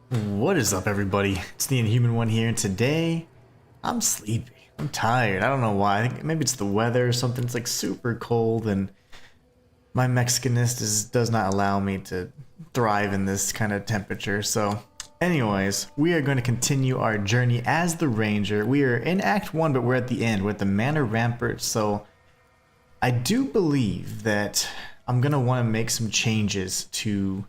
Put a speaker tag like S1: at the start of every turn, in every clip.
S1: What is up, everybody? It's the Inhuman one here, and today I'm sleepy. I'm tired. I don't know why. I think maybe it's the weather or something. It's like super cold, and my Mexicanness does not allow me to thrive in this kind of temperature. So, anyways, we are going to continue our journey as the Ranger. We are in Act 1, but we're at the end. We're at the Manor Rampart, so I do believe that I'm going to want to make some changes to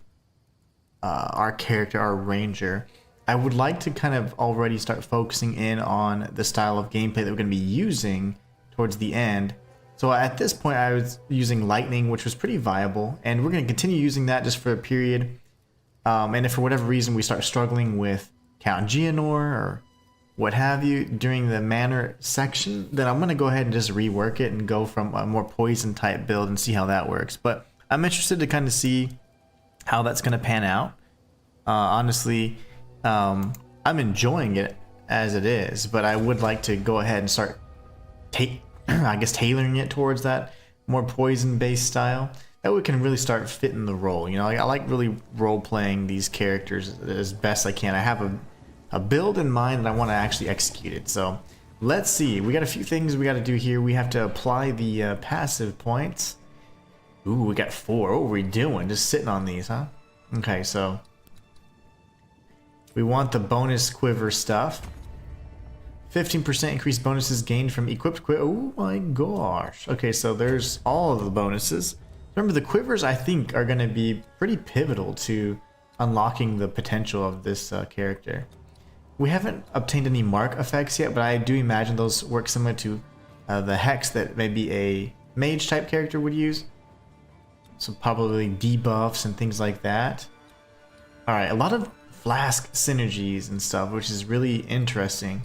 S1: our character, our ranger. I would like to kind of already start focusing in on the style of gameplay that we're going to be using towards the end. So at this point I was using lightning, which was pretty viable, and we're going to continue using that just for a period. And if for whatever reason we start struggling with Count Geonor or what have you during the manor section, then I'm going to go ahead and just rework it and go from a more poison type build and see how that works. But I'm interested to kind of see how that's going to pan out. Honestly, I'm enjoying it as it is, but I would like to go ahead and start I guess tailoring it towards that more poison based style, that we can really start fitting the role. You know, I like really role playing these characters as best I can. I have a build in mind and I want to actually execute it. So let's see, we got a few things we got to do here. We have to apply the passive points. Ooh, we got 4. What are we doing? Just sitting on these, huh? Okay, so we want the bonus quiver stuff. 15% increased bonuses gained from equipped quiver. Oh my gosh. Okay, so there's all of the bonuses. Remember, the quivers, I think, are going to be pretty pivotal to unlocking the potential of this character. We haven't obtained any mark effects yet, but I do imagine those work similar to the hex that maybe a mage type character would use. So probably debuffs and things like that. Alright, a lot of flask synergies and stuff, which is really interesting.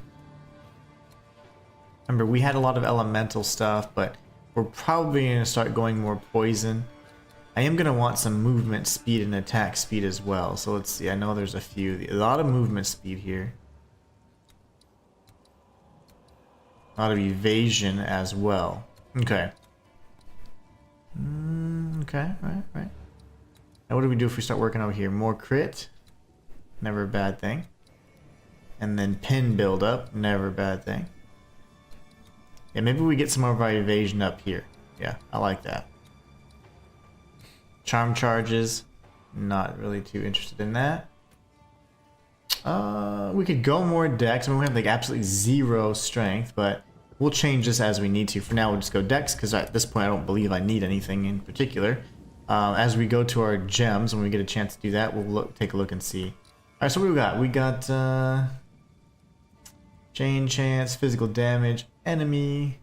S1: Remember, we had a lot of elemental stuff, but we're probably going to start going more poison. I am going to want some movement speed and attack speed as well. So let's see, I know there's a lot of movement speed here. A lot of evasion as well. Okay. Okay, right. Now what do we do if we start working over here? More crit, never a bad thing. And then pin build up, never a bad thing. Yeah, maybe we get some more of our evasion up here. Yeah, I like that. Charm charges, not really too interested in that. We could go more dex. I mean, we have like absolutely 0 strength, but we'll change this as we need to. For now, we'll just go dex, because at this point I don't believe I need anything in particular. As we go to our gems, when we get a chance to do that, we'll take a look and see. Alright, so what do we got? We got chain chance, physical damage, enemy,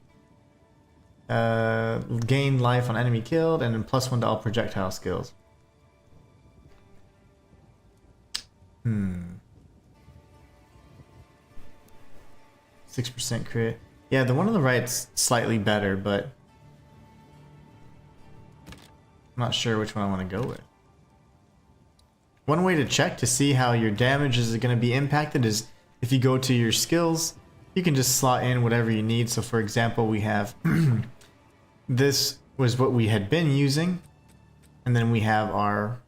S1: gain life on enemy killed, and then +1 to all projectile skills. 6% crit. Yeah, the one on the right's slightly better, but I'm not sure which one I want to go with. One way to check to see how your damage is going to be impacted is if you go to your skills, you can just slot in whatever you need. So for example, we have this was what we had been using, and then we have our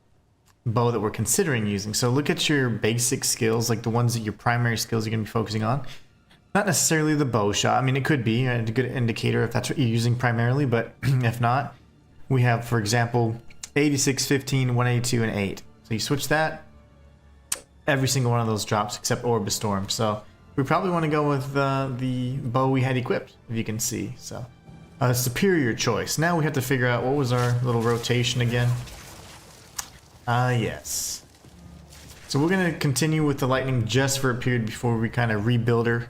S1: bow that we're considering using. So look at your basic skills, like the ones that your primary skills you're going to be focusing on. Not necessarily the bow shot. I mean, it could be a good indicator if that's what you're using primarily, but if not, we have, for example, 86, 15, 182, and 8. So you switch that, every single one of those drops except Orb of Storm. So we probably want to go with the bow we had equipped, if you can see. So superior choice. Now we have to figure out what was our little rotation again. Yes. So we're going to continue with the lightning just for a period before we kind of rebuild her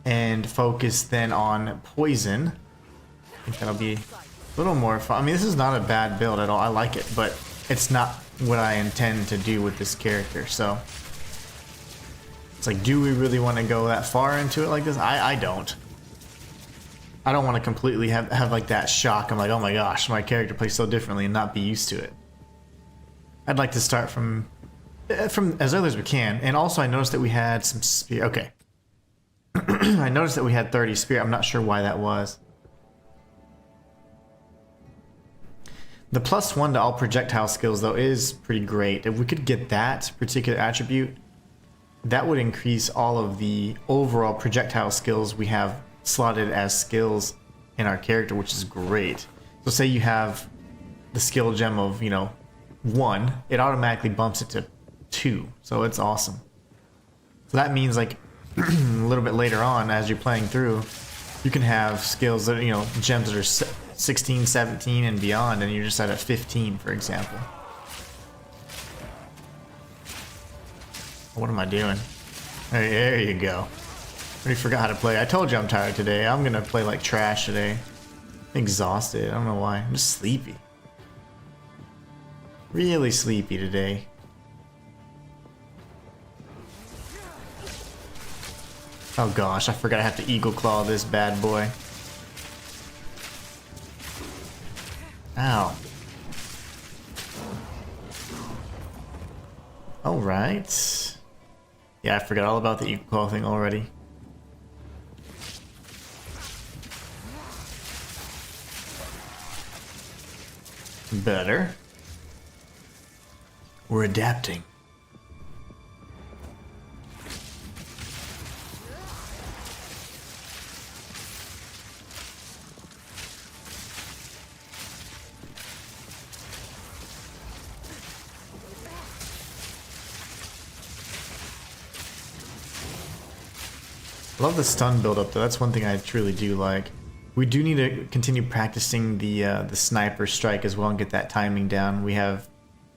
S1: and focus then on poison. I think that'll be a little more fun. I mean, this is not a bad build at all. I like it, but it's not what I intend to do with this character. So it's like, do we really want to go that far into it like this? I don't. I don't want to completely have like that shock. I'm like, oh my gosh, my character plays so differently and not be used to it. I'd like to start from as early as we can. And also I noticed that we had some spear. Okay. I noticed that we had 30 spear. I'm not sure why that was. The +1 to all projectile skills, though, is pretty great. If we could get that particular attribute, that would increase all of the overall projectile skills we have slotted as skills in our character, which is great. So say you have the skill gem of, 1, it automatically bumps it to 2. So it's awesome. So that means like a little bit later on as you're playing through, you can have skills that, gems that are 16, 17 and beyond, and you're just at a 15, for example. What am I doing? There you go. Already forgot how to play. I told you I'm tired today. I'm gonna play like trash today. I'm exhausted. I don't know why. I'm just sleepy. Really sleepy today. Oh gosh, I forgot I have to eagle claw this bad boy. Ow. Alright. Yeah, I forgot all about the eagle claw thing already. Better. We're adapting. I love the stun build up though. That's one thing I truly do like. We do need to continue practicing the sniper strike as well and get that timing down. We have,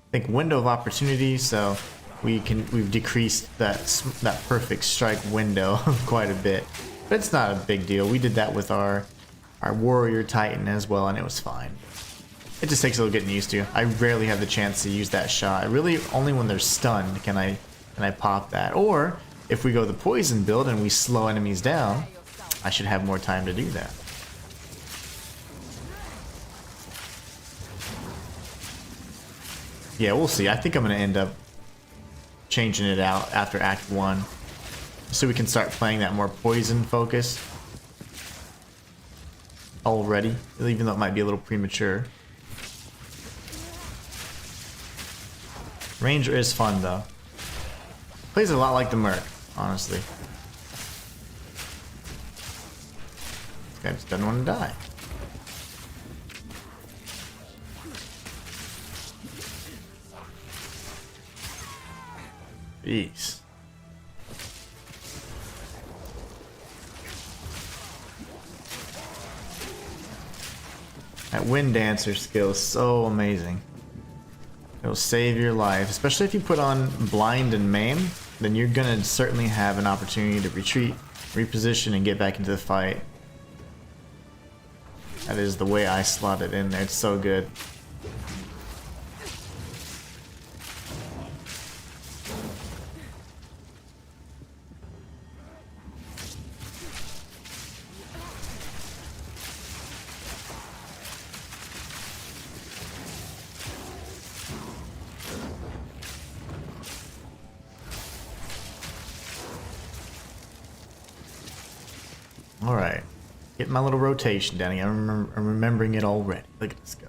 S1: I think, window of opportunity, so we've decreased that perfect strike window quite a bit, but it's not a big deal. We did that with our warrior titan as well, and it was fine. It just takes a little getting used to. I rarely have the chance to use that shot. Really, only when they're stunned can I pop that. Or if we go the poison build and we slow enemies down, I should have more time to do that. Yeah, we'll see. I think I'm going to end up changing it out after Act 1, so we can start playing that more poison focus already, even though it might be a little premature. Ranger is fun though. Plays a lot like the Merc, honestly. This guy just doesn't want to die. Jeez. That Wind Dancer skill is so amazing. It'll save your life, especially if you put on Blind and Maim. Then you're gonna certainly have an opportunity to retreat, reposition, and get back into the fight. That is the way I slot it in there. It's so good. Alright, get my little rotation down here. I'm remembering it already. Look at us go.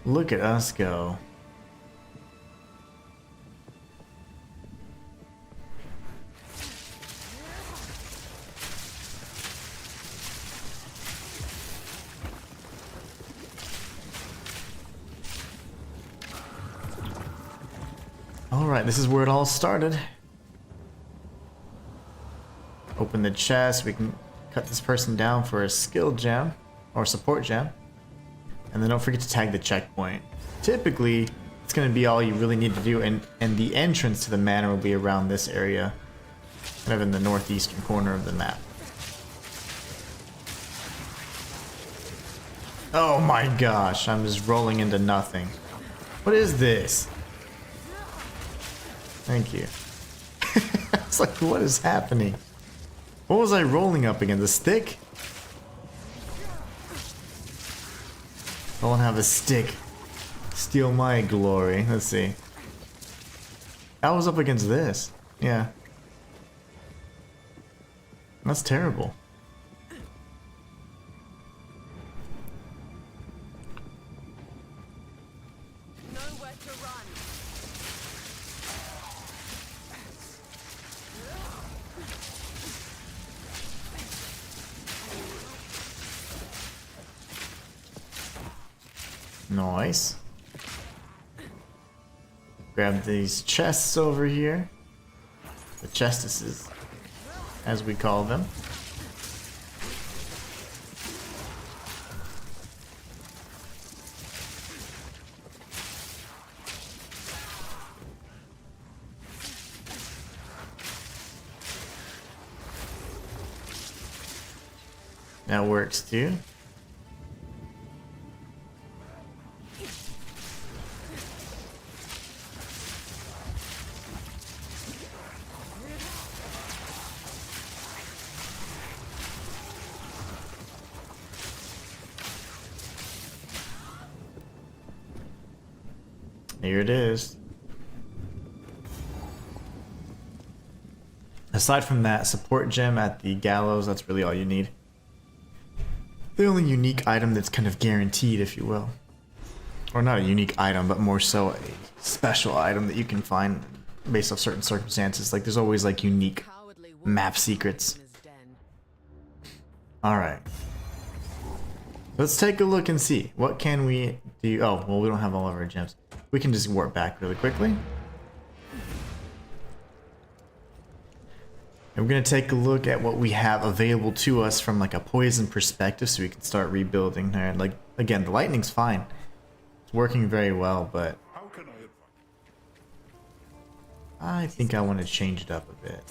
S1: Look at us go. Alright, this is where it all started. Open the chest, we can cut this person down for a skill gem or support gem, and then don't forget to tag the checkpoint. Typically it's going to be all you really need to do, and the entrance to the manor will be around this area, kind of in the northeastern corner of the map. Oh my gosh, I'm just rolling into nothing. What is this? Thank you. It's like, what is happening? What was I rolling up against? A stick? I won't have a stick steal my glory. Let's see. I was up against this. Yeah. That's terrible. Nice. Grab these chests over here. The chestesses, as we call them. That works too. Here it is. Aside from that support gem at the gallows, that's really all you need. The only unique item that's kind of guaranteed, if you will. Or not a unique item, but more so a special item that you can find based off certain circumstances. Like there's always like unique map secrets. Alright. Let's take a look and see. What can we do? Oh, well, we don't have all of our gems. We can just warp back really quickly. And we're going to take a look at what we have available to us from like a poison perspective so we can start rebuilding there. Like, again, the lightning's fine. It's working very well, but I think I want to change it up a bit.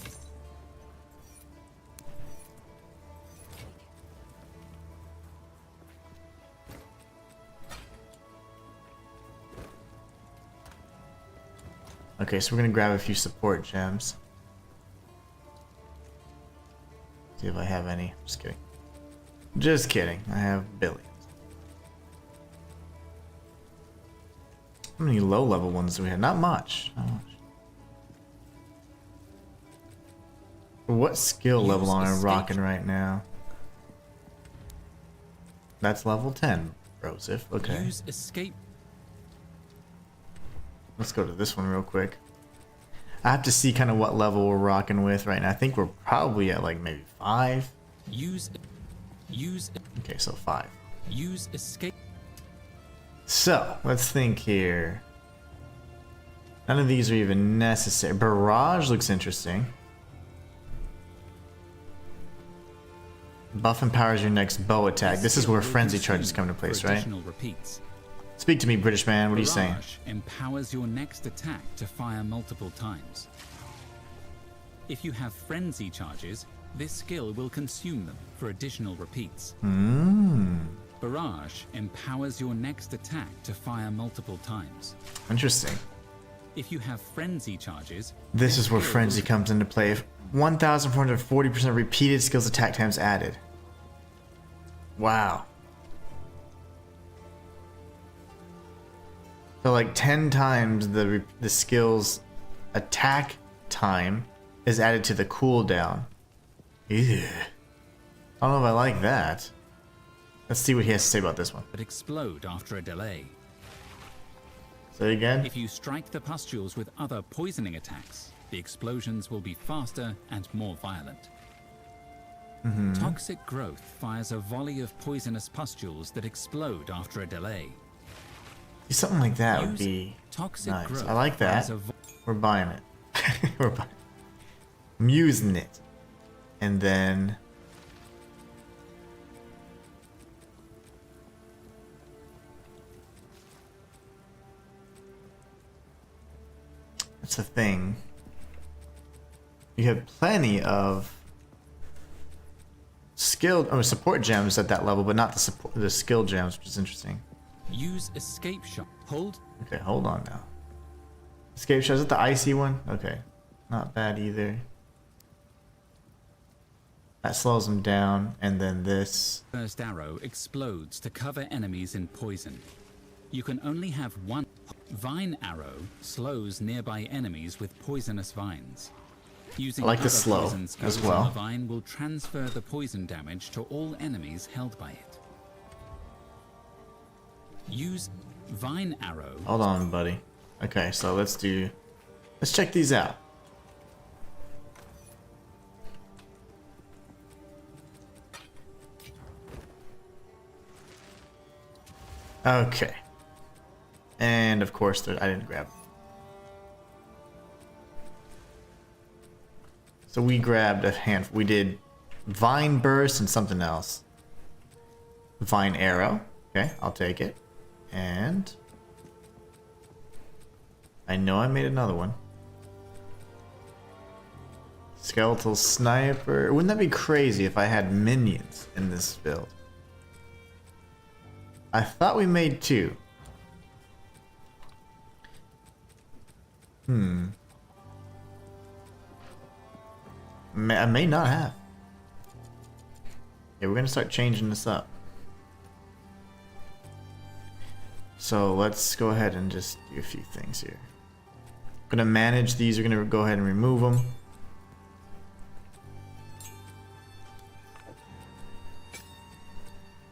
S1: Okay, so we're going to grab a few support gems. See if I have any. Just kidding. Just kidding. I have billions. How many low level ones do we have? Not much. Not much. What skill level am I rocking right now? That's level 10, Brosif. Okay.
S2: Use escape.
S1: Let's go to this one real quick. I have to see kind of what level we're rocking with right now. I think we're probably at like maybe 5. Okay, so 5.
S2: Use escape.
S1: So let's think here. None of these are even necessary. Barrage looks interesting. Buff empowers your next bow attack. This is where frenzy charges come into place, right?
S2: Repeats.
S1: Speak to me, British man. What are you saying?
S2: Barrage empowers your next attack to fire multiple times. If you have frenzy charges, this skill will consume them for additional repeats. Barrage empowers your next attack to fire multiple times.
S1: Interesting.
S2: If you have frenzy charges,
S1: this is where frenzy comes into play. 1,440% repeated skills attack times added. Wow. So like 10 times the skill's attack time is added to the cooldown. Ew. I don't know if I like that. Let's see what he has to say about this one.
S2: but explode after a delay.
S1: Say again?
S2: If you strike the pustules with other poisoning attacks, the explosions will be faster and more violent. Toxic growth fires a volley of poisonous pustules that explode after a delay.
S1: Something like that would be nice. I like that. We're buying it. We're buying it. I'm using it. And then... that's the thing. You have plenty of skilled or support gems at that level, but not the skill gems, which is interesting.
S2: Use escape shot. Hold.
S1: Okay, hold on now. Escape shot, is it the icy one? Okay. Not bad either. That slows them down, and then this.
S2: First arrow explodes to cover enemies in poison. You can only have one. Vine arrow slows nearby enemies with poisonous vines. Using
S1: I like the
S2: other
S1: slow
S2: poison skills
S1: as well.
S2: on the vine will transfer the poison damage to all enemies held by it. Use vine arrow.
S1: Hold on, buddy. Okay, so let's check these out. Okay. And of course, I didn't grab. So we grabbed a handful. We did Vine Burst and something else. Vine Arrow. Okay, I'll take it. And I know I made another one. Skeletal Sniper. Wouldn't that be crazy if I had minions in this build? I thought we made 2. I may not have. Yeah, we're gonna start changing this up. So let's go ahead and just do a few things here. I'm gonna manage these. We're gonna go ahead and remove them.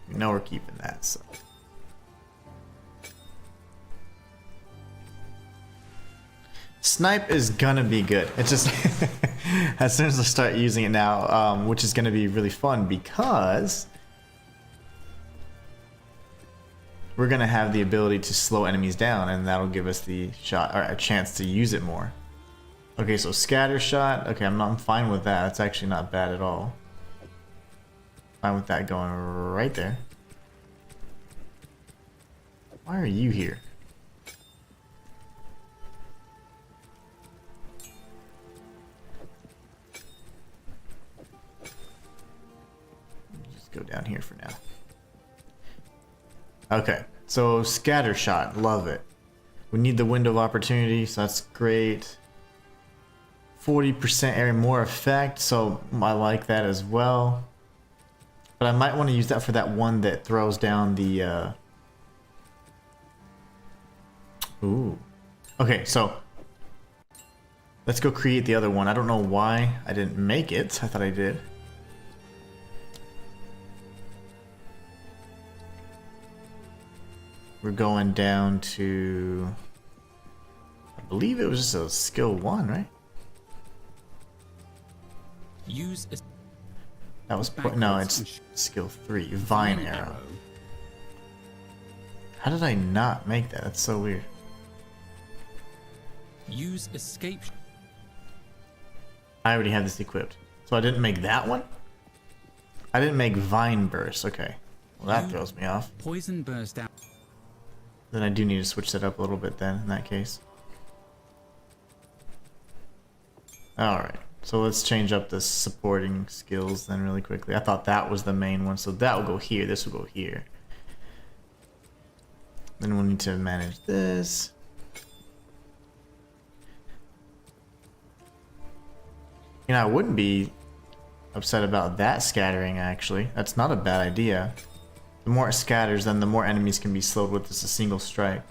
S1: We know we're keeping that, so. Snipe is gonna be good. It's just as soon as I start using it now, which is gonna be really fun because we're gonna have the ability to slow enemies down, and that'll give us the shot or a chance to use it more. Okay, so scatter shot. Okay, I'm fine with that. That's actually not bad at all. Fine with that going right there. Why are you here? Just go down here for now. Okay, so scatter shot, love it. We need the window of opportunity, so that's great. 40% area more effect, so I like that as well. But I might want to use that for that one that throws down the Ooh. Okay, so let's go create the other one. I don't know why I didn't make it. I thought I did. We're going down to, I believe it was just a skill 1, right?
S2: Use a
S1: That was no, it's skill 3. Vine arrow. How did I not make that? That's so weird.
S2: Use escape.
S1: I already have this equipped, so I didn't make that one. I didn't make Vine Burst. Okay, well that throws me off.
S2: Poison burst out.
S1: Then I do need to switch that up a little bit then, in that case. Alright, so let's change up the supporting skills then really quickly. I thought that was the main one, so that will go here, this will go here. Then we'll need to manage this. You know, I wouldn't be upset about that scattering, actually. That's not a bad idea. The more it scatters, then the more enemies can be slowed with just a single strike.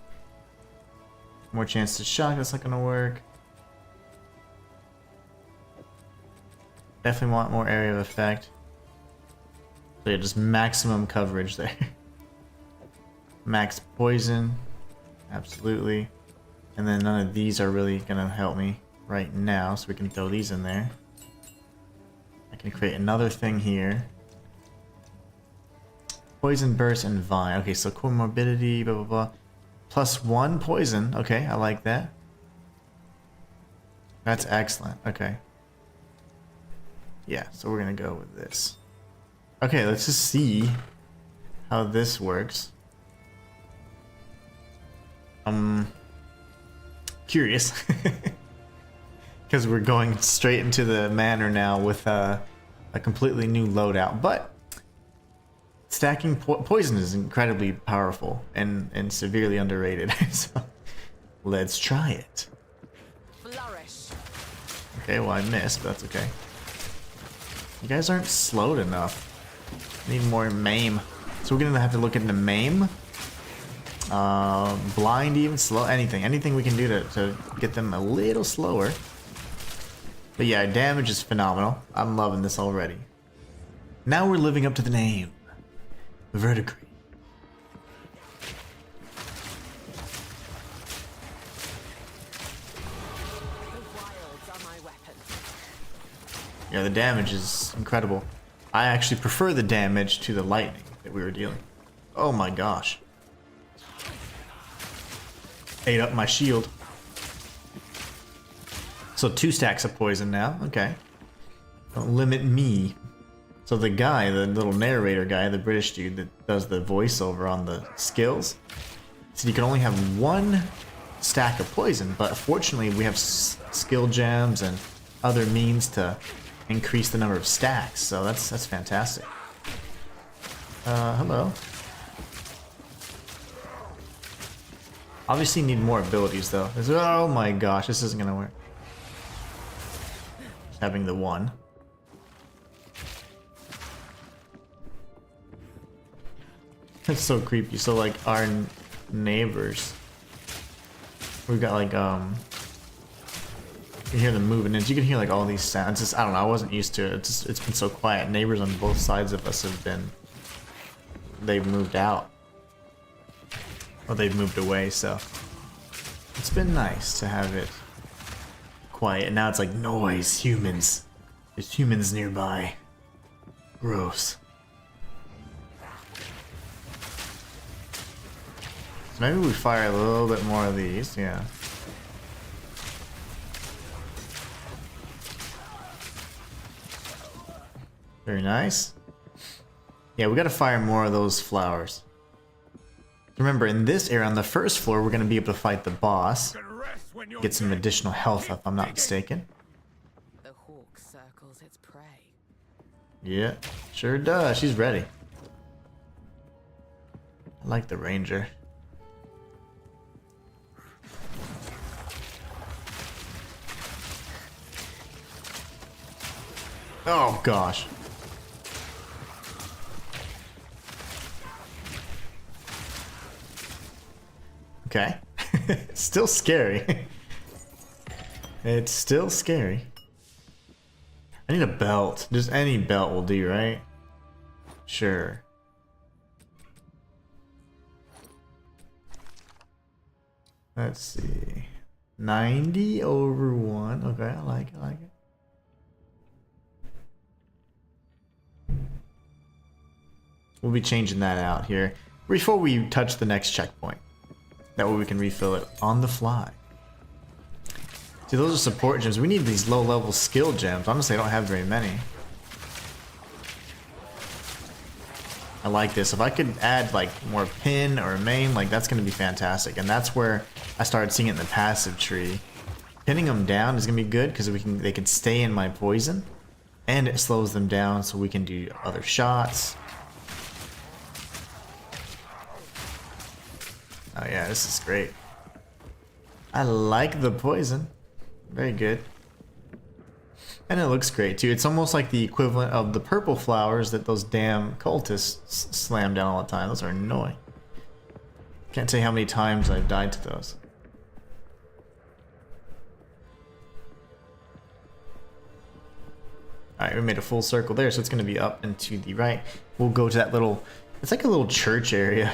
S1: More chance to shock, that's not gonna work. Definitely want more area of effect. So yeah, just maximum coverage there. Max poison, absolutely. And then none of these are really gonna help me right now, so we can throw these in there. I can create another thing here. Poison burst and vine. Okay, so comorbidity, blah blah blah. +1 poison. Okay, I like that. That's excellent. Okay. Yeah, so we're gonna go with this. Okay, let's just see how this works. I'm curious. Because we're going straight into the manor now with a completely new loadout. But stacking poison is incredibly powerful and severely underrated. So let's try it.
S3: Flourish.
S1: Okay, well I missed, but that's okay. You guys aren't slowed enough. Need more maim. So we're gonna have to look into maim. Blind, even slow, anything we can do to get them a little slower. But yeah, damage is phenomenal. I'm loving this already. Now we're living up to the name. Verdigris.
S3: The wilds are my weapon.
S1: Yeah, the damage is incredible. I actually prefer the damage to the lightning that we were dealing. Oh my gosh. ate up my shield. So 2 stacks of poison now. Okay. Don't limit me. So the guy, the little narrator guy, the British dude that does the voiceover on the skills, said you can only have 1 stack of poison, but fortunately we have skill gems and other means to increase the number of stacks, so that's fantastic. Hello. Obviously need more abilities though. Oh my gosh, this isn't gonna work. Just having the 1. That's so creepy. So like our neighbors, we've got like you hear them moving and you can hear like all these sounds. Just, I don't know, I wasn't used to it. It's been so quiet. Neighbors on both sides of us they've moved out. Well, they've moved away, so it's been nice to have it quiet. And now it's like noise, humans. There's humans nearby. Gross. So maybe we fire a little bit more of these, yeah. Very nice. Yeah, we gotta fire more of those flowers. Remember, in this area, on the first floor, we're gonna be able to fight the boss. Get some additional health, if I'm not mistaken.
S3: The hawk circles its prey.
S1: Yeah, sure does. She's ready. I like the ranger. Oh gosh. Okay. It's still scary. It's still scary. I need a belt. Just any belt will do, right? Sure. Let's see. 90 over 1. Okay, I like it, I like it. We'll be changing that out here before we touch the next checkpoint. That way we can refill it on the fly. See, those are support gems. We need these low-level skill gems. Honestly, I don't have very many. I like this. If I could add like more pin or main, like that's going to be fantastic. And that's where I started seeing it in the passive tree. Pinning them down is going to be good because they can stay in my poison, and it slows them down so we can do other shots. Oh yeah, this is great. I like the poison. Very good. And it looks great too. It's almost like the equivalent of the purple flowers that those damn cultists slam down all the time. Those are annoying. Can't tell you how many times I've died to those. Alright, we made a full circle there, so it's going to be up and to the right. We'll go to that little... It's like a little church area.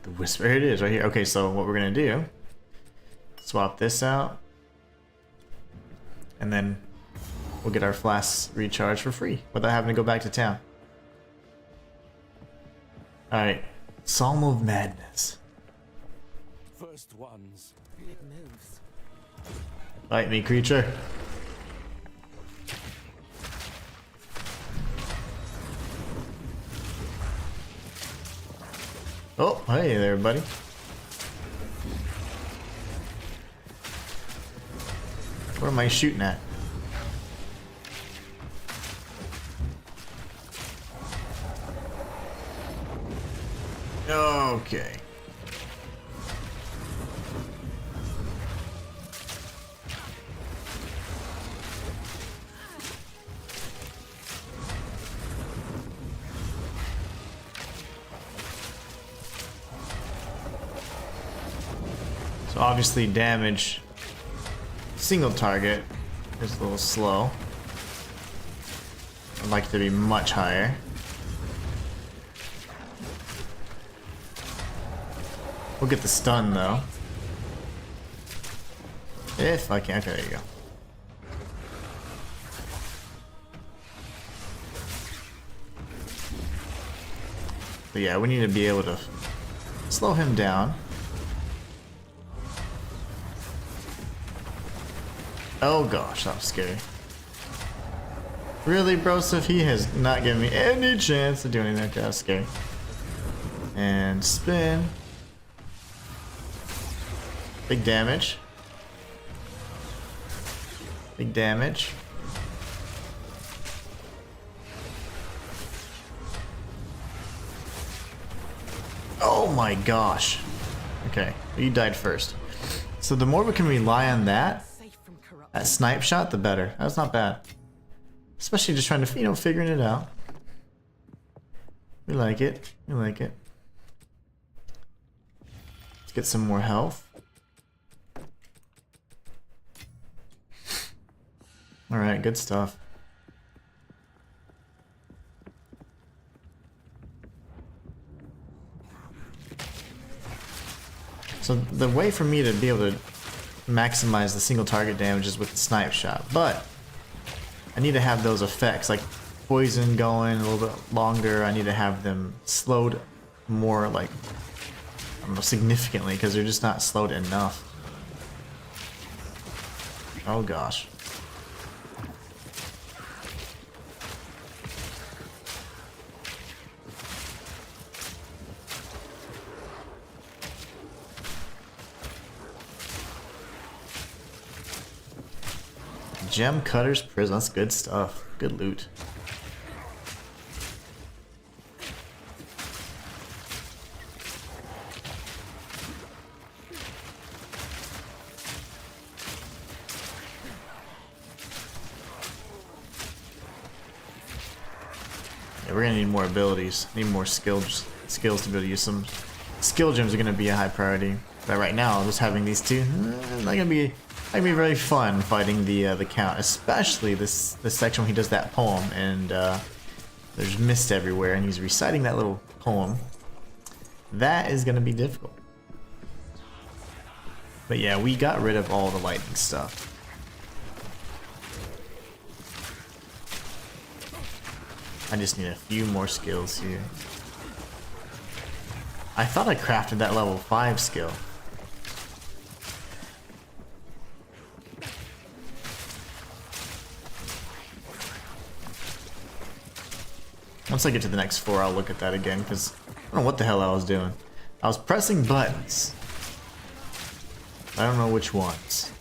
S1: The whisper, here it is, right here. Okay, so what we're going to do... Swap this out. And then we'll get our flasks recharged for free without having to go back to town. Alright, Psalm of Madness.
S4: First ones.
S3: It moves.
S1: Fight me, creature. Oh, hey there, buddy. What am I shooting at? Okay. So obviously damage single target is a little slow. I'd like it to be much higher. We'll get the stun though. If I can. Okay, there you go. But yeah, we need to be able to slow him down. Oh gosh, that was scary. Really, Broseph? He has not given me any chance to do anything. Okay, that was scary. And spin. Big damage. Big damage. Oh my gosh. Okay, you died first. So the more we can rely on that snipe shot, the better. That's not bad. Especially just trying to, you know, figuring it out. We like it. We like it. Let's get some more health. Alright, good stuff. So the way for me to be able to maximize the single target damage is with the snipe shot, but I need to have those effects like poison going a little bit longer. I need to have them slowed more, like, I don't know, significantly, because they're just not slowed enough. Oh gosh. Gem Cutter's Prison, that's good stuff. Good loot. Yeah, we're gonna need more abilities. Need more skills to be able to use some. Skill gems are gonna be a high priority. But right now, just having these two, not gonna be very fun fighting the Count, especially this section when he does that poem and there's mist everywhere and he's reciting that little poem. That is gonna be difficult. But yeah, we got rid of all the lightning stuff. I just need a few more skills here. I thought I crafted that level 5 skill. Once I get to the next 4, I'll look at that again, because I don't know what the hell I was doing. I was pressing buttons. I don't know which ones.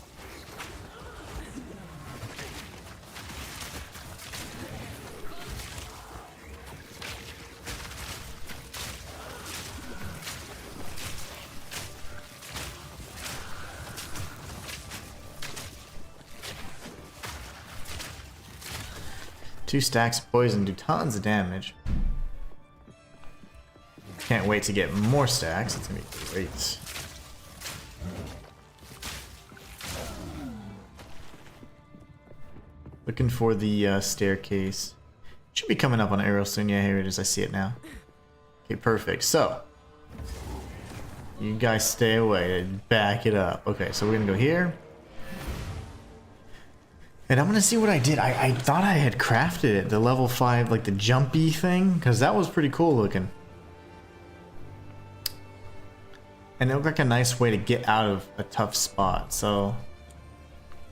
S1: Two stacks of poison do tons of damage. Can't wait to get more stacks. It's gonna be great. Looking for the staircase. Should be coming up on arrow soon. Yeah, here it is. I see it now. Okay, perfect. So, you guys stay away and back it up. Okay, so we're gonna go here. And I'm gonna see what I did. I thought I had crafted it, the level 5, like the jumpy thing, because that was pretty cool looking. And it looked like a nice way to get out of a tough spot, so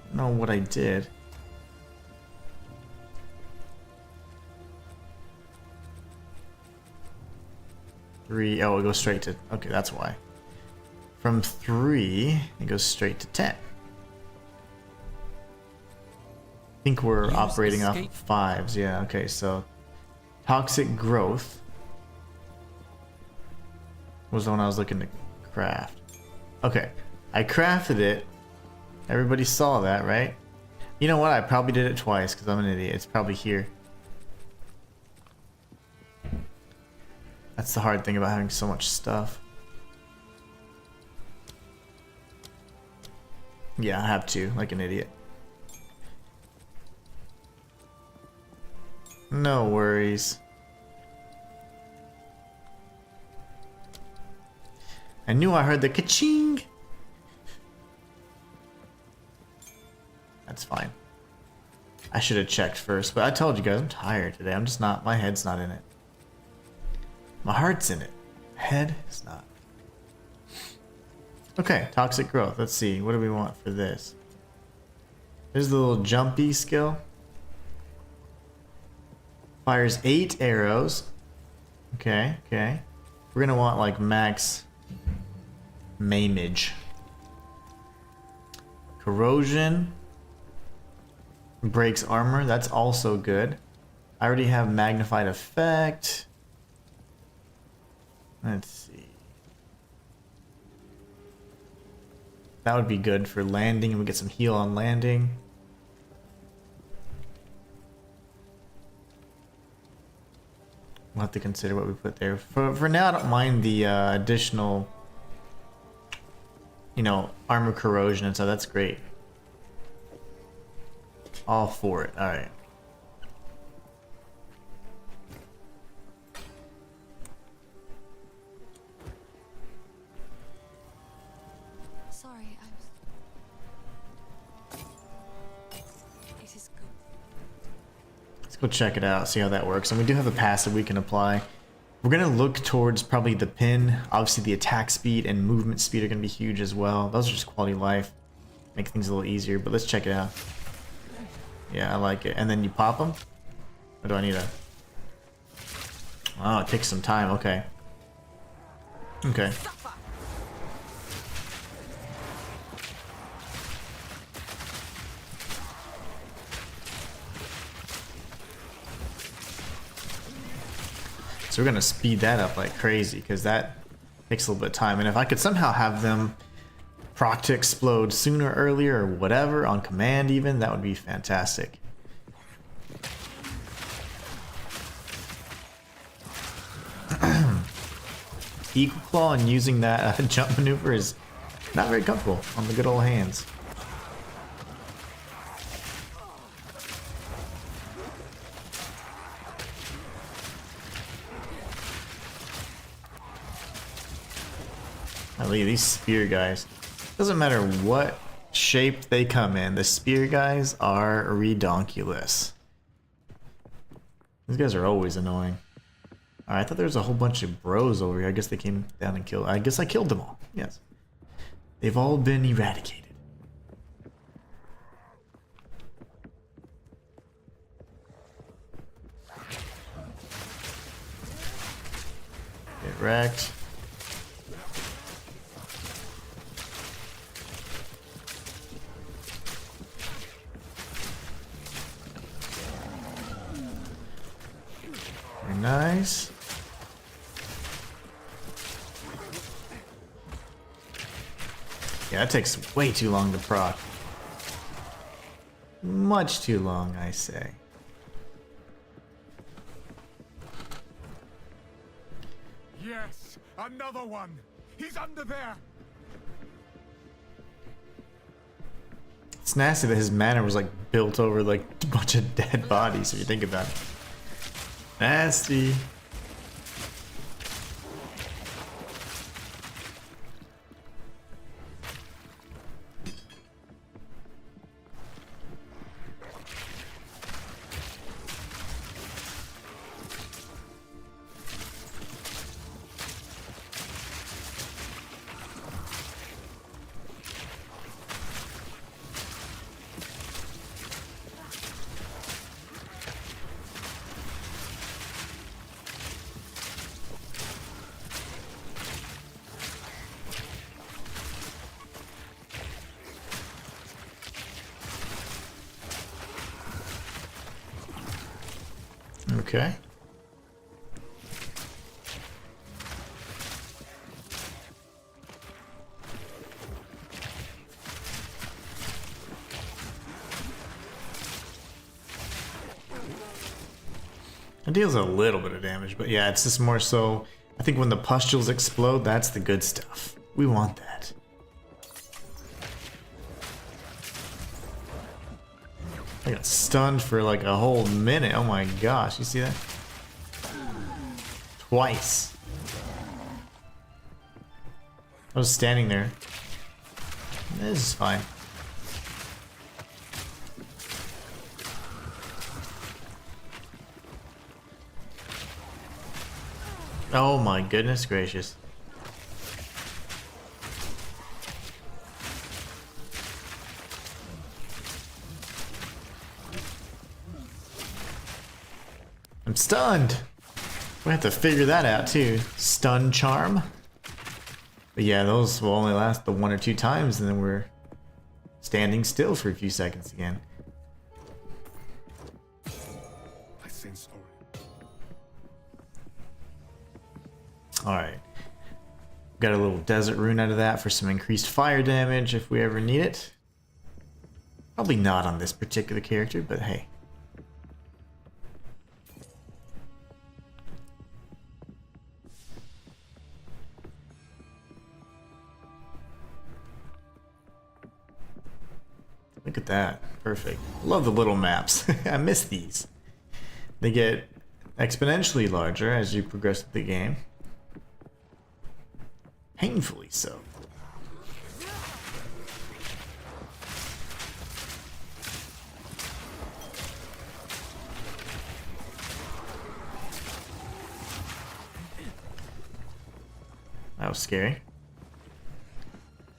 S1: I don't know what I did. Three, oh, it goes straight to, okay, that's why. From 3, it goes straight to 10. I think we're operating off of 5s, yeah, okay, so Toxic Growth was the one I was looking to craft. Okay, I crafted it. Everybody saw that, right? You know what, I probably did it twice because I'm an idiot. It's probably here. That's the hard thing about having so much stuff. Yeah, I have to, like an idiot. No worries. I knew I heard the ka-ching. That's fine. I should have checked first, but I told you guys I'm tired today. I'm just not, my head's not in it. My heart's in it. Head is not. Okay, toxic growth. Let's see. What do we want for this? There's the little jumpy skill. Fires 8 arrows. Okay, okay. We're gonna want like max maimage. Corrosion. Breaks armor. That's also good. I already have magnified effect. Let's see. That would be good for landing, and we get some heal on landing. We'll have to consider what we put there. For now, I don't mind the additional, you know, armor corrosion and so that's great. All for it. All right.
S5: Sorry, it is good.
S1: Let's go check it out, see how that works. And we do have a passive we can apply. We're gonna look towards probably the pin. Obviously the attack speed and movement speed are gonna be huge as well. Those are just quality of life. Make things a little easier, but let's check it out. Yeah, I like it. And then you pop them? Or do I need a... Oh, it takes some time. Okay. Okay. So we're gonna speed that up like crazy because that takes a little bit of time. And if I could somehow have them proc to explode sooner, earlier, or whatever, on command even, that would be fantastic. Eagle Claw and using that jump maneuver is not very comfortable on the good old hands. Look at these spear guys. Doesn't matter what shape they come in, the spear guys are redonkulous. These guys are always annoying. Alright, I thought there was a whole bunch of bros over here. I guess they came down and killed. I guess I killed them all. Yes. They've all been eradicated. Get wrecked. Very nice. Yeah, that takes way too long to proc. Much too long, I say.
S4: Yes, another one. He's under there.
S1: It's nasty that his manor was like built over like a bunch of dead bodies if you think about it. Nasty. Okay. It deals a little bit of damage, but yeah, it's just more so, I think when the pustules explode, that's the good stuff. We want that. I got stunned for like a whole minute. Oh my gosh, you see that? Twice. I was standing there. This is fine. Oh my goodness gracious. I'm stunned. We have to figure that out too. Stun charm. But yeah, those will only last the 1 or 2 times, and then we're standing still for a few seconds again.
S4: I sense Orin.
S1: Alright. Got a little desert rune out of that for some increased fire damage if we ever need it. Probably not on this particular character, but hey. Look at that. Perfect. Love the little maps. I miss these. They get exponentially larger as you progress through the game. Painfully so. That was scary.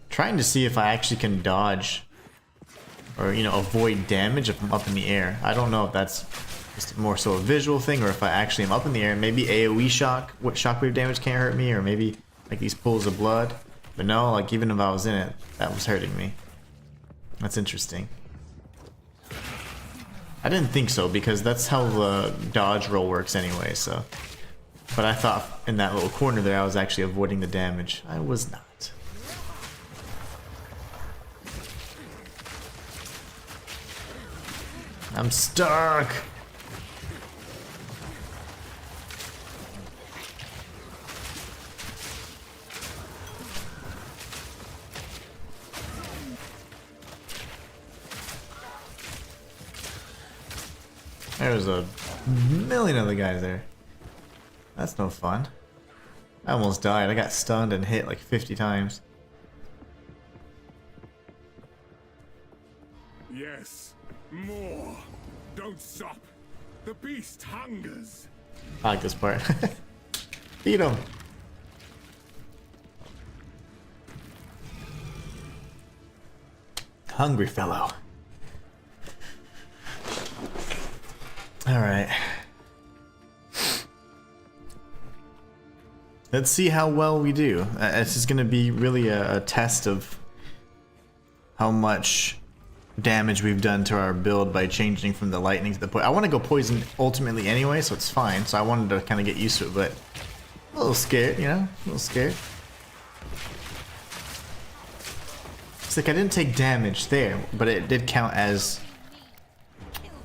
S1: Trying to see if I actually can dodge or, you know, avoid damage if I'm up in the air. I don't know if that's just more so a visual thing or if I actually am up in the air and maybe AoE shock, what shockwave damage can't hurt me, or maybe like these pools of blood. But no, like even if I was in it, that was hurting me. That's interesting. I didn't think so because that's how the dodge roll works anyway, so. But I thought in that little corner there I was actually avoiding the damage. I was not. I'm stuck. There's a million other guys there. That's no fun. I almost died. I got stunned and hit like 50 times.
S4: Yes, more. Don't stop. The beast hungers.
S1: I like this part. Eat him. Hungry fellow. Alright. Let's see how well we do. This is going to be really a test of how much damage we've done to our build by changing from the lightning to the poison. I want to go poison ultimately anyway, so it's fine. So I wanted to kind of get used to it, but a little scared, you know? A little scared. It's like I didn't take damage there, but it did count as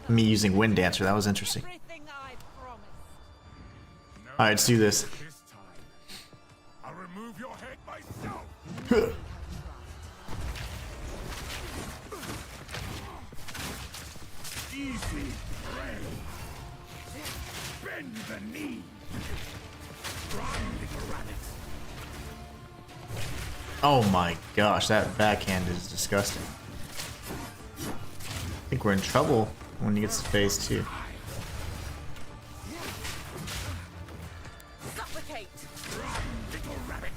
S1: me using Wind Dancer. That was interesting. Alright, let's do this.
S4: This time, I'll remove your head myself. Easy prey. Bend the knee. Run, little rabbit.
S1: Oh my gosh, that backhand is disgusting. I think we're in trouble when he gets to phase 2.
S3: Suffocate!
S4: Run, little rabbit.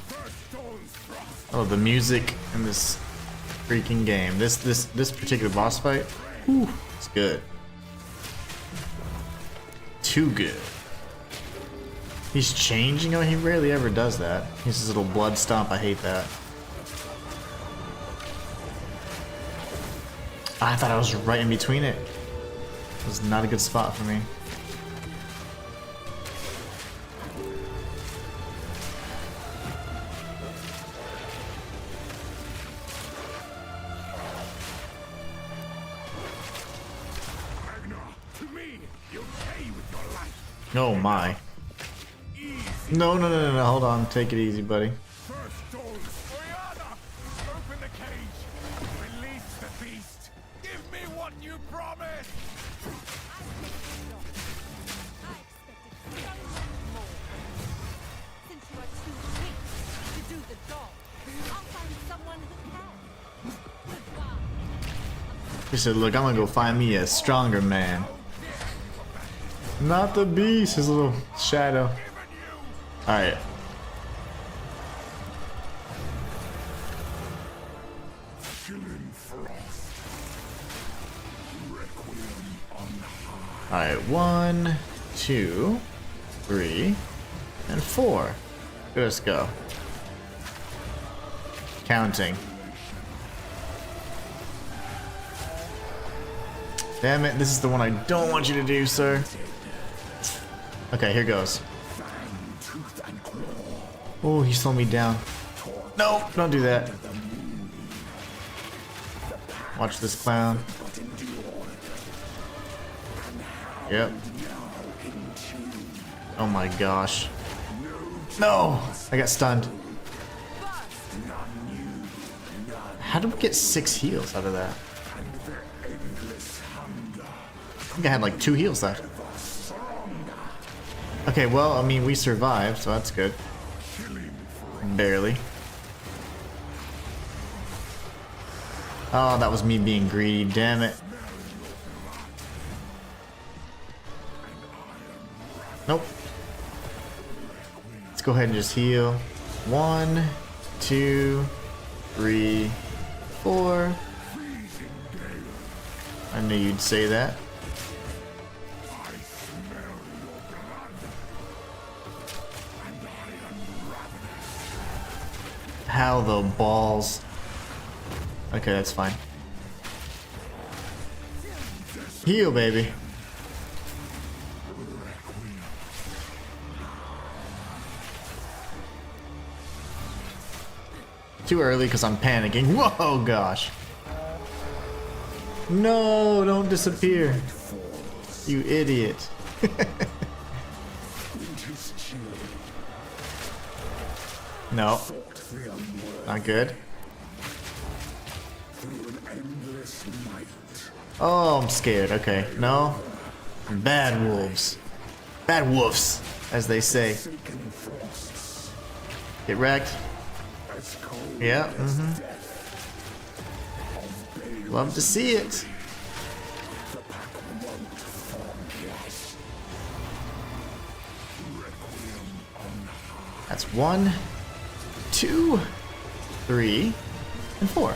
S4: First stone's frost.
S1: Oh, the music in this freaking game. This particular boss fight, whew, it's good. Too good. He's changing. Oh, he rarely ever does that. He's his little blood stomp. I hate that. I thought I was right in between it. It was not a good spot for me.
S4: Magna, to me, you'll pay with your life.
S1: Oh my. No, no, no, no, no, hold on. Take it easy, buddy.
S4: First stones. Oriana, open the cage. Release the beast. Give me what you promised.
S5: Since you are too weak to do the job, I'll find someone who can. Goodbye.
S1: He said, look, I'm gonna go find me a stronger man. Not the beast, his little shadow. Alright. Alright, 1, 2, 3, and 4. Let's go. Counting. Damn it, this is the one I don't want you to do, sir. Okay, here goes. Oh, he slowed me down. No, don't do that. Watch this clown. Yep. Oh my gosh. No! I got stunned. How did we get 6 heals out of that? I think I had like 2 heals left. Okay, well, I mean, we survived, so that's good. Barely. Oh, that was me being greedy, damn it. Nope. Let's go ahead and just heal. 1, 2, 3, 4. I knew you'd say that. How the balls. Okay, that's fine. Heal, baby. Too early because I'm panicking. Whoa, gosh. No, don't disappear. You idiot. No. Not good. Oh, I'm scared. Okay. No. Bad wolves. Bad wolves, as they say. Get wrecked. Yeah, Love to see it. That's 1, 2, 3, and 4.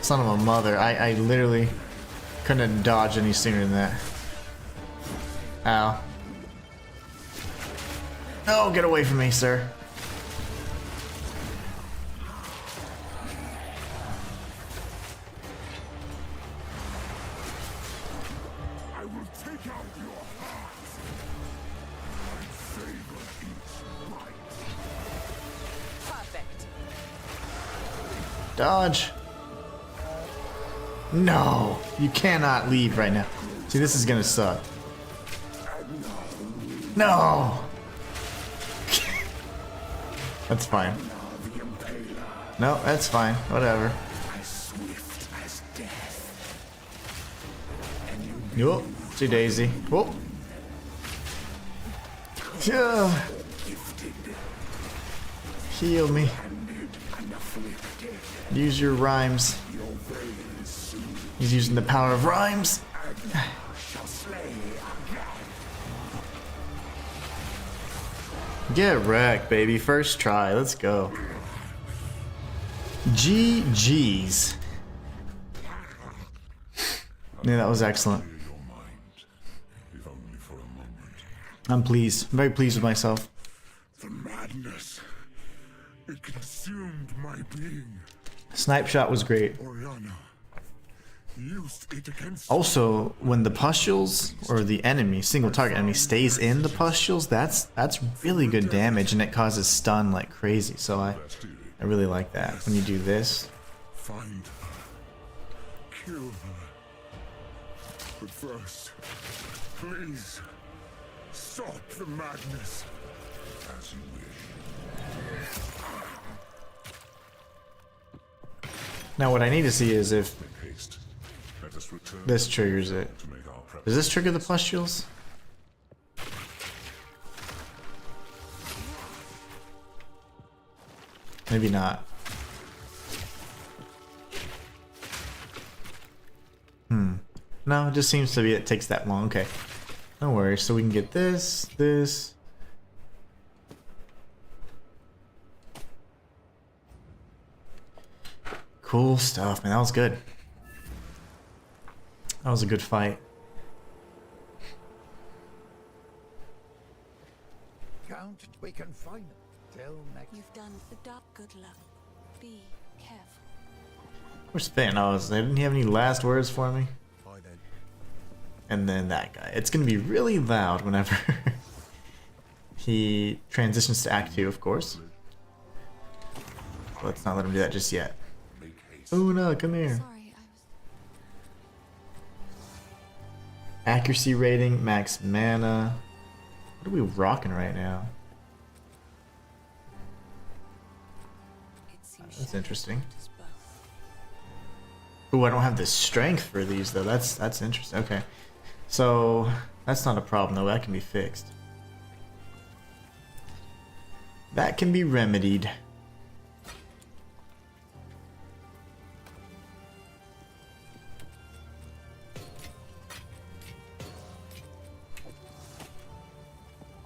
S1: Son of a mother, I literally couldn't have dodged any sooner than that. Ow. No, get away from me, sir.
S4: I will take out your heart and savor each bite.
S3: Perfect.
S1: Dodge. No, you cannot leave right now. See, this is gonna suck. No. That's fine. No, that's fine. Whatever. Yup. See Daisy. Whoop. Yeah. Heal me. Use your rhymes. He's using the power of rhymes. Get wrecked, baby. First try. Let's go. GG's. Yeah, that was excellent. I'm pleased. I'm very pleased with myself.
S4: The madness. It consumed my being.
S1: Snipe shot was great.
S4: Oriana used it against
S1: Also, when the pustules or the enemy, single target enemy, stays in the pustules, that's really good damage, and it causes stun like crazy. So I really like that when you do this.
S4: Find her. Kill her. But first, please stop the madness. As you wish.
S1: Now what I need to see is if
S4: Haste. Let us return
S1: this triggers it.
S4: to make our
S1: Does this trigger the pustules? Maybe not. No, it just seems to be it takes that long. Okay. No worries. So we can get this, this. Cool stuff, man. That was good. That was a good fight.
S4: Count, we can find them. Till next.
S5: You've done the dark good luck. Be careful.
S1: Where's Finn? Oh, didn't he have any last words for me?
S4: Bye then.
S1: And then that guy. It's gonna be really loud whenever he transitions to Act 2, of course. Let's not let him do that just yet. Oh no, come here.
S5: Sorry, I was.
S1: Accuracy rating, max mana. What are we rocking right now?
S5: It seems
S1: That's
S5: Shadow
S1: interesting.
S5: brought us both.
S1: Ooh, I don't have the strength for these though. That's interesting. Okay. So that's not a problem though. That can be fixed. That can be remedied.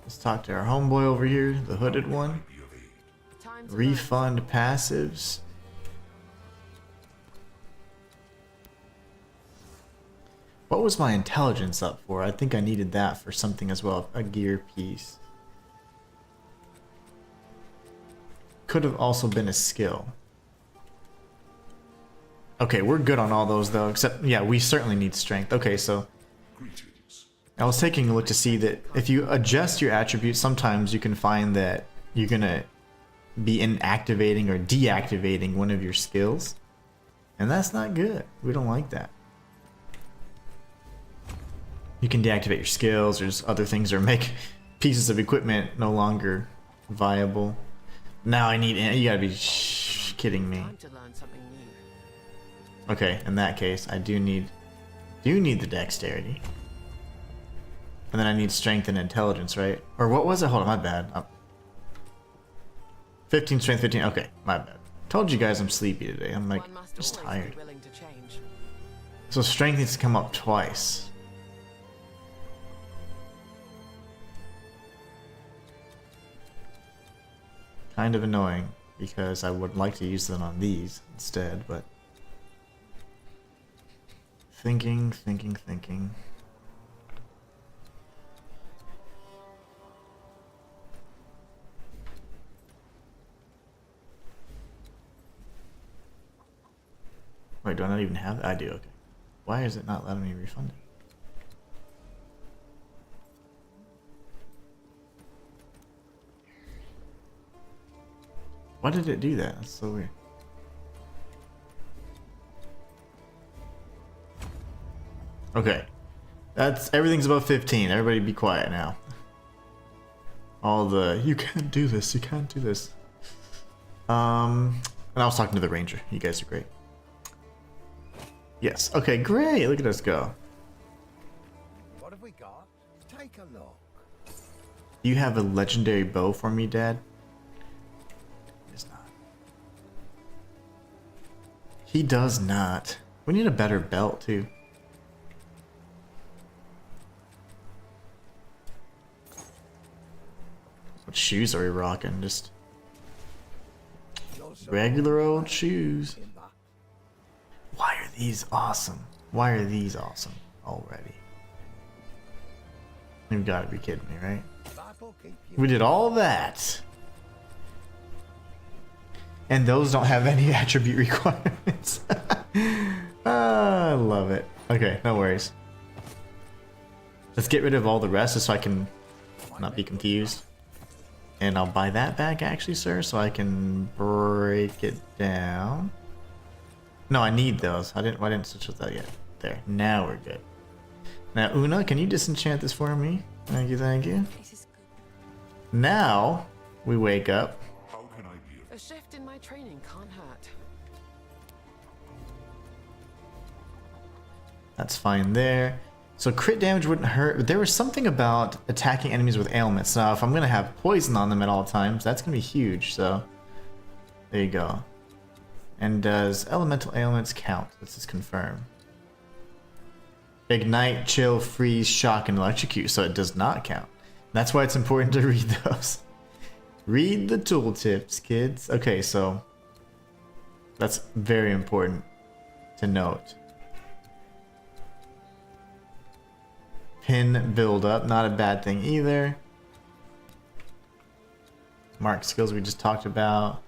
S1: Let's talk to our homeboy over here, the hooded one.
S3: Time to learn.
S1: Refund passives. What was my intelligence up for? I think I needed that for something as well. A gear piece. Could have also been a skill. Okay, we're good on all those though, except, yeah, we certainly need strength. Okay, so I was taking a look to see that if you adjust your attributes, sometimes you can find that you're gonna be inactivating or deactivating one of your skills. And that's not good. We don't like that. You can deactivate your skills, or just other things, or make pieces of equipment no longer viable. Now I need, you gotta be kidding me.
S3: Time to learn something new.
S1: Okay, in that case, I do need the dexterity. And then I need strength and intelligence, right? Or what was it? Hold on, my bad. 15 strength, 15. Okay, my bad. Told you guys I'm sleepy today. I'm like
S3: One must
S1: just
S3: always
S1: tired.
S3: be willing to change.
S1: So strength needs to come up twice. Kind of annoying because I would like to use them on these instead, but thinking. Wait, do I not even have that? I do, okay. Why is it not letting me refund it? Why did it do that? That's so weird. Okay. That's everything's above 15. Everybody be quiet now. All the you can't do this, you can't do this. And I was talking to the ranger. You guys are great. Yes. Okay, great. Look at us go.
S4: What have we got? Take a look.
S1: You have a legendary bow for me, Dad? It's not. He does not. We need a better belt, too. What shoes are we rocking? Just regular old shoes.
S4: In that.
S1: Why are these awesome? Why are these awesome already? You've got to be kidding me, right?
S4: That'll keep you.
S1: We did all that. And those don't have any attribute requirements. I love it. Okay, no worries. Let's get rid of all the rest just so I can not be confused. And I'll buy that back actually, sir, so I can break it down. No, I need those. I didn't switch with that yet. There. Now we're good. Now, Una, can you disenchant this for me? Thank you, thank you.
S5: This is good.
S1: Now we wake up.
S3: A shift in my training can't hurt.
S1: That's fine there. So crit damage wouldn't hurt, but there was something about attacking enemies with ailments. Now, if I'm gonna have poison on them at all times, that's gonna be huge. So There you go. And does elemental ailments count? Let's just confirm. Ignite, chill, freeze, shock, and electrocute. So it does not count. That's why it's important to read those. Read the tooltips, kids. Okay, so that's very important to note. Pin build up, not a bad thing either. Mark skills we just talked about.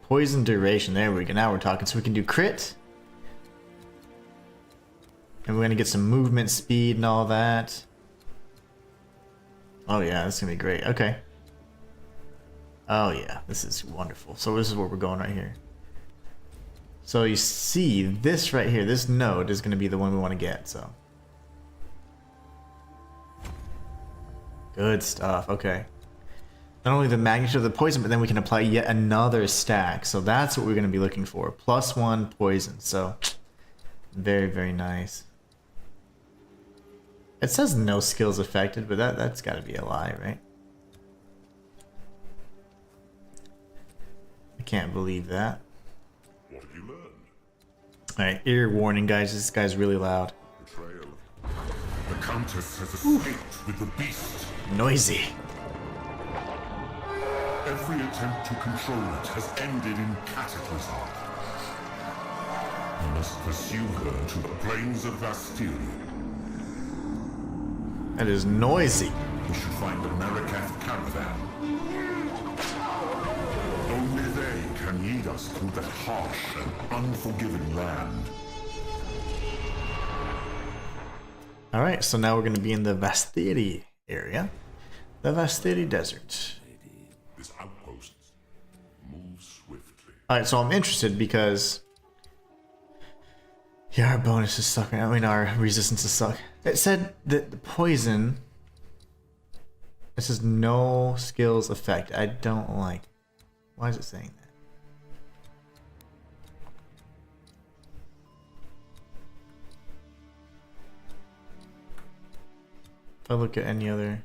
S1: Poison duration, there we go. Now we're talking. So we can do crit. And we're gonna get some movement speed and all that. Oh yeah, this is gonna be great. Okay. Oh yeah, this is wonderful. So this is where we're going right here. So you see this right here, this node is gonna be the one we want to get, so. Good stuff, okay. Not only the magnitude of the poison, but then we can apply yet another stack. So that's what we're gonna be looking for. +1 poison, so very, very nice. It says no skills affected, but that's gotta be a lie, right? I can't believe that.
S4: What have you learned?
S1: Alright, ear warning guys, this guy's really loud.
S4: Betrayal. The Countess has escaped with the beast.
S1: Noisy.
S4: Every attempt to control it has ended in cataclysm. You must pursue her to the plains of Bastille.
S1: That is noisy.
S4: We should find the Marikath caravan. Only they can lead us through that harsh and unforgiving land.
S1: Alright, so now we're going to be in the Vastiri area. The Vastiri Desert.
S4: This outpost moves swiftly.
S1: Alright, so I'm interested because... yeah, our bonuses suck. I mean, our resistances suck. It said that the poison... it says no skills effect. I don't like... why is it saying that? If I look at any other...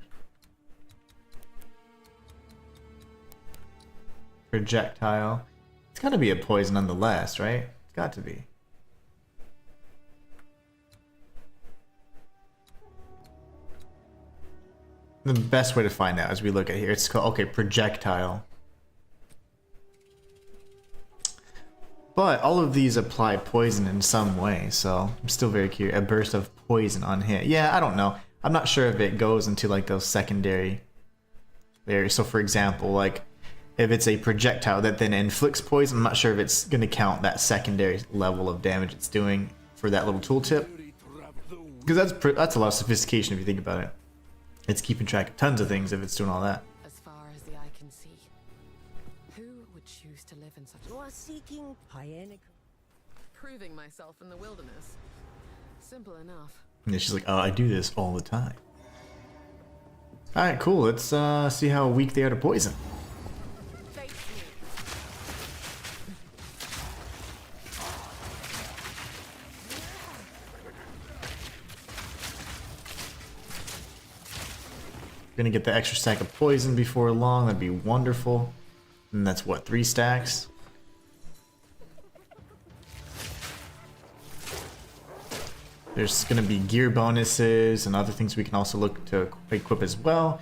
S1: projectile, it's gotta be a poison nonetheless, right? It's got to be. The best way to find out as we look at here, it's called, okay, projectile. But all of these apply poison in some way, so I'm still very curious. A burst of poison on hit. Yeah, I don't know. I'm not sure if it goes into like those secondary areas. So for example, like if it's a projectile that then inflicts poison, I'm not sure if it's going to count that secondary level of damage it's doing for that little tooltip. Because that's a lot of sophistication if you think about it. It's keeping track of tons of things if it's doing all that.
S3: As far as the eye can see, who would choose to live in such
S5: You are seeking Hyenic.
S3: proving myself in the wilderness? Simple enough.
S1: And she's like, oh, I do this all the time. Alright, cool. Let's see how weak they are to poison.
S3: Face me.
S1: Gonna get the extra stack of poison before long. That'd be wonderful. And that's what, 3 stacks? There's gonna be gear bonuses and other things we can also look to equip as well.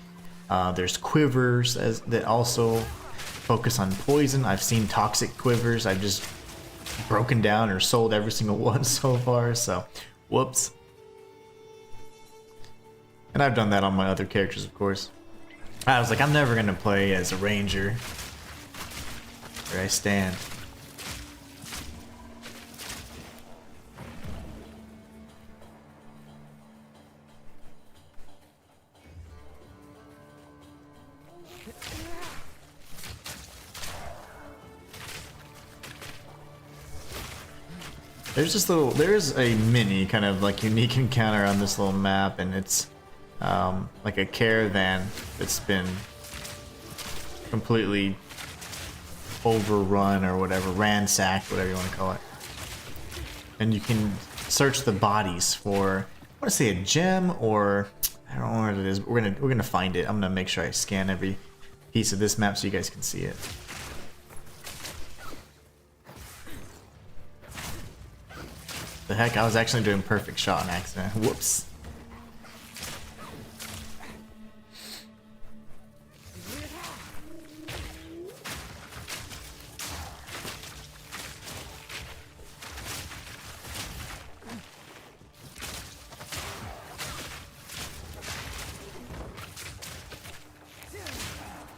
S1: There's quivers that also focus on poison. I've seen toxic quivers. I've just broken down or sold every single one so far, so whoops. And I've done that on my other characters, of course. I was like, I'm never gonna play as a ranger. Where I stand. There's this little, there's a mini kind of like unique encounter on this little map, and it's like a caravan that's been completely overrun or whatever, ransacked, whatever you want to call it. And you can search the bodies for, I want to say a gem, or I don't know what it is, but we're gonna find it. I'm gonna make sure I scan every piece of this map so you guys can see it. The heck, I was actually doing perfect shot on accident. Whoops.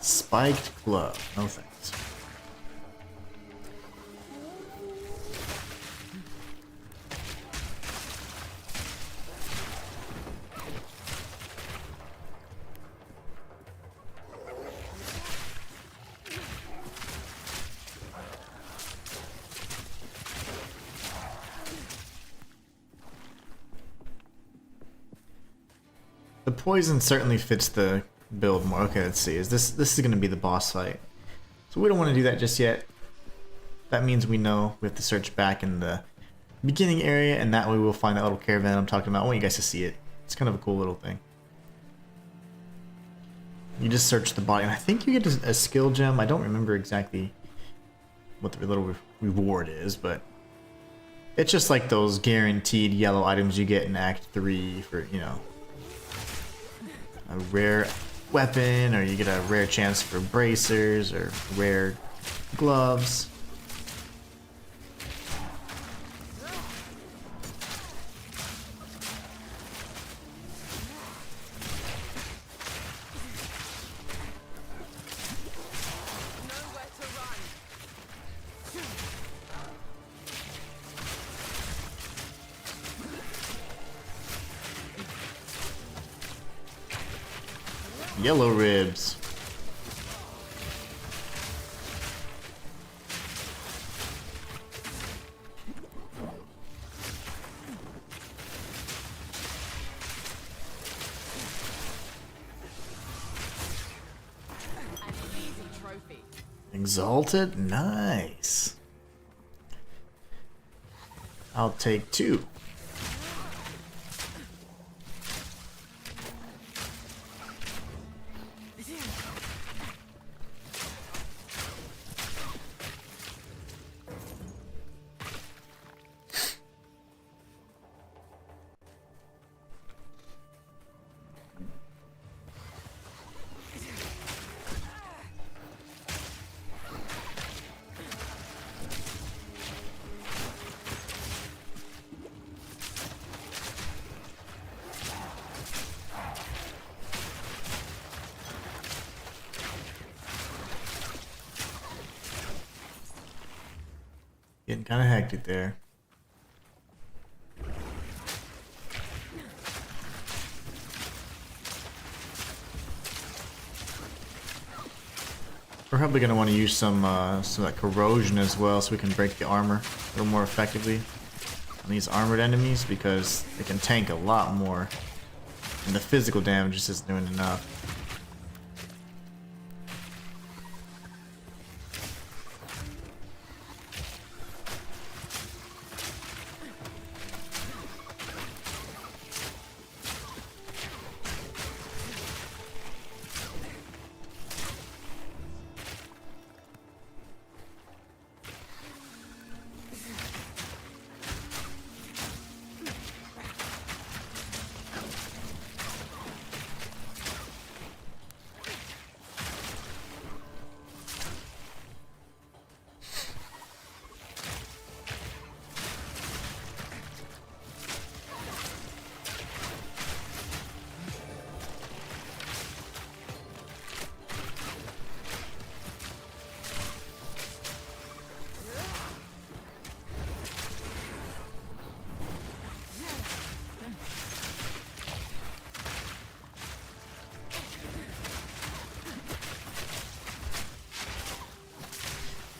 S1: Spiked glove. No thanks. The poison certainly fits the build more. Okay, let's see. This is going to be the boss fight. So we don't want to do that just yet. That means we know we have to search back in the beginning area, and that way we'll find that little caravan I'm talking about. I want you guys to see it. It's kind of a cool little thing. You just search the body, and I think you get a skill gem. I don't remember exactly what the little reward is, but it's just like those guaranteed yellow items you get in Act 3 for, you know, a rare weapon, or you get a rare chance for bracers or rare gloves.
S3: Nowhere to run.
S1: Yellow ribs.
S3: An easy trophy.
S1: Exalted? Nice. I'll take 2. Getting kind of hectic there. We're probably going to want to use some like corrosion as well, so we can break the armor a little more effectively on these armored enemies, because they can tank a lot more, and the physical damage just isn't doing enough.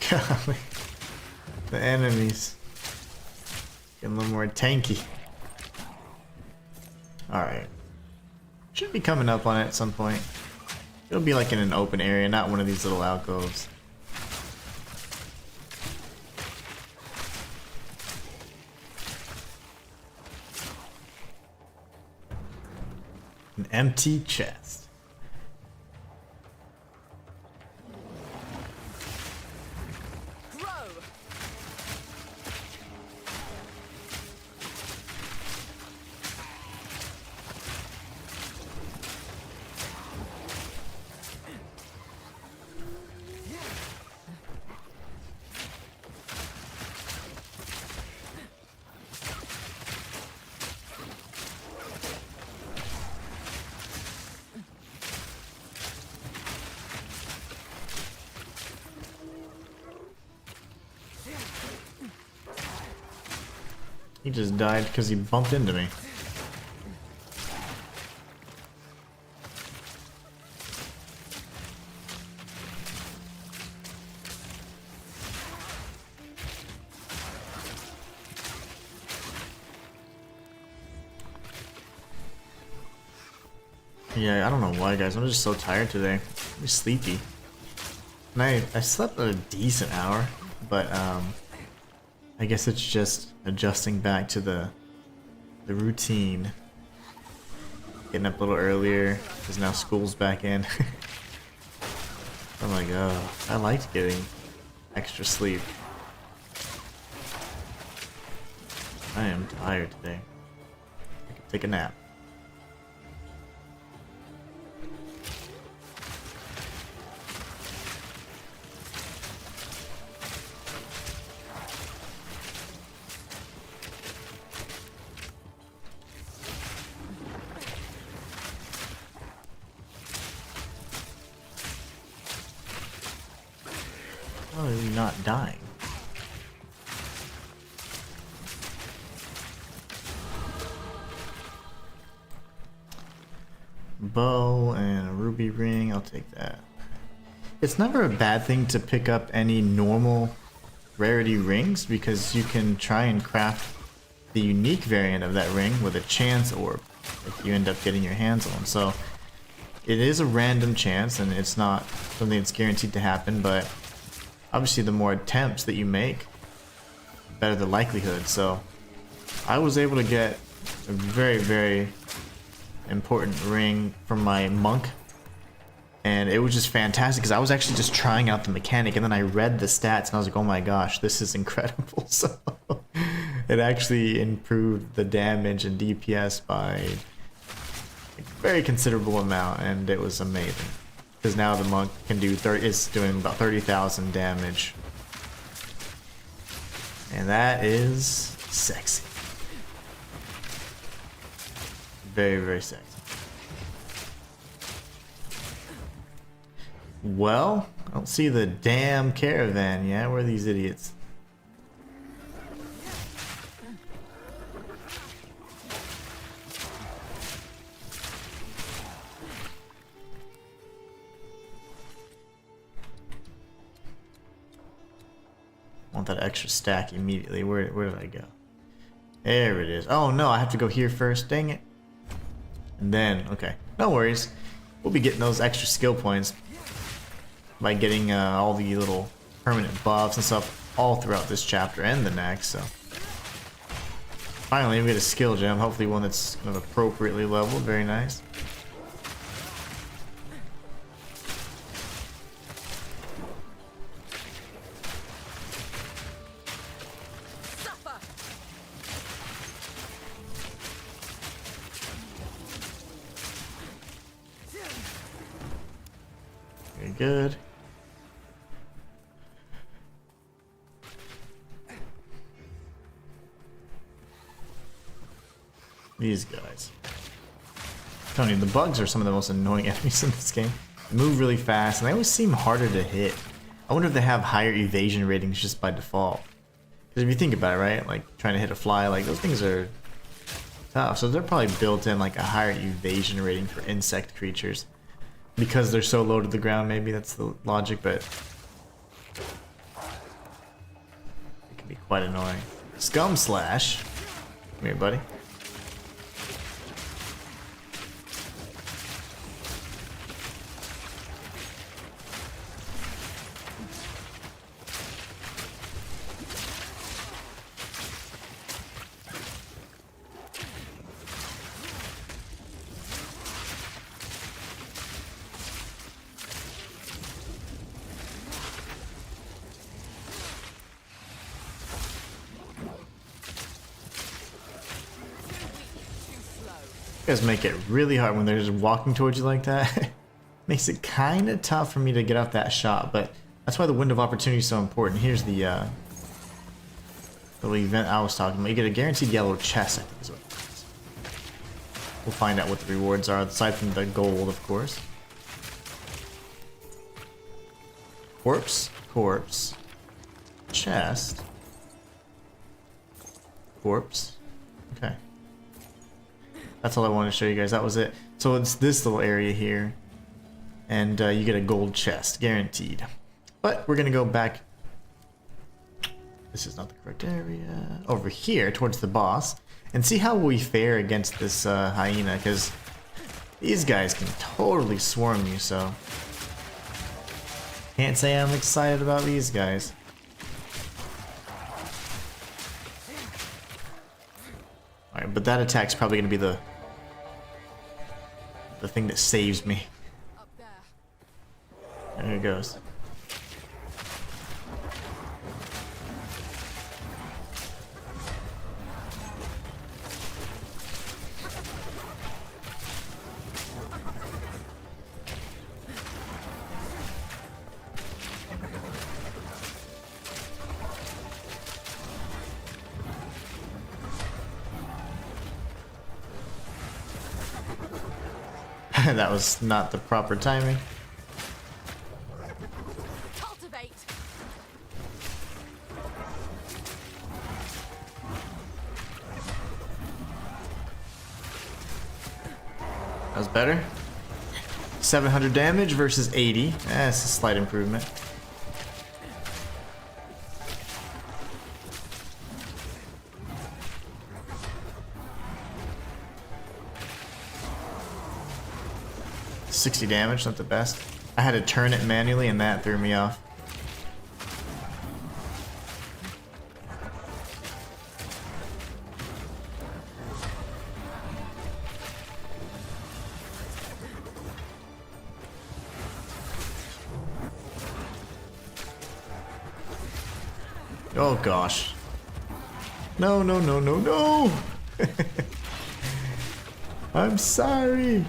S1: Golly. The enemies getting a little more tanky. Alright. Should be coming up on it at some point. It'll be like in an open area, not one of these little alcoves. An empty chest.
S3: Grow.
S1: He just died because he bumped into me. Yeah, I don't know why, guys. I'm just so tired today. I'm sleepy. And I slept a decent hour, but I guess it's just adjusting back to the routine. Getting up a little earlier because now school's back in. I'm like, oh, I liked getting extra sleep. I am tired today. I can take a nap. How are you not dying? Bow and a ruby ring, I'll take that. It's never a bad thing to pick up any normal rarity rings because you can try and craft the unique variant of that ring with a chance orb if you end up getting your hands on. So it is a random chance and it's not something that's guaranteed to happen, but obviously the more attempts that you make, the better the likelihood. So I was able to get a very, very important ring from my monk, and it was just fantastic because I was actually just trying out the mechanic, and then I read the stats and I was like, oh my gosh, this is incredible. So it actually improved the damage and DPS by a very considerable amount, and it was amazing because now the monk can do is doing about 30,000 damage, and that is sexy. Very, very sexy. Well, I don't see the damn caravan yet. Where are these idiots? Want that extra stack immediately. Where did I go? There it is. Oh no, I have to go here first. Dang it. And then, okay, no worries. We'll be getting those extra skill points by getting all the little permanent buffs and stuff all throughout this chapter and the next. So finally we get a skill gem, hopefully one that's kind of appropriately leveled. Very nice. Very good. These guys. I'm telling you, the bugs are some of the most annoying enemies in this game. They move really fast, and they always seem harder to hit. I wonder if they have higher evasion ratings just by default. Because if you think about it, right? Like, trying to hit a fly, like, those things are tough. So they're probably built in, like, a higher evasion rating for insect creatures. Because they're so low to the ground, maybe that's the logic, but it can be quite annoying. Scum Slash. Come here, buddy. You guys make it really hard when they're just walking towards you like that. Makes it kind of tough for me to get off that shot, but that's why the window of opportunity is so important. Here's the little event I was talking about. You get a guaranteed yellow chest, I think is what it is. We'll find out what the rewards are, aside from the gold, of course. Corpse, corpse. chest. Corpse. Okay. That's all I wanted to show you guys. That was it. So it's this little area here. And you get a gold chest, guaranteed. But we're going to go back. This is not the correct area. Over here, towards the boss. And see how we fare against this hyena. Because these guys can totally swarm you, so... Can't say I'm excited about these guys. Alright, but that attack's probably going to be the thing that saves me.
S3: Up there.
S1: There it goes. That was not the proper timing.
S3: Cultivate.
S1: That was better. 700 damage versus 80. That's a slight improvement. $60 damage, not the best. I had to turn it manually and that threw me off. Oh gosh. No, no, no, no, no! I'm sorry!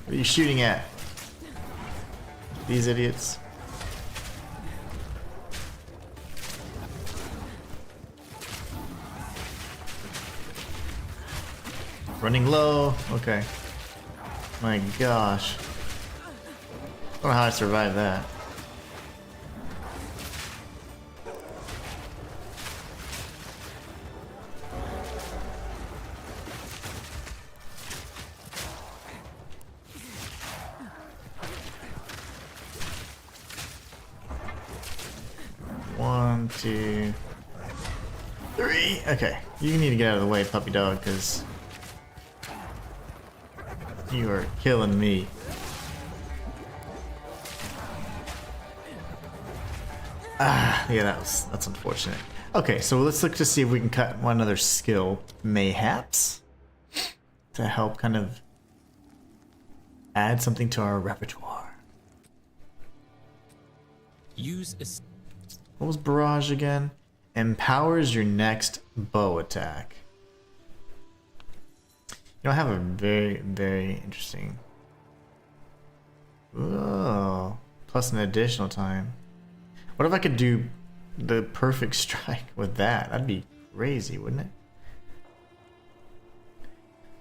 S1: What are you shooting at? These idiots. Running low. Okay. My gosh. I don't know how I survived that. One, two, three. Okay, you need to get out of the way, puppy dog, because you are killing me. Ah, yeah, that's unfortunate. Okay, so let's look to see if we can cut one other skill, mayhaps, to help kind of add something to our repertoire.
S2: Use a
S1: What was barrage again? Empowers your next bow attack. You know, I have a very, very interesting. Oh, plus an additional time. What if I could do the perfect strike with that? That'd be crazy, wouldn't it?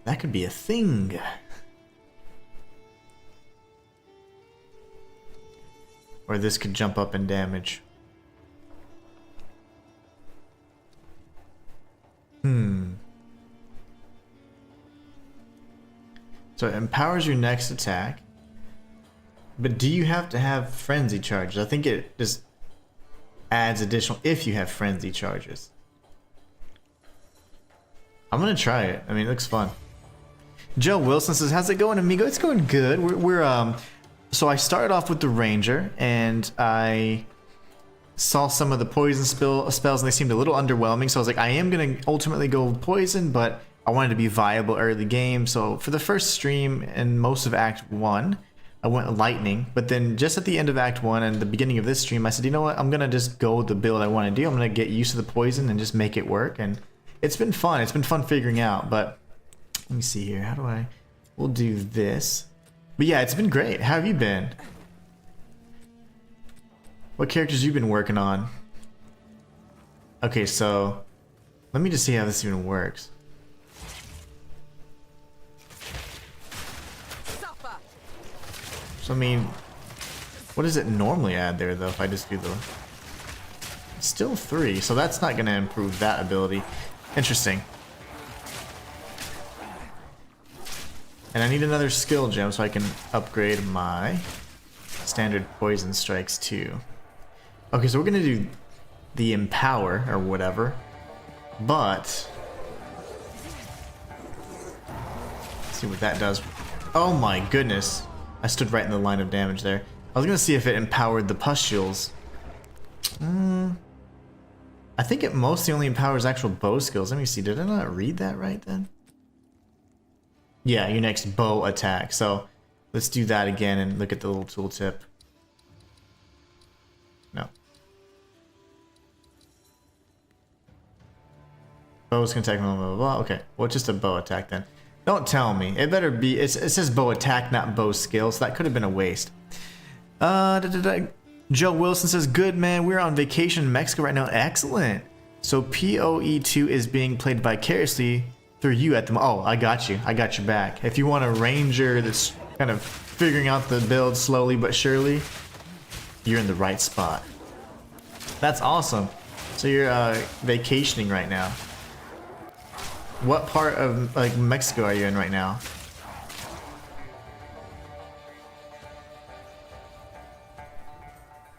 S1: That could be a thing. Or this could jump up in damage. So it empowers your next attack. But do you have to have frenzy charges? I think it just adds additional if you have frenzy charges. I'm gonna try it. I mean, it looks fun. Joe Wilson says, "How's it going, amigo?" It's going good. So I started off with the Ranger, and I saw some of the poison spells, and they seemed a little underwhelming. So I was like, I am gonna ultimately go poison, but I wanted to be viable early game. So for the first stream and most of Act 1, I went lightning. But then just at the end of Act 1 and the beginning of this stream, I said, you know what? I'm gonna just go with the build I want to do. I'm gonna get used to the poison and just make it work. And it's been fun. It's been fun figuring out. But let me see here. How do I? We'll do this. But yeah, it's been great. How have you been? What characters you been working on? Okay, so let me just see how this even works.
S3: Suffer.
S1: So I mean, what does it normally add there though if I just do the... Still 3, so that's not gonna improve that ability. Interesting. And I need another skill gem so I can upgrade my standard poison strikes too. Okay, so we're gonna do the empower or whatever, but let's see what that does. Oh my goodness, I stood right in the line of damage there. I was gonna see if it empowered the pustules. I think it mostly only empowers actual bow skills. Let me see, did I not read that right then? Yeah, your next bow attack. So let's do that again and look at the little tooltip. No. Bows can attack, blah, blah, blah. Okay, well, just a bow attack then. Don't tell me. It better be, it says bow attack, not bow skill, so that could have been a waste. Joe Wilson says, good man, we're on vacation in Mexico right now. Excellent. So PoE2 is being played vicariously through you at the oh, I got you. I got your back. If you want a ranger that's kind of figuring out the build slowly but surely, you're in the right spot. That's awesome. So you're vacationing right now. What part of like Mexico are you in right now?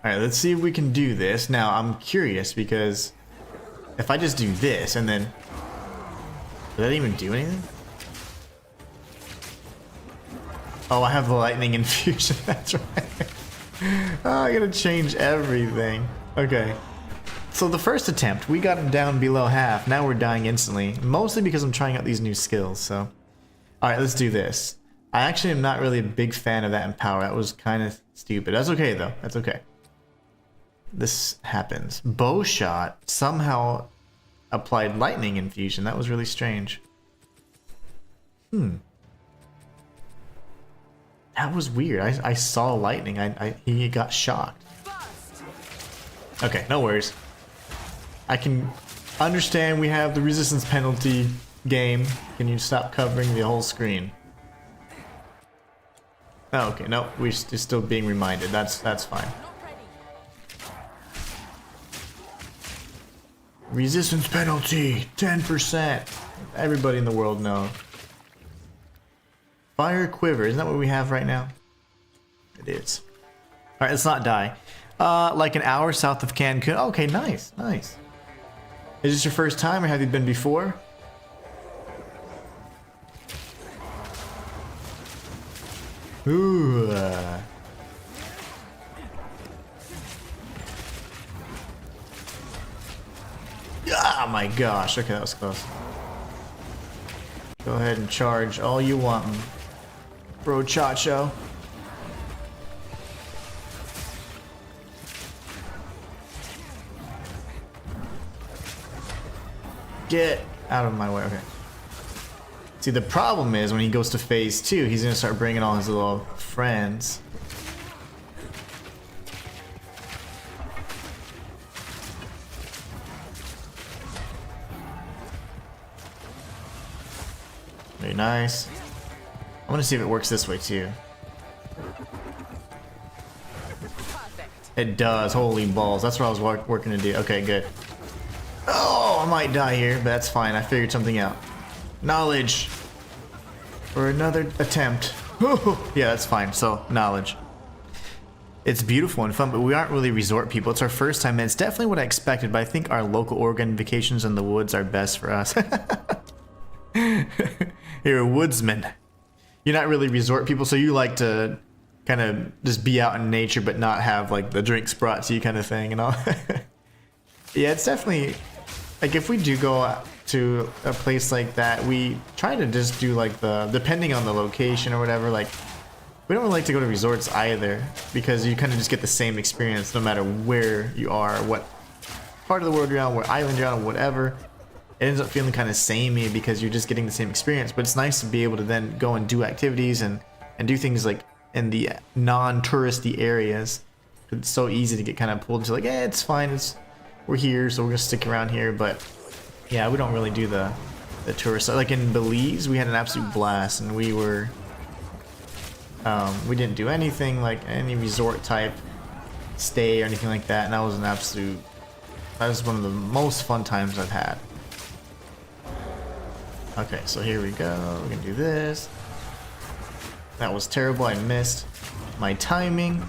S1: Alright, let's see if we can do this. Now, I'm curious because if I just do this and then... Did that even do anything? Oh, I have the lightning infusion, that's right. Oh, I gotta change everything. Okay. So the first attempt, we got him down below half. Now we're dying instantly. Mostly because I'm trying out these new skills, so... Alright, let's do this. I actually am not really a big fan of that empower. That was kind of stupid. That's okay, though. That's okay. This happens. Bow shot somehow applied lightning infusion. That was really strange. That was weird. I saw lightning. He got shocked. Okay, no worries. I can understand we have the resistance penalty game. Can you stop covering the whole screen? Oh, okay, no, we're still being reminded. That's fine. Resistance penalty, 10%. Everybody in the world knows. Fire quiver, isn't that what we have right now? It is. All right, let's not die. Like an hour south of Cancun. Okay, nice, nice. Is this your first time, or have you been before? Ooh. Ah, my gosh. Okay, that was close. Go ahead and charge all you want, bro Chacho. Get out of my way. Okay. See, the problem is when he goes to phase 2, he's gonna start bringing all his little friends. Very nice. I want to see if it works this way too. It does. Holy balls. That's what I was working to do. Okay, good. Oh, I might die here, but that's fine. I figured something out. Knowledge. For another attempt. Yeah, that's fine. So, knowledge. It's beautiful and fun, but we aren't really resort people. It's our first time, and it's definitely what I expected, but I think our local Oregon vacations in the woods are best for us. You're a woodsman. You're not really resort people, so you like to kind of just be out in nature but not have like the drinks brought to you kind of thing and all. Yeah, it's definitely like if we do go to a place like that, we try to just do like the, depending on the location or whatever, like we don't really like to go to resorts either because you kind of just get the same experience no matter where you are, what part of the world you're on, what island you're on, whatever. It ends up feeling kind of samey because you're just getting the same experience, but it's nice to be able to then go and do activities and do things like in the non-touristy areas it's so easy to get kind of pulled into like, eh, it's fine, we're here, so we're gonna stick around here. But yeah, we don't really do the tourist. Like in Belize, we had an absolute blast, and we didn't do anything like any resort type stay or anything like that, and that was one of the most fun times I've had. Okay, so here we go. We're gonna do this. That was terrible. I missed my timing.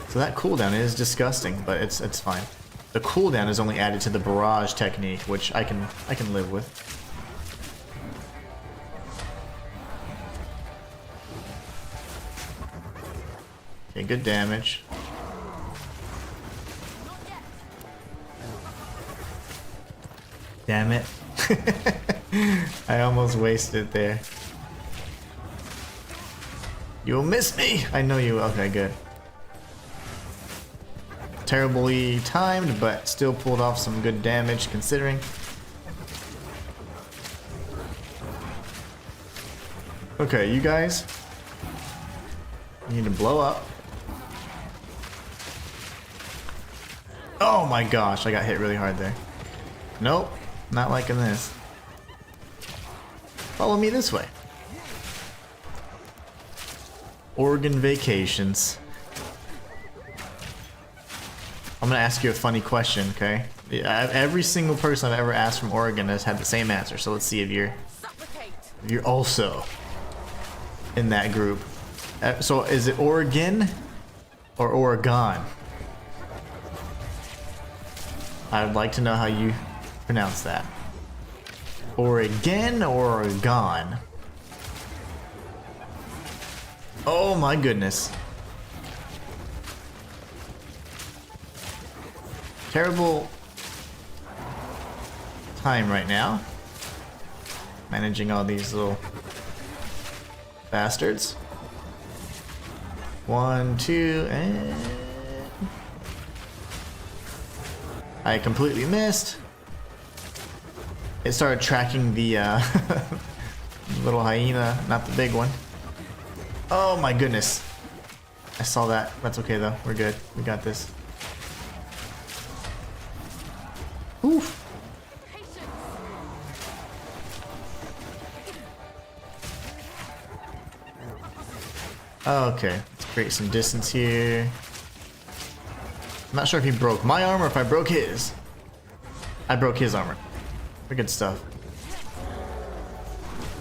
S1: So that cooldown is disgusting, but it's fine. The cooldown is only added to the barrage technique, which I can live with. Okay, good damage. Damn it. I almost wasted it there. You'll miss me! I know you will. Okay, good. Terribly timed, but still pulled off some good damage considering. Okay, you guys need to blow up. Oh my gosh, I got hit really hard there. Nope, not liking this. Follow me this way. Oregon vacations. I'm gonna ask you a funny question, okay? Every single person I've ever asked from Oregon has had the same answer, so let's see if you're also in that group. So is it Oregon or Oregon? I would like to know how you pronounce that. Oregon or Oregon? Oh my goodness. Terrible time right now. Managing all these little bastards. 1, 2, and... I completely missed. It started tracking the little hyena, not the big one. Oh my goodness. I saw that. That's okay though. We're good. We got this. Oof. Okay, let's create some distance here. I'm not sure if he broke my armor or if I broke his. I broke his armor. Good stuff.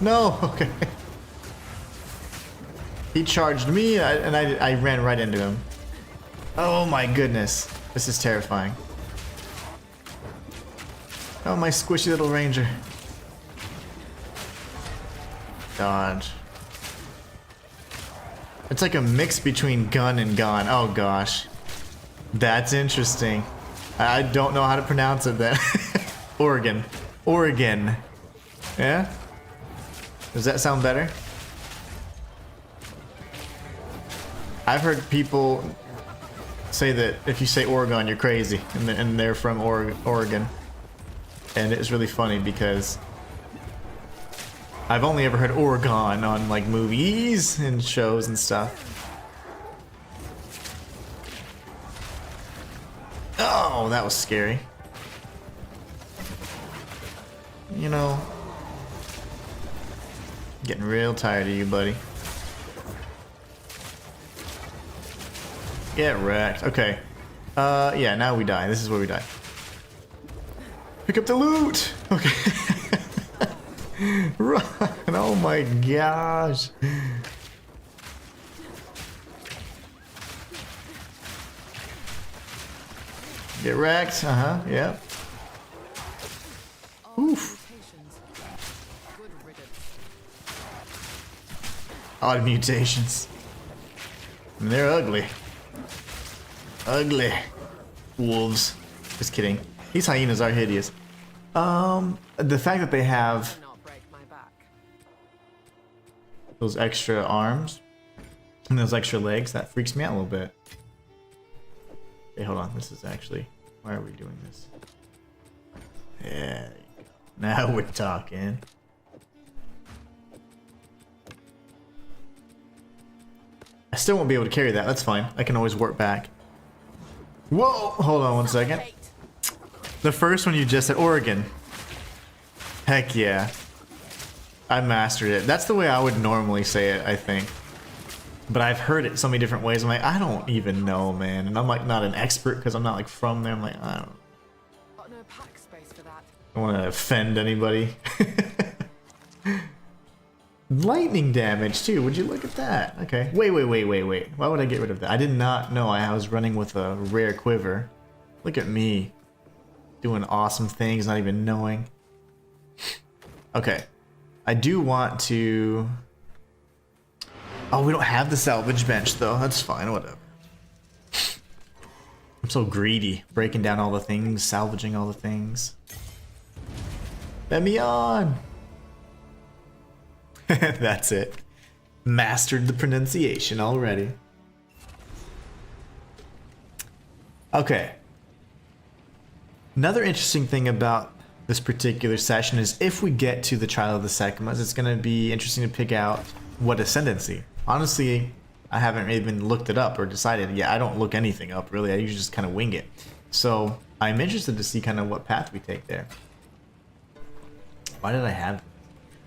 S1: No, okay. He charged me and I ran right into him. Oh my goodness. This is terrifying. Oh, my squishy little ranger. Dodge. It's like a mix between gun and gone. Oh gosh. That's interesting. I don't know how to pronounce it then. Oregon. Oregon. Yeah? Does that sound better? I've heard people say that if you say Oregon, you're crazy, and they're from Oregon. And it's really funny because I've only ever heard Oregon on like movies and shows and stuff. Oh, that was scary. You know, getting real tired of you, buddy. Get wrecked. Okay. Yeah, now we die. This is where we die. Pick up the loot! Okay. Run! Oh my gosh. Get wrecked. Uh-huh, yep. Oof. Odd mutations. I mean, they're ugly. Ugly. Wolves. Just kidding. These hyenas are hideous. The fact that they have those extra arms and those extra legs, that freaks me out a little bit. Okay, hold on. This is actually... Why are we doing this? Yeah, there you go. Now we're talking. still won't be able to carry that. That's fine. I can always warp back. Whoa! Hold on one second. The first one you just said, Oregon. Heck yeah. I mastered it. That's the way I would normally say it, I think. But I've heard it so many different ways. I'm like, I don't even know, man. And I'm like not an expert because I'm not like from there. I'm like, I don't
S3: Got no pack space for that.
S1: want to offend anybody. Lightning damage too. Would you look at that? Okay. Wait. Why would I get rid of that? I did not know I was running with a rare quiver. Look at me. Doing awesome things, not even knowing. Okay. I do want to... Oh, we don't have the salvage bench though. That's fine, whatever. I'm so greedy. Breaking down all the things, salvaging all the things. Let me on! That's it. Mastered the pronunciation already. Okay. Another interesting thing about this particular session is if we get to the Trial of the Sekimas, it's going to be interesting to pick out what ascendancy. Honestly, I haven't even looked it up or decided. Yeah, I don't look anything up, really. I usually just kind of wing it. So I'm interested to see kind of what path we take there. Why did I have it?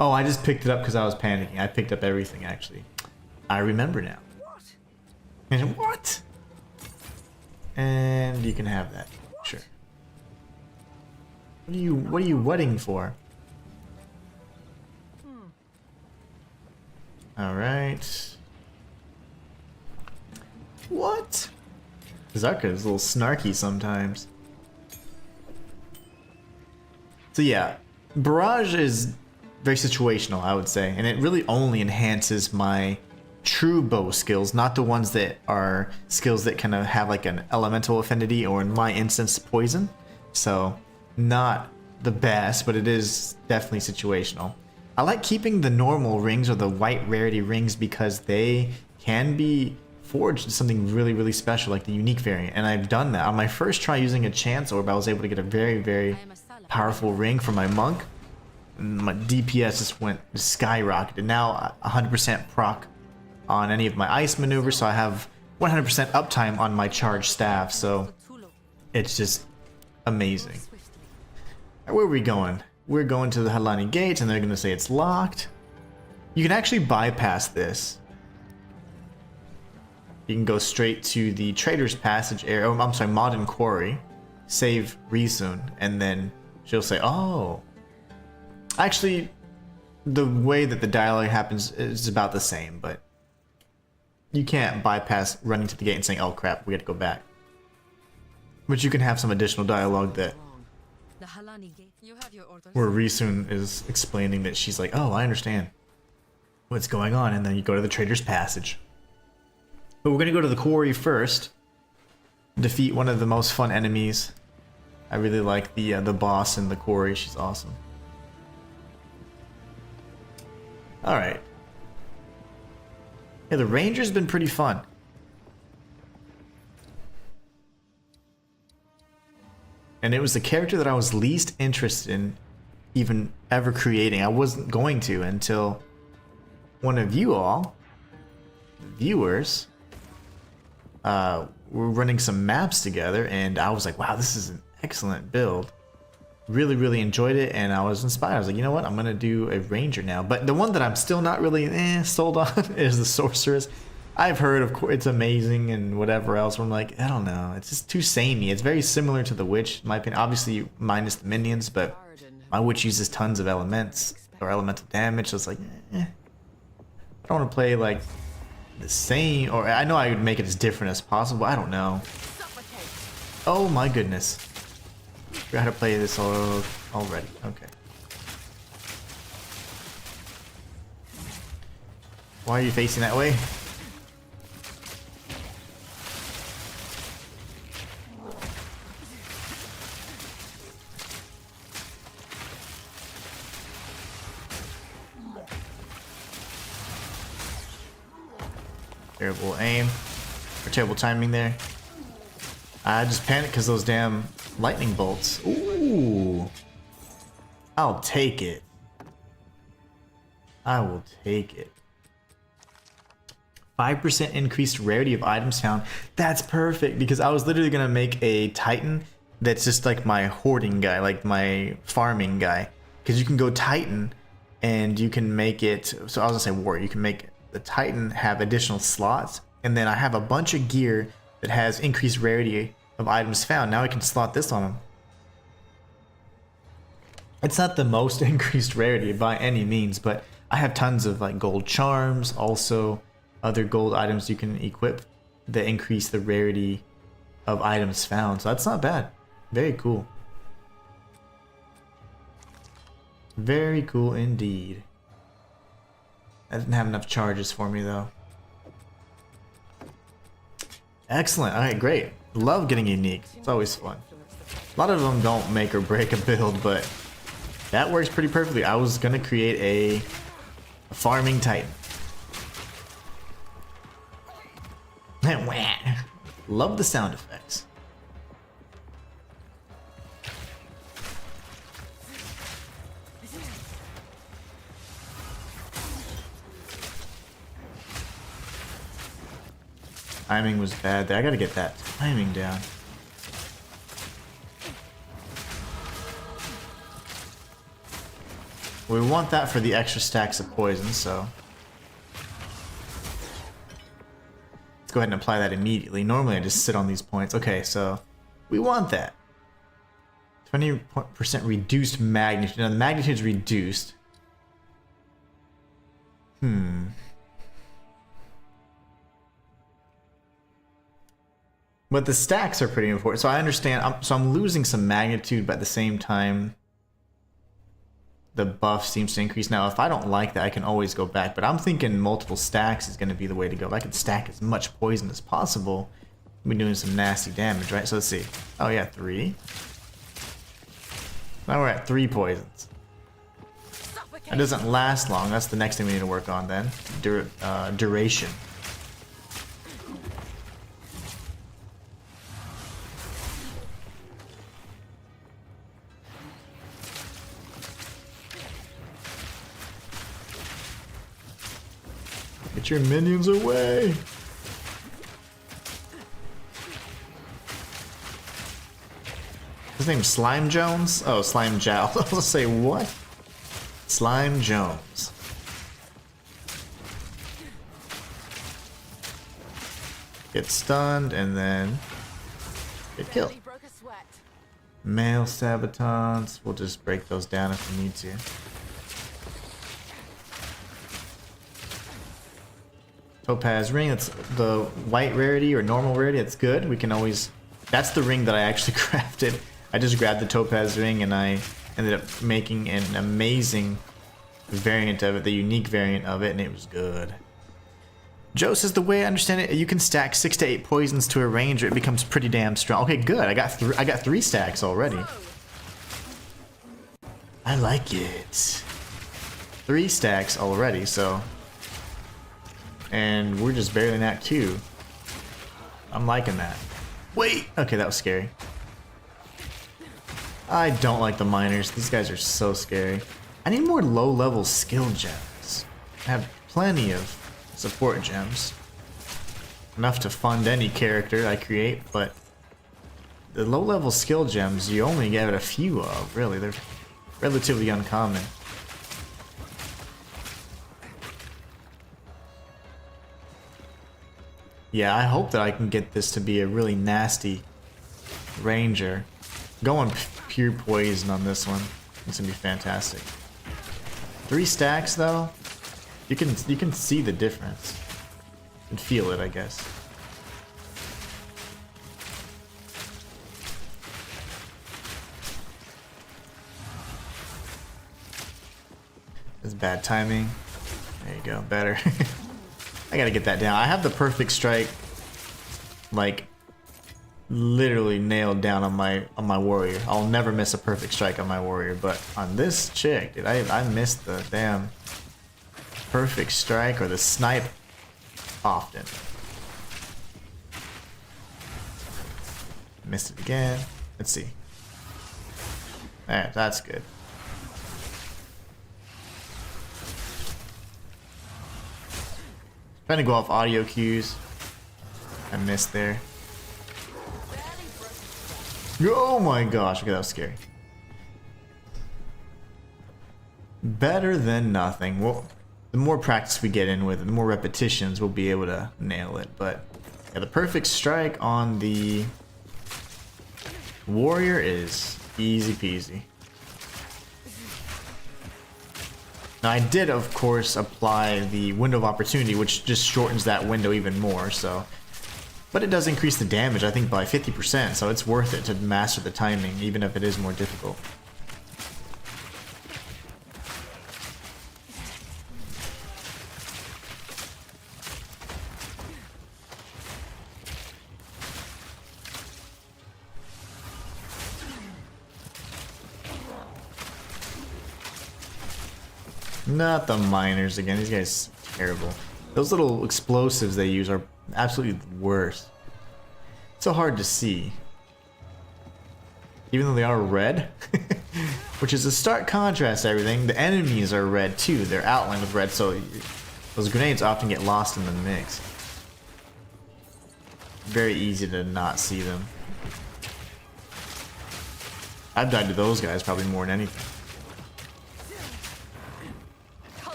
S1: Oh, I just picked it up because I was panicking. I picked up everything, actually. I remember now. What? And what? And you can have that. Sure. What are you wetting for? Alright. What? Zarka is a little snarky sometimes. So yeah, Barrage is very situational, I would say, and it really only enhances my true bow skills, not the ones that are skills that kind of have like an elemental affinity, or in my instance, poison. So not the best, but it is definitely situational. I like keeping the normal rings or the white rarity rings because they can be forged to something really, really special, like the unique variant, and I've done that. On my first try using a chance orb, I was able to get a very, very powerful ring for my monk. My DPS just went skyrocketed. Now 100% proc on any of my ice maneuvers, so I have 100% uptime on my charged staff, so it's just amazing. Where are we going? We're going to the Halani Gate, and they're going to say it's locked. You can actually bypass this. You can go straight to the Trader's Passage area. Oh, I'm sorry, Modern Quarry. Save Risun, and then she'll say, oh. Actually, the way that the dialogue happens is about the same, but you can't bypass running to the gate and saying, oh crap, we got to go back. But you can have some additional dialogue that
S5: The Halani Gate. You have your orders.
S1: where Risun is explaining that she's like, oh, I understand what's going on, and then you go to the Trader's Passage. But we're going to go to the quarry first. Defeat one of the most fun enemies. I really like the boss in the quarry. She's awesome. Alright. Yeah, the Ranger's been pretty fun. And it was the character that I was least interested in even ever creating. I wasn't going to until one of you all, the viewers, were running some maps together, and I was like, wow, this is an excellent build. Really, really enjoyed it, and I was inspired. I was like, you know what, I'm gonna do a Ranger now. But the one that I'm still not really sold on is the Sorceress. I've heard, of course, it's amazing and whatever else. But I'm like, I don't know, it's just too samey. It's very similar to the Witch, in my opinion. Obviously, minus the minions, but my Witch uses tons of elements or elemental damage. So it's like, I don't want to play like the same, or I know I would make it as different as possible. I don't know. Oh my goodness. I forgot how to play this already. Okay. Why are you facing that way? Terrible aim. Or terrible timing there. I just panicked because those damn lightning bolts. Ooh. I'll take it. I will take it. 5% increased rarity of items found. That's perfect because I was literally gonna make a Titan that's just like my hoarding guy, like my farming guy. Because you can go Titan and you can make it, so I was gonna say warrior, you can make the Titan have additional slots, and then I have a bunch of gear that has increased rarity of items found. Now I can slot this on him. It's not the most increased rarity by any means, but I have tons of like gold charms, also other gold items you can equip that increase the rarity of items found. So that's not bad. Very cool. Very cool indeed. That didn't have enough charges for me though. Excellent. Alright, great. Love getting unique. It's always fun. A lot of them don't make or break a build, but that works pretty perfectly. I was gonna create a farming Titan. Love the sound effects. Timing was bad there. I gotta get that timing down. We want that for the extra stacks of poison, so let's go ahead and apply that immediately. Normally I just sit on these points. Okay, so we want that. 20% reduced magnitude. Now the magnitude's reduced. But the stacks are pretty important. So I understand. So I'm losing some magnitude, but at the same time, the buff seems to increase. Now, if I don't like that, I can always go back. But I'm thinking multiple stacks is going to be the way to go. If I could stack as much poison as possible, we're doing some nasty damage, right? So let's see. Oh yeah, 3. Now we're at 3 poisons. That doesn't last long. That's the next thing we need to work on then. Duration. Get your minions away! His name's Slime Jones? Oh, Slime Jow. I was gonna say, what? Slime Jones. Get stunned and then get killed. Male Sabatons. We'll just break those down if we need to. Topaz ring, that's the white rarity or normal rarity, that's good. We can always, that's the ring that I actually crafted. I just grabbed the topaz ring and I ended up making an amazing variant of it, the unique variant of it, and it was good. Joe says the way I understand it, you can stack 6 to 8 poisons to a range or it becomes pretty damn strong. Okay, good. I got 3 stacks already. I like it. 3 stacks already, so. And we're just barely in Act 2. I'm liking that. Wait! Okay, that was scary. I don't like the miners. These guys are so scary. I need more low-level skill gems. I have plenty of support gems. Enough to fund any character I create, but the low-level skill gems, you only get a few of, really. They're relatively uncommon. Yeah, I hope that I can get this to be a really nasty ranger. Going pure poison on this one. It's gonna be fantastic. 3 stacks though, you can see the difference. You can feel it, I guess. That's bad timing. There you go, better. I gotta get that down. I have the perfect strike, like, literally nailed down on my warrior. I'll never miss a perfect strike on my warrior, but on this chick, dude, I missed the damn perfect strike or the snipe often. Missed it again. Let's see. Alright, that's good. Trying to go off audio cues. I missed there. Oh my gosh, okay, that was scary. Better than nothing. Well, the more practice we get in with it, the more repetitions we'll be able to nail it. But yeah, the perfect strike on the warrior is easy peasy. Now I did, of course, apply the window of opportunity, which just shortens that window even more, so. But it does increase the damage, I think, by 50%, so it's worth it to master the timing, even if it is more difficult. Not the miners again. These guys are terrible. Those little explosives they use are absolutely the worst. So hard to see. Even though they are red. Which is a stark contrast to everything. The enemies are red too. They're outlined with red, so those grenades often get lost in the mix. Very easy to not see them. I've died to those guys probably more than anything.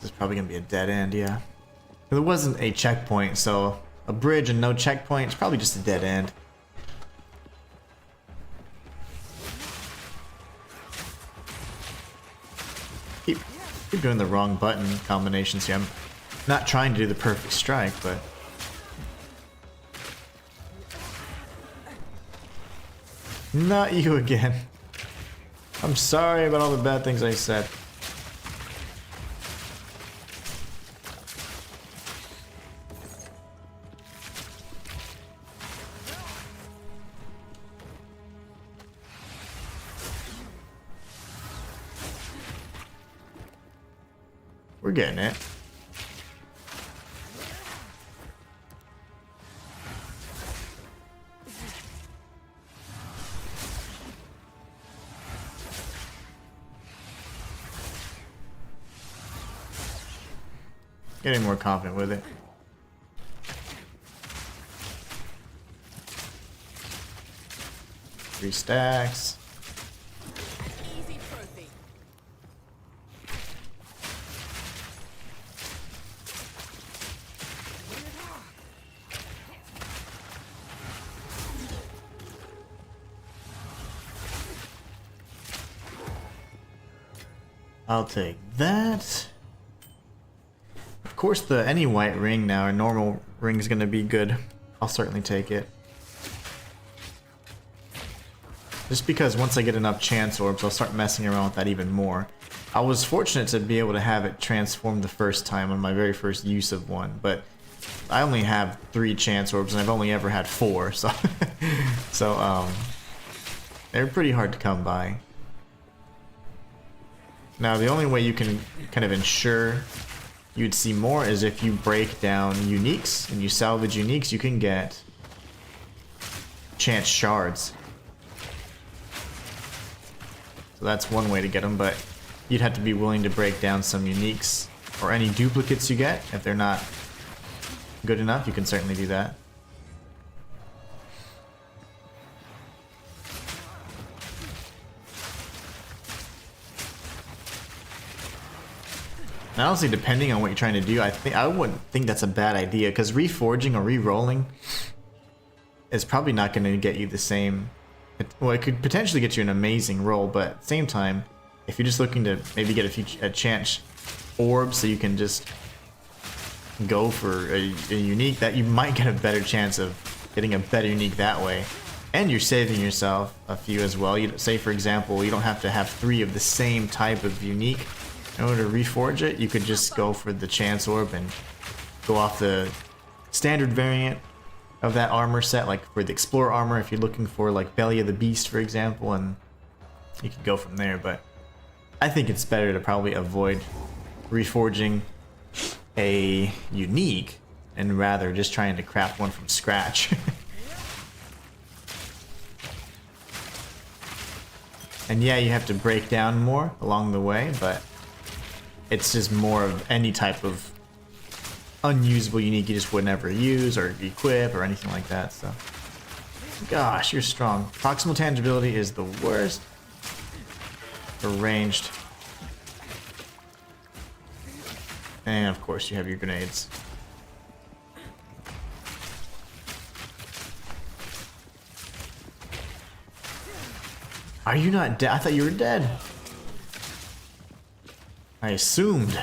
S1: This is probably gonna be a dead end, yeah. There wasn't a checkpoint, so a bridge and no checkpoint is probably just a dead end. Keep doing the wrong button combinations here. I'm not trying to do the perfect strike, but not you again. I'm sorry about all the bad things I said. We're getting it. Getting more confident with it. 3 stacks.
S3: Easy trophy.
S1: I'll take that. Of course, any white ring now, or normal ring, is going to be good. I'll certainly take it. Just because once I get enough chance orbs, I'll start messing around with that even more. I was fortunate to be able to have it transform the first time on my very first use of one, but I only have 3 chance orbs and I've only ever had 4, so they're pretty hard to come by. Now the only way you can kind of ensure you'd see more is if you break down uniques and you salvage uniques. You can get chance shards. So that's one way to get them, but you'd have to be willing to break down some uniques or any duplicates you get. If they're not good enough, you can certainly do that. And honestly, depending on what you're trying to do, I wouldn't think that's a bad idea, because reforging or re-rolling is probably not going to get you the same. Well, it could potentially get you an amazing roll, but at the same time, if you're just looking to maybe get a chance orb so you can just go for a unique, that you might get a better chance of getting a better unique that way. And you're saving yourself a few as well. You say, for example, you don't have to have 3 of the same type of unique in order to reforge it. You could just go for the chance orb and go off the standard variant of that armor set, like for the explorer armor, if you're looking for like Belly of the Beast, for example, and you could go from there. But I think it's better to probably avoid reforging a unique and rather just trying to craft one from scratch. And yeah, you have to break down more along the way, but it's just more of any type of unusable unique you just would never use or equip or anything like that, so. Gosh, you're strong. Proximal tangibility is the worst for ranged. And of course you have your grenades. Are you not dead? I thought you were dead. I assumed.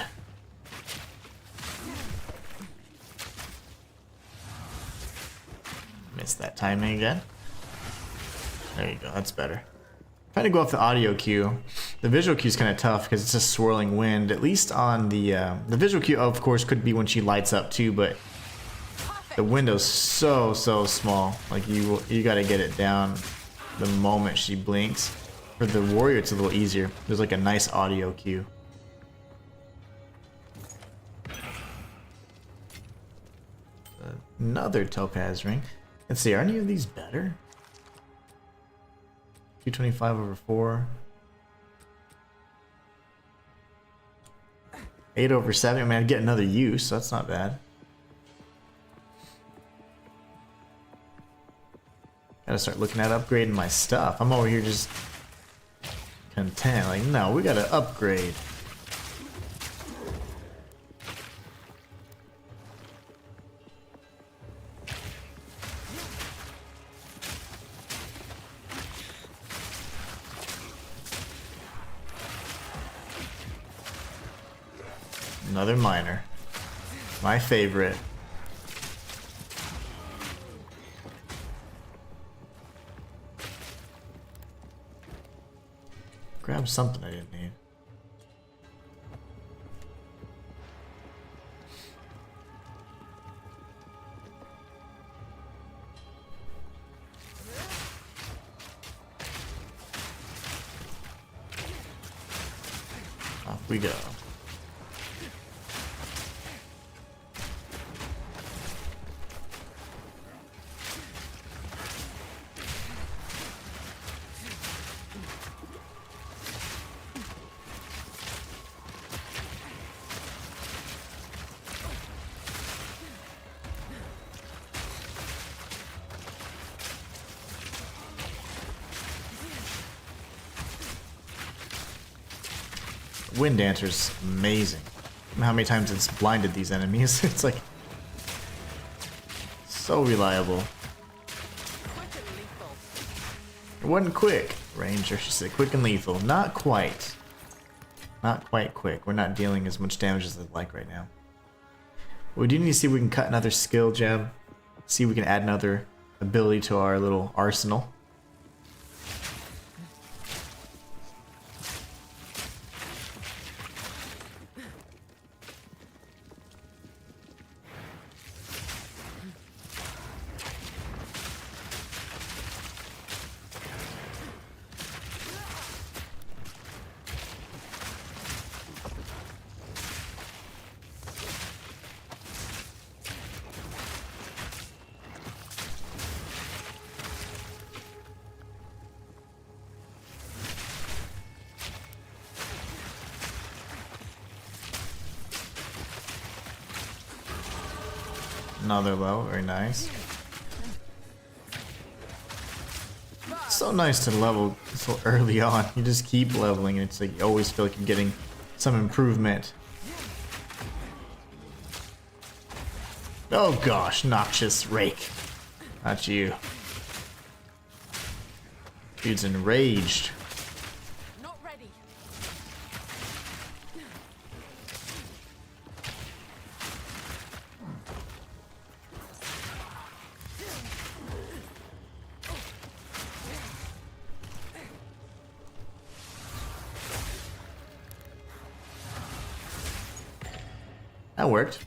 S1: Missed that timing again. There you go, that's better. Trying to go off the audio cue. The visual cue is kind of tough because it's a swirling wind. At least on the visual cue, of course, could be when she lights up too, but the window's so small. Like you got to get it down the moment she blinks. For the warrior, it's a little easier. There's like a nice audio cue. Another topaz ring. Let's see, are any of these better? 225/4. 8/7. I mean, I'd get another use, so that's not bad. Gotta start looking at upgrading my stuff. I'm over here just content. Like, no, we gotta upgrade. Another miner. My favorite. Grab something I didn't need. Off we go. Wind Dancer's amazing. I don't know how many times it's blinded these enemies. It's like so reliable.
S3: Quick and lethal.
S1: It wasn't quick, Ranger. She said quick and lethal. Not quite. Not quite quick. We're not dealing as much damage as I'd like right now. We do need to see if we can cut another skill gem. See if we can add another ability to our little arsenal. Another low, very nice. So nice to level so early on. You just keep leveling and it's like you always feel like you're getting some improvement. Oh gosh, noxious rake. Not you. Dude's enraged.
S5: Not ready.
S1: That worked.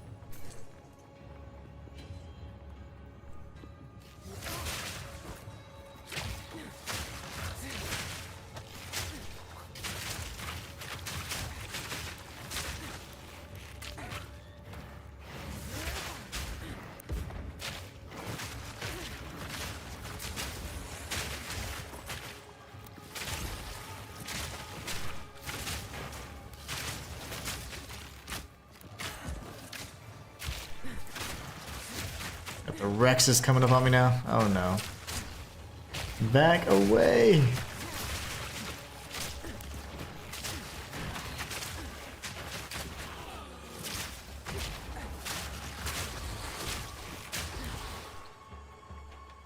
S1: The Rex is coming up on me now. Oh no. Back away.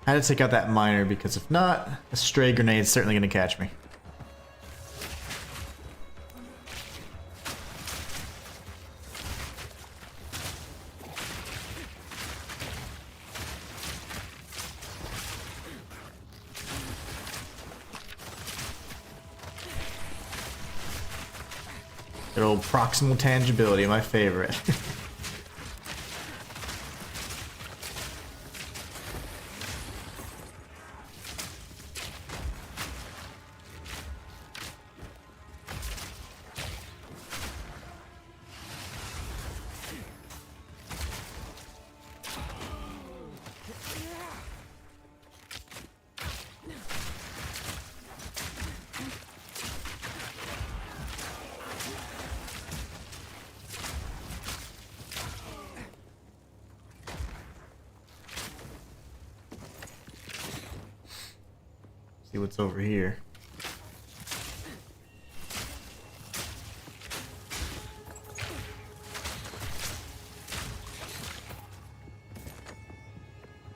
S1: I had to take out that miner because if not, a stray grenade's certainly going to catch me. Good old proximal tangibility, my favorite. See what's over here.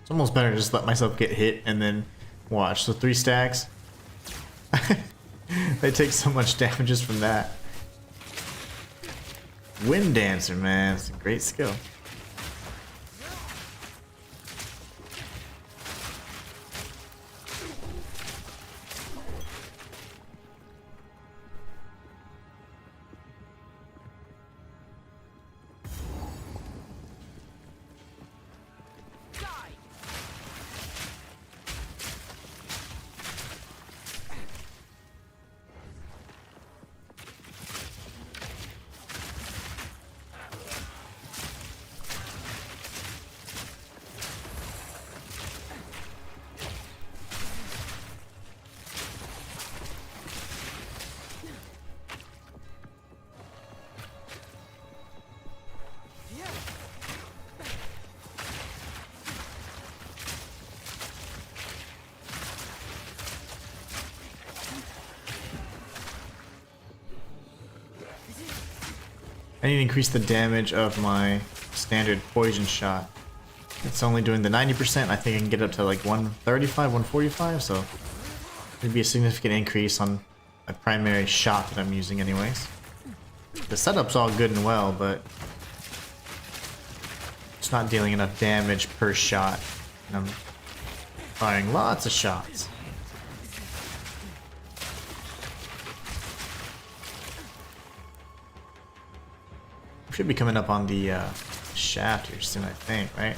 S1: It's almost better to just let myself get hit and then watch. So 3 stacks. They take so much damage just from that. Wind Dancer, man. It's a great skill. I need to increase the damage of my standard poison shot. It's only doing the 90%. I think I can get up to like 135, 145, so it'd be a significant increase on a primary shot that I'm using anyways. The setup's all good and well, but it's not dealing enough damage per shot. And I'm firing lots of shots. Should be coming up on the shaft here soon, I think, right?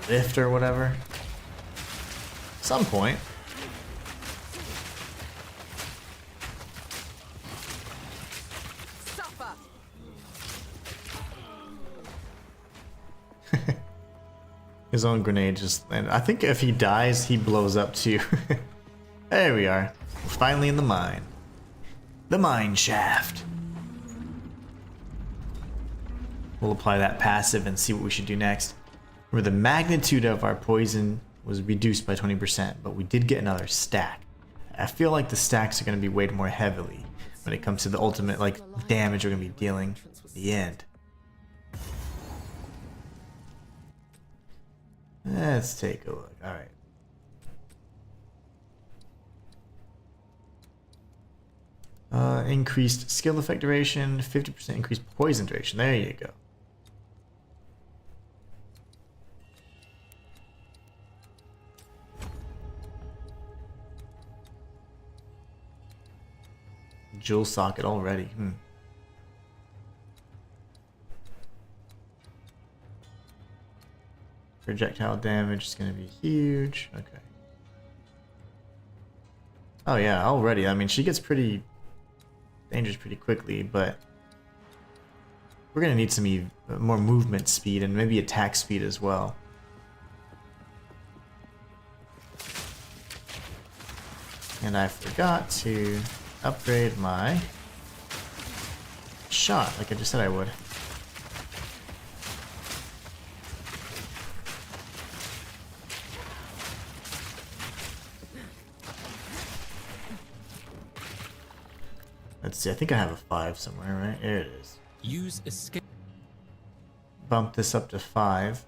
S1: Lift or whatever. Some point.
S3: Suffer.
S1: His own grenade just landed. I think if he dies, he blows up too. There we are. We're finally in the mine. The mine shaft. We'll apply that passive and see what we should do next. Where the magnitude of our poison was reduced by 20%, but we did get another stack. I feel like the stacks are going to be weighed more heavily when it comes to the ultimate like damage we're going to be dealing at the end. Let's take a look. All right. Increased skill effect duration, 50% increased poison duration. There you go. Jewel socket already. Projectile damage is going to be huge. Okay. Oh yeah, already. I mean, she gets pretty dangerous pretty quickly, but we're going to need some more movement speed and maybe attack speed as well. And I forgot to upgrade my shot, like I just said I would. Let's see, I think I have a 5 somewhere, right? There it is.
S2: Use escape.
S1: Bump this up to 5.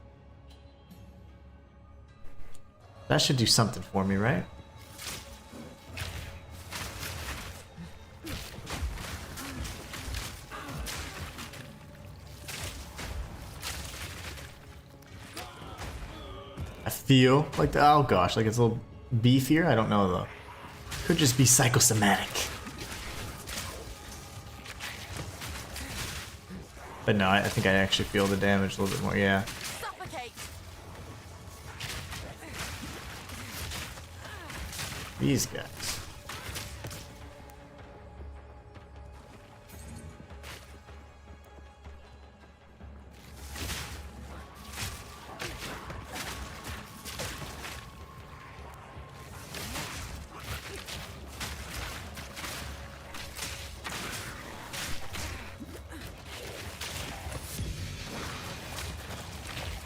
S1: That should do something for me, right? I feel like the, oh gosh, like it's a little beefier. I don't know though. Could just be psychosomatic. But no, I think I actually feel the damage a little bit more. Yeah.
S5: Suffocate.
S1: These guys.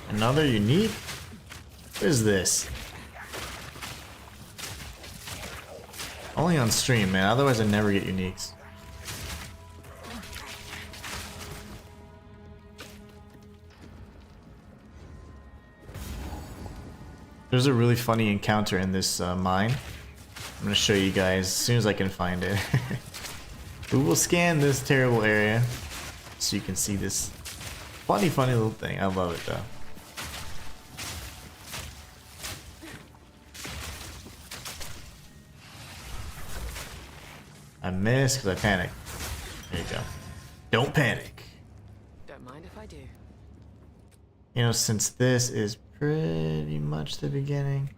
S1: Another unique? What is this? Only on stream, man. Otherwise, I never get uniques. There's a really funny encounter in this mine. I'm gonna show you guys as soon as I can find it. We will scan this terrible area so you can see this funny little thing. I love it though. I missed because I panicked. There you go. Don't panic.
S3: Don't mind if I do.
S1: You know, since this is pretty much the beginning,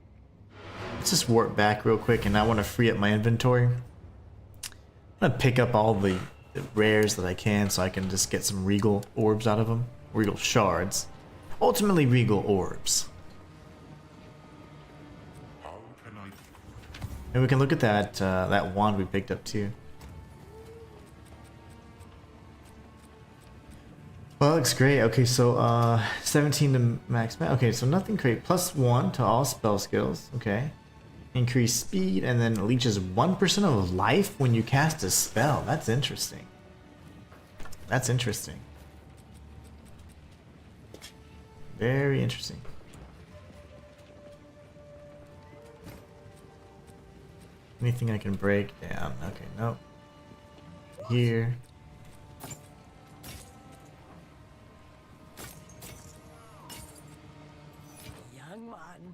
S1: let's just warp back real quick, and I want to free up my inventory. I'm gonna pick up all the rares that I can so I can just get some regal orbs out of them. Regal shards. Ultimately regal orbs. And we can look at that that wand we picked up too. Well, looks great. Okay, so 17 to max. Okay, so nothing great. +1 to all spell skills. Okay. Increase speed, and then leeches 1% of life when you cast a spell. That's interesting. That's interesting. Very interesting. Anything I can break down. Okay, nope. Here.
S5: Young one.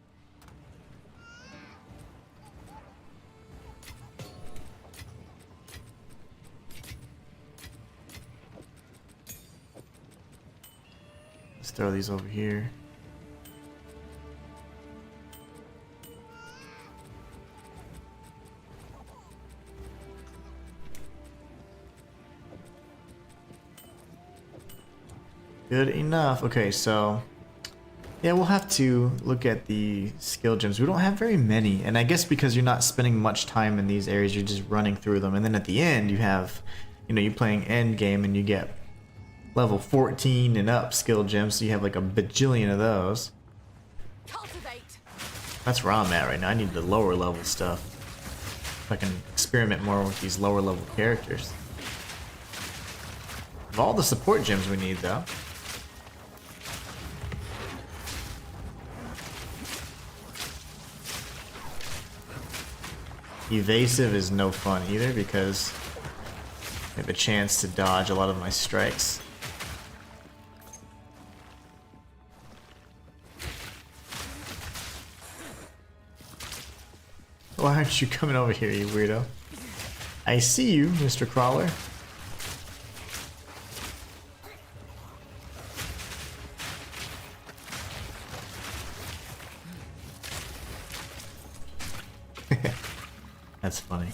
S1: Let's throw these over here. Good enough. Okay, so yeah, we'll have to look at the skill gems. We don't have very many, and I guess because you're not spending much time in these areas, you're just running through them, and then at the end you have, you know, you're playing end game and you get level 14 and up skill gems, so you have like a bajillion of those.
S5: Cultivate.
S1: That's where I'm at right now. I need the lower level stuff. If I can experiment more with these lower level characters. Of all the support gems we need though. Evasive is no fun either because I have a chance to dodge a lot of my strikes. Why aren't you coming over here, you weirdo? I see you, Mr. Crawler. That's funny.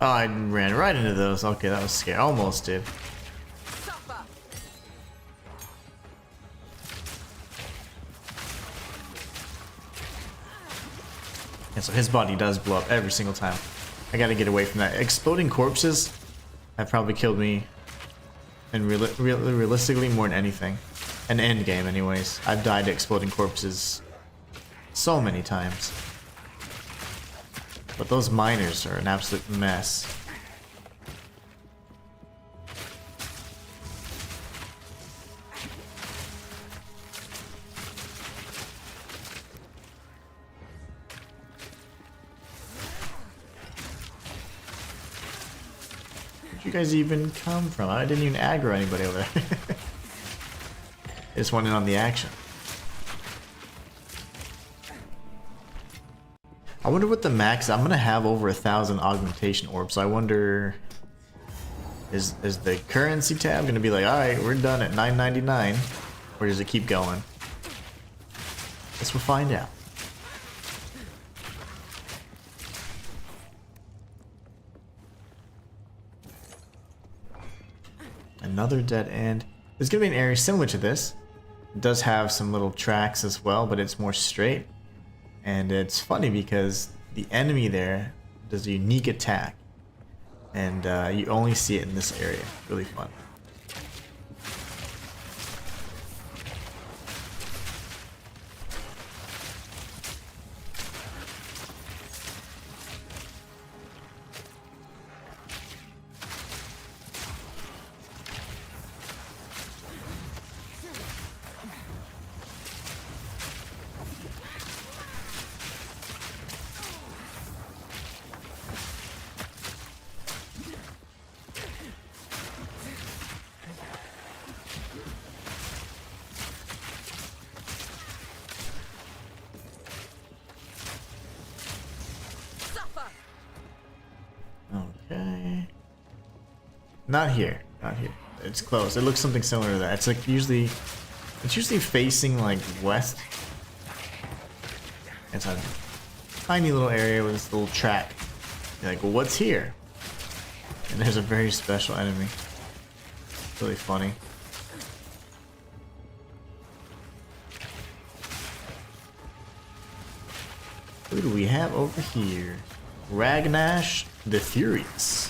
S1: Oh, I ran right into those. Okay, that was scary. Almost did.
S3: Suffer.
S1: And so his body does blow up every single time. I gotta get away from that. Exploding corpses have probably killed me, and realistically more than anything. An end game, anyways. I've died to exploding corpses so many times. But those miners are an absolute mess. Where'd you guys even come from? I didn't even aggro anybody over there. I just went in on the action. I wonder what the max. I'm gonna have over 1,000 augmentation orbs. So I wonder, is the currency tab gonna be like, all right, we're done at $9.99, or does it keep going? Guess we'll find out. Another dead end. There's gonna be an area similar to this. It does have some little tracks as well, but it's more straight. And it's funny because the enemy there does a unique attack, and you only see it in this area. Really fun. Okay. Not here. Not here. It's close. It looks something similar to that. It's like usually facing like west. It's a tiny little area with this little track. You're like, well, what's here? And there's a very special enemy. It's really funny. Who do we have over here? Ragnash the Furious.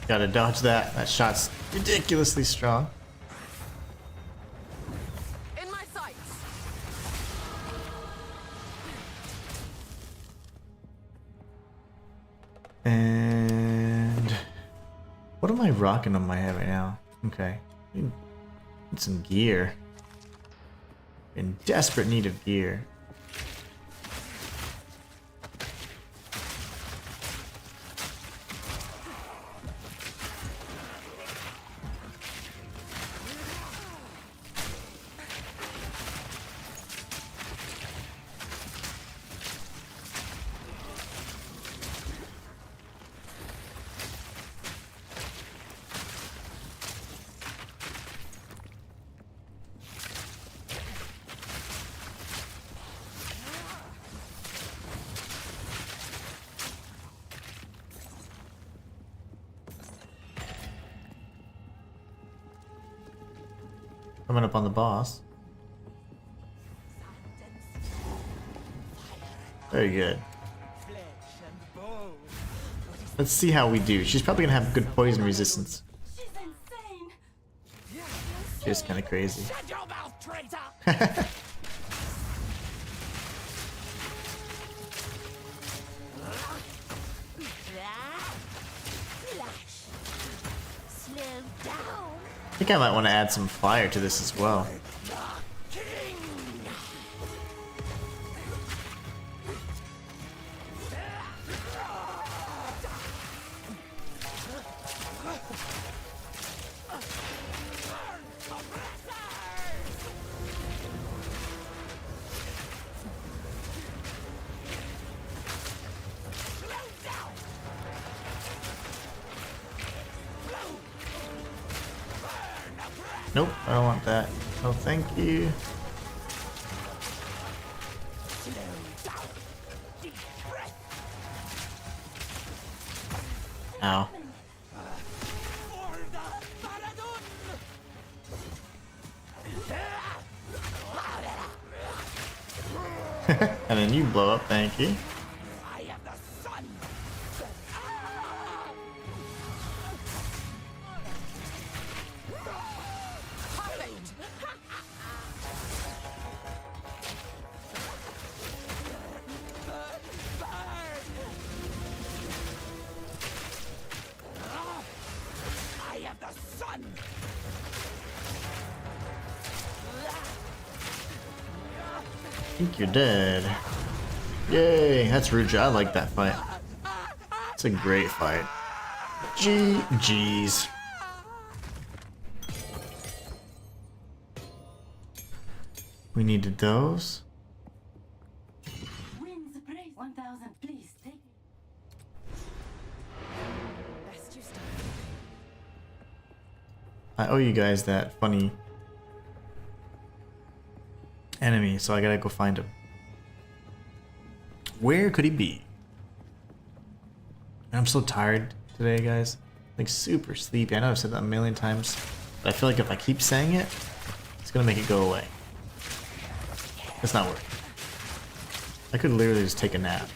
S1: Gotta dodge that. That shot's ridiculously strong.
S3: In my sights.
S1: And what am I rocking on my head right now? Okay. Need some gear. In desperate need of gear. Coming up on the boss. Very good. Let's see how we do. She's probably gonna have good poison resistance.
S5: She's insane.
S1: She's kind of crazy.
S4: Shut your mouth, traitor!
S5: Slow down.
S1: I think I might want to add some fire to this as well. Nope, I don't want that. Oh, thank you. Ow. And then you blow up, thank you. I think you're dead. Yay, that's Ruja. I like that fight. It's a great fight. GG's. We needed those.
S5: Wins price 1,000, please take it.
S3: Best you start.
S1: I owe you guys that funny enemy, so I gotta go find him. Where could he be? I'm so tired today, guys. Like super sleepy. I know I've said that a million times, but I feel like if I keep saying it, it's gonna make it go away. It's not working. I could literally just take a nap.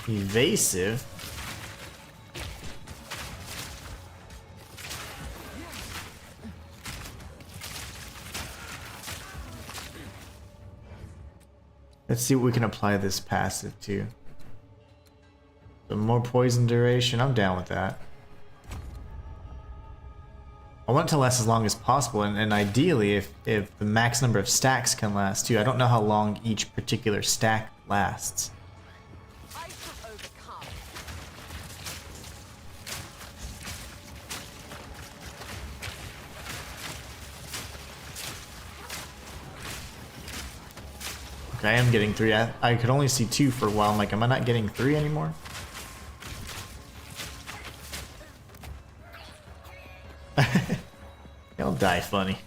S1: Evasive. Let's see what we can apply this passive to. The more poison duration, I'm down with that. I want it to last as long as possible, and ideally if the max number of stacks can last too. I don't know how long each particular stack lasts.
S3: I have overcome.
S1: Okay, I am getting 3. I could only see 2 for a while. I'm like, am I not getting 3 anymore? They'll die funny.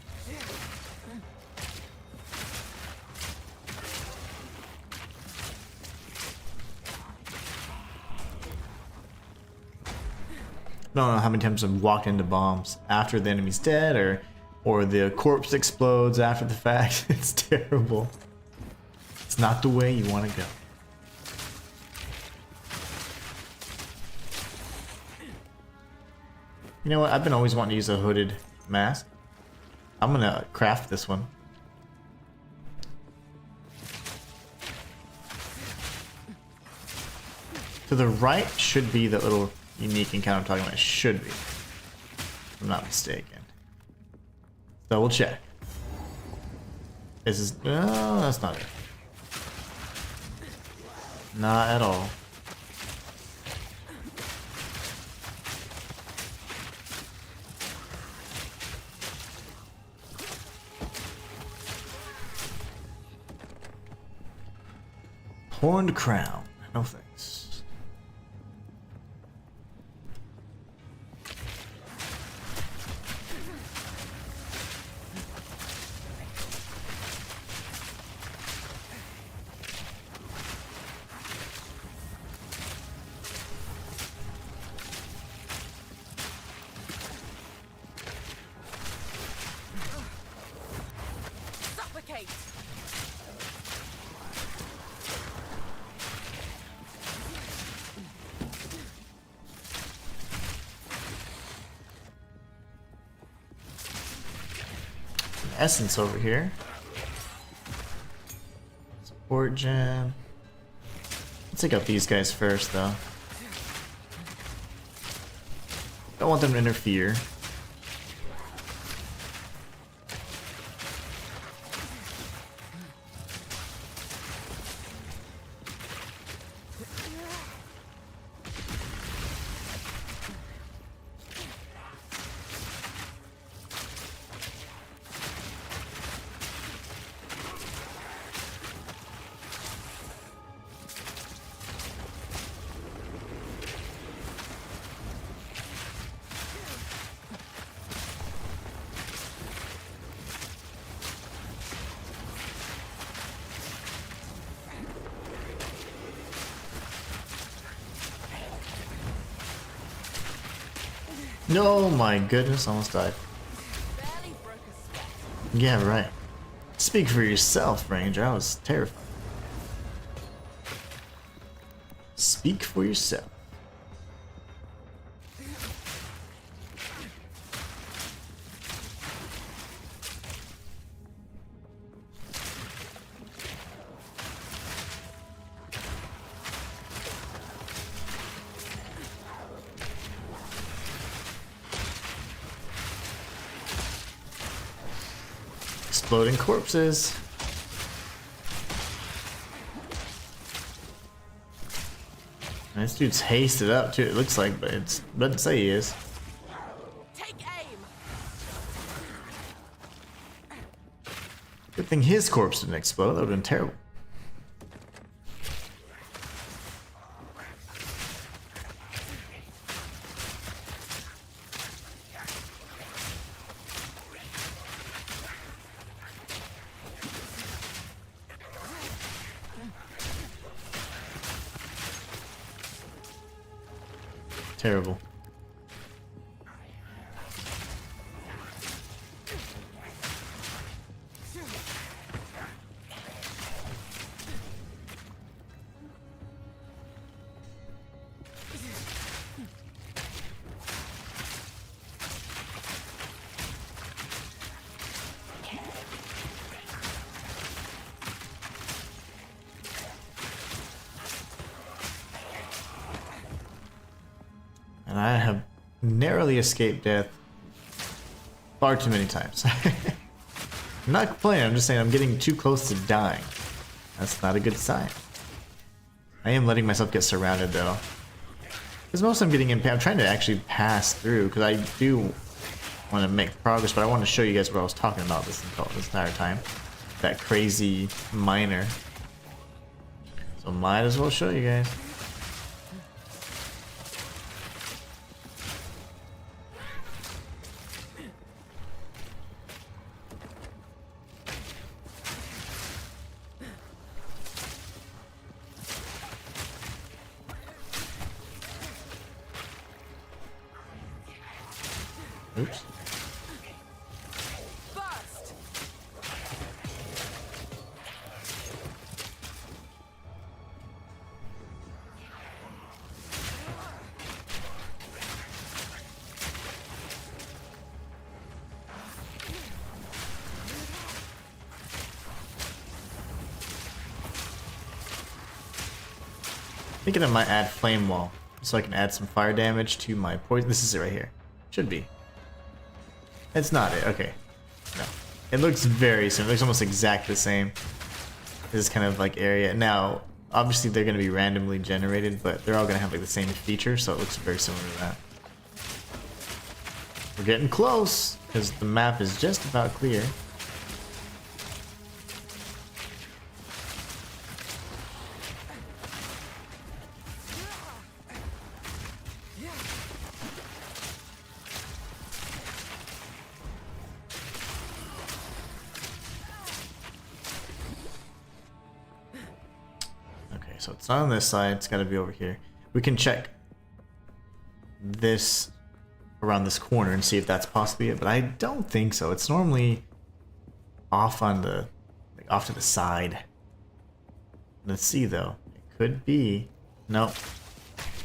S1: I don't know how many times I've walked into bombs after the enemy's dead, or the corpse explodes after the fact. It's terrible. It's not the way you want to go. You know what? I've been always wanting to use a hooded mask. I'm gonna craft this one. To the right should be the little unique encounter I'm talking about. It should be. If I'm not mistaken. Double check. This is... No, that's not it. Not at all. Horned crown. No thanks.
S3: Suffocate.
S1: Essence over here. Support gem. Let's take out these guys first, though. Don't want them to interfere. No, my goodness, almost died.
S3: Barely broke a sweat.
S1: Yeah, right. Speak for yourself, Ranger. I was terrified. Speak for yourself. Exploding corpses. This dude's hasted up too, it looks like, but it doesn't say he is.
S3: Take aim.
S1: Good thing his corpse didn't explode, that would have been terrible. Terrible. And I have narrowly escaped death far too many times. I'm not complaining, I'm just saying I'm getting too close to dying. That's not a good sign. I am letting myself get surrounded though. Because most I'm getting in, I'm trying to actually pass through because I do want to make progress, but I want to show you guys what I was talking about this entire time. That crazy miner. So might as well show you guys. Oops.
S3: Burst.
S1: Thinking I might add flame wall so I can add some fire damage to my poison. This is it right here. Should be. It's not it. Okay. No. It looks very similar. It looks almost exactly the same. This kind of like area. Now, obviously they're going to be randomly generated, but they're all going to have like the same feature, so it looks very similar to that. We're getting close because the map is just about clear. So it's not on this side, it's got to be over here. We can check this around this corner and see if that's possibly it, but I don't think so. It's normally off on the, like off to the side. Let's see though. It could be. Nope.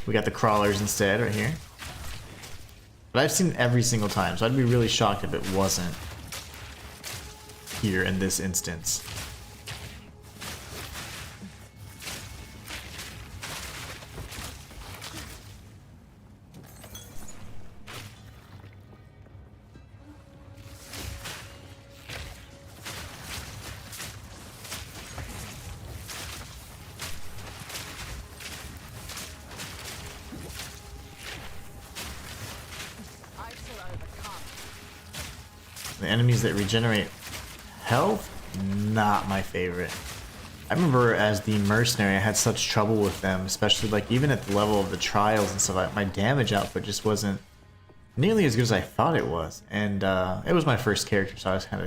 S1: We got the crawlers instead right here. But I've seen it every single time, so I'd be really shocked if it wasn't here in this instance. The enemies that regenerate health, not my favorite. I remember as the mercenary, I had such trouble with them, especially like even at the level of the trials and stuff. My damage output just wasn't nearly as good as I thought it was, and it was my first character, so I was kind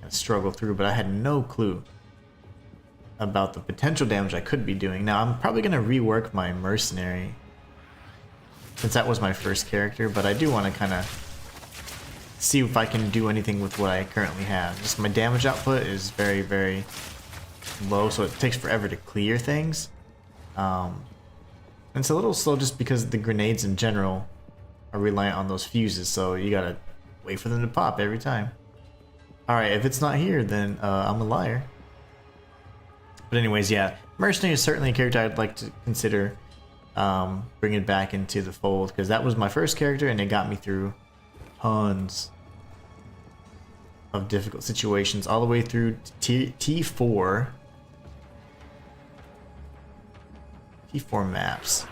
S1: of struggle through. But I had no clue about the potential damage I could be doing. Now I'm probably gonna rework my mercenary since that was my first character, but I do want to kind of see if I can do anything with what I currently have. Just my damage output is very, very low, so it takes forever to clear things. And it's a little slow just because the grenades in general are reliant on those fuses, so you gotta wait for them to pop every time. Alright, if it's not here, then I'm a liar. But anyways, yeah, mercenary is certainly a character I'd like to consider bringing back into the fold, because that was my first character and it got me through tons of difficult situations all the way through T4 maps.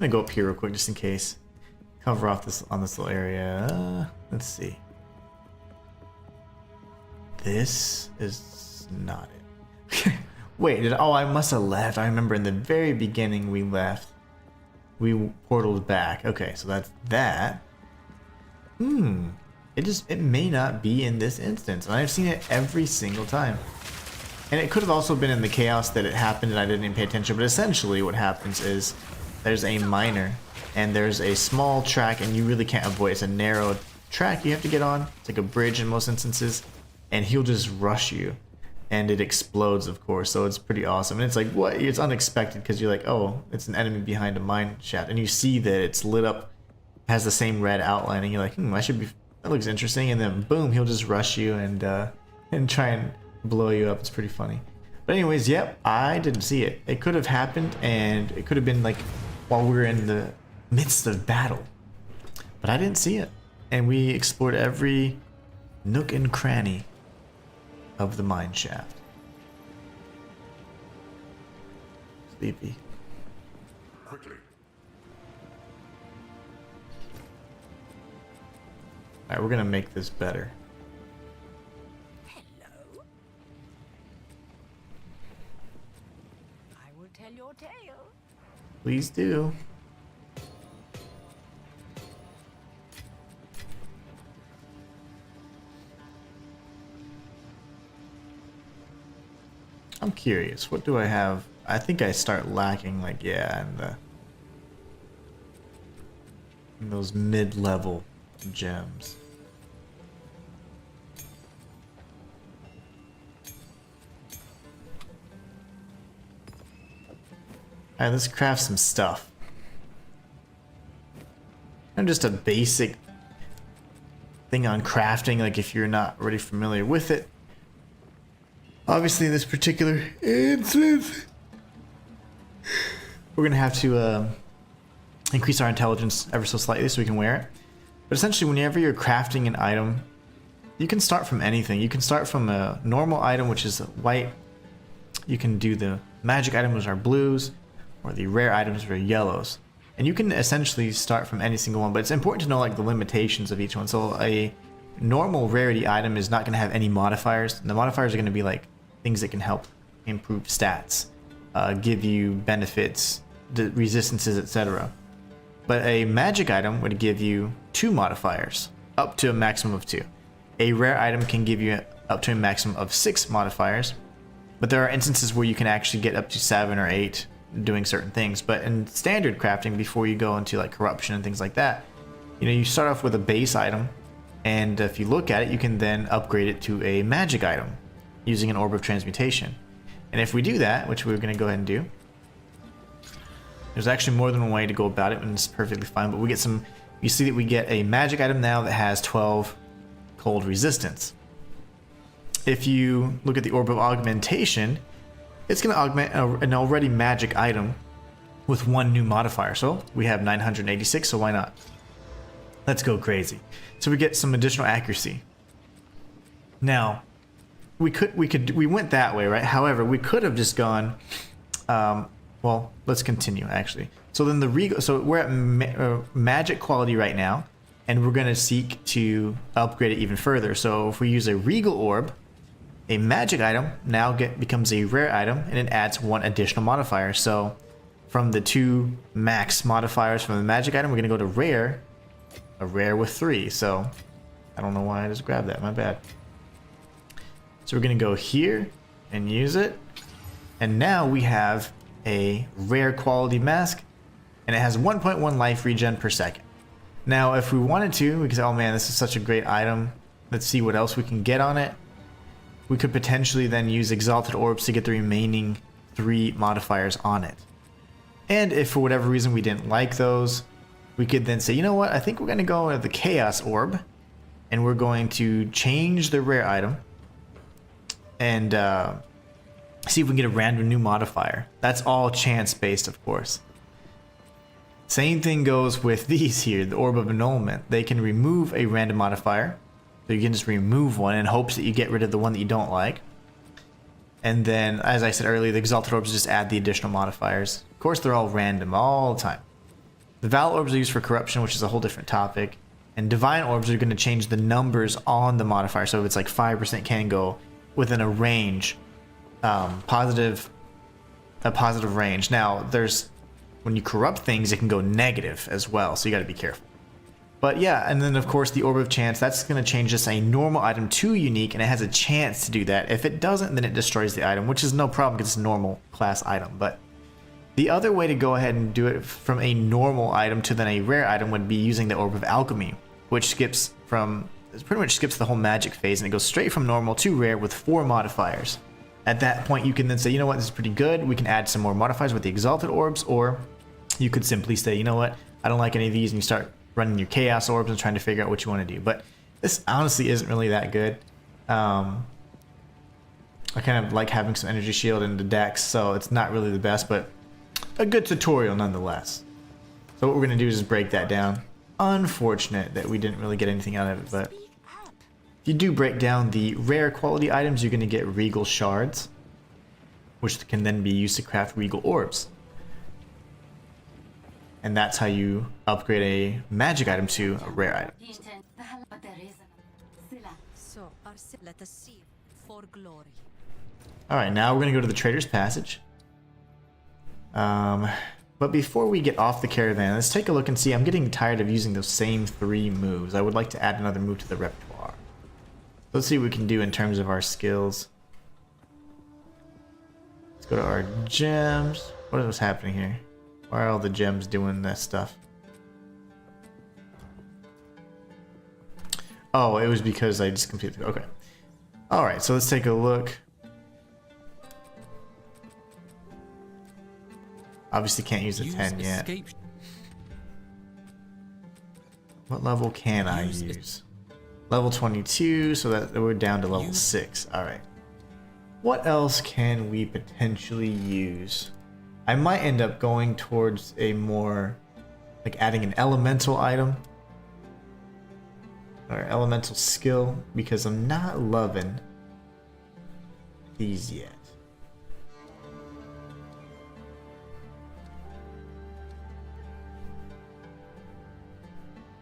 S1: I'm gonna go up here real quick just in case. Cover off this on this little area. Let's see. This is not it. Wait, oh, I must have left. I remember in the very beginning we left. We portaled back. Okay, so that's that. It may not be in this instance, and I've seen it every single time. And it could have also been in the chaos that it happened and I didn't even pay attention, but essentially what happens is there's a miner and there's a small track and you really can't avoid it. It's a narrow track you have to get on. It's like a bridge in most instances, and he'll just rush you and it explodes, of course, so it's pretty awesome. And it's like, what? It's unexpected because you're like, oh, it's an enemy behind a mine shaft, and you see that it's lit up, has the same red outline, and you're like, that looks interesting, and then boom, he'll just rush you and try and blow you up. It's pretty funny. But anyways, yep, I didn't see it. It could have happened, and it could have been like while we were in the midst of battle, but I didn't see it. And we explored every nook and cranny of the mine shaft. Sleepy.
S4: Quickly.
S1: Alright, we're gonna make this better.
S5: Hello. I will tell your tale.
S1: Please do. I'm curious, what do I have? I think I start lacking, like, yeah, in those mid-level gems. Alright, let's craft some stuff. And just a basic thing on crafting, like if you're not already familiar with it. Obviously, in this particular instance, we're gonna have to increase our intelligence ever so slightly so we can wear it. But essentially, whenever you're crafting an item, you can start from anything. You can start from a normal item, which is white. You can do the magic items, which are blues, or the rare items, which are yellows. And you can essentially start from any single one, but it's important to know like the limitations of each one. So a normal rarity item is not going to have any modifiers. And the modifiers are going to be like things that can help improve stats, give you benefits, resistances, etc. But a magic item would give you 2 modifiers, up to a maximum of 2. A rare item can give you up to a maximum of 6 modifiers, but there are instances where you can actually get up to 7 or 8 doing certain things. But in standard crafting, before you go into like corruption and things like that, you start off with a base item, and if you look at it, you can then upgrade it to a magic item using an orb of transmutation. And if we do that, which we're going to go ahead and do, there's actually more than one way to go about it, and it's perfectly fine. But we get some, you see that we get a magic item now that has 12 cold resistance. If you look at the orb of augmentation, it's going to augment an already magic item with one new modifier. So we have 986, so why not? Let's go crazy. So we get some additional accuracy. Now, we went that way, right? However, we could have just gone, well, let's continue actually. So then the regal, so we're at magic quality right now, and we're gonna seek to upgrade it even further. So if we use a regal orb, a magic item now becomes a rare item, and it adds one additional modifier. So from the 2 max modifiers from the magic item, we're gonna go to rare, a rare with 3. So I don't know why I just grabbed that, my bad. So we're gonna go here and use it, and now we have a rare quality mask, and it has 1.1 life regen per second. Now if we wanted to, we could say, oh man, this is such a great item, let's see what else we can get on it. We could potentially then use exalted orbs to get the remaining 3 modifiers on it. And if for whatever reason we didn't like those, we could then say, you know what, I think we're going to go with the chaos orb, and we're going to change the rare item and see if we can get a random new modifier. That's all chance based, of course. Same thing goes with these here, the Orb of Annulment. They can remove a random modifier. So you can just remove one in hopes that you get rid of the one that you don't like. And then, as I said earlier, the Exalted Orbs just add the additional modifiers. Of course, they're all random all the time. The Val Orbs are used for corruption, which is a whole different topic. And Divine Orbs are going to change the numbers on the modifier. So if it's like 5% can go within a range, a positive range. Now, when you corrupt things, it can go negative as well, so you got to be careful. But yeah, and then of course the Orb of Chance, that's going to change just a normal item to unique, and it has a chance to do that. If it doesn't, then it destroys the item, which is no problem because it's a normal class item. But the other way to go ahead and do it from a normal item to then a rare item would be using the Orb of Alchemy, which pretty much skips the whole magic phase, and it goes straight from normal to rare with 4 modifiers. At that point, you can then say, you know what, this is pretty good. We can add some more modifiers with the Exalted Orbs, or you could simply say, you know what, I don't like any of these, and you start running your Chaos Orbs and trying to figure out what you want to do. But this honestly isn't really that good. I kind of like having some Energy Shield in the decks, so it's not really the best, but a good tutorial nonetheless. So what we're going to do is just break that down. Unfortunate that we didn't really get anything out of it, but if you do break down the rare quality items, you're going to get Regal Shards, which can then be used to craft Regal Orbs. And that's how you upgrade a magic item to a rare item.
S5: So, let us see for glory.
S1: Alright, now we're going to go to the Trader's Passage. But before we get off the caravan, let's take a look and see. I'm getting tired of using those same 3 moves. I would like to add another move to the repertoire. Let's see what we can do in terms of our skills. Let's go to our gems. What is happening here? Why are all the gems doing this stuff? Oh, it was because I just completed. Okay. Alright, so let's take a look. Obviously can't use the 10 yet. What level can I use? Level 22, so that we're down to level 6. Alright. What else can we potentially use? I might end up going towards a more, like adding an elemental item. Or elemental skill, because I'm not loving these yet.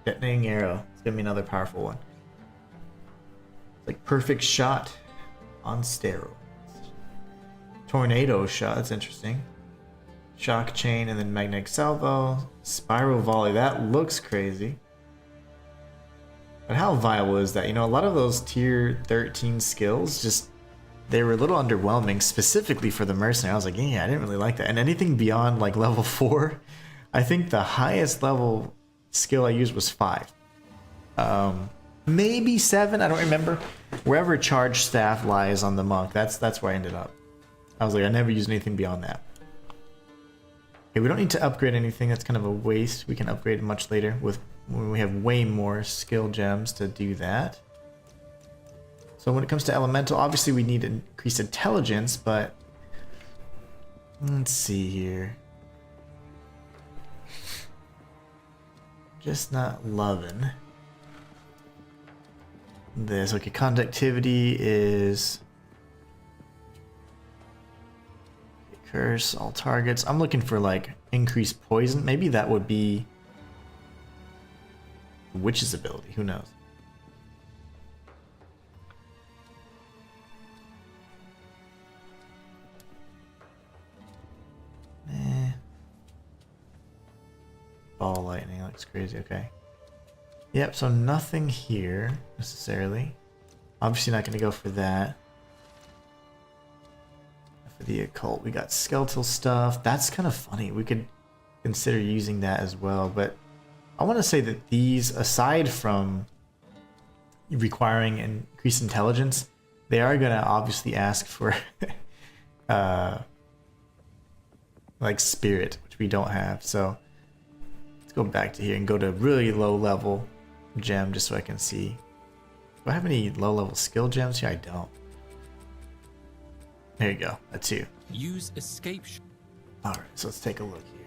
S1: Detonating arrow. It's gonna be another powerful one. It's like perfect shot on steroids. Tornado shot. That's interesting. Shock chain and then magnetic salvo. Spiral volley. That looks crazy. But how viable is that? You know, a lot of those tier 13 skills just, they were a little underwhelming, specifically for the mercenary. I was like, yeah, I didn't really like that. And anything beyond like level 4, I think the highest level skill I used was 5. Maybe 7, I don't remember. Wherever charge staff lies on the monk, that's where I ended up. I was like, I never used anything beyond that. Okay, we don't need to upgrade anything. That's kind of a waste. We can upgrade much later when we have way more skill gems to do that. So when it comes to elemental, obviously we need increased intelligence, but let's see here. Just not loving this. Okay, conductivity is curse all targets. I'm looking for like increased poison. Maybe that would be the witch's ability. Who knows? Ball lightning looks crazy. Okay. Yep, so nothing here necessarily. Obviously not going to go for that. For the occult, we got skeletal stuff. That's kind of funny. We could consider using that as well. But I want to say that these, aside from requiring increased intelligence, they are going to obviously ask for like spirit, which we don't have. So go back to here and go to really low level gem just so I can see. Do I have any low level skill gems here? I don't. There you go. That's you.
S2: Use escape.
S1: Alright, so let's take a look here.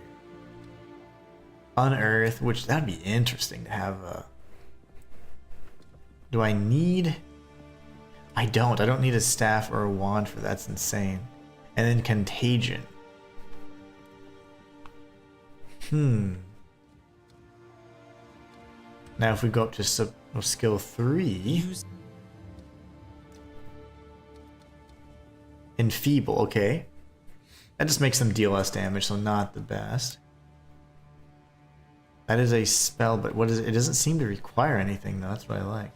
S1: Unearth, which that'd be interesting to have a... Do I need... I don't need a staff or a wand for that. That's insane. And then contagion. Now if we go up to skill 3... Enfeeble, okay. That just makes them deal less damage, so not the best. That is a spell, but what is it? It doesn't seem to require anything though, that's what I like.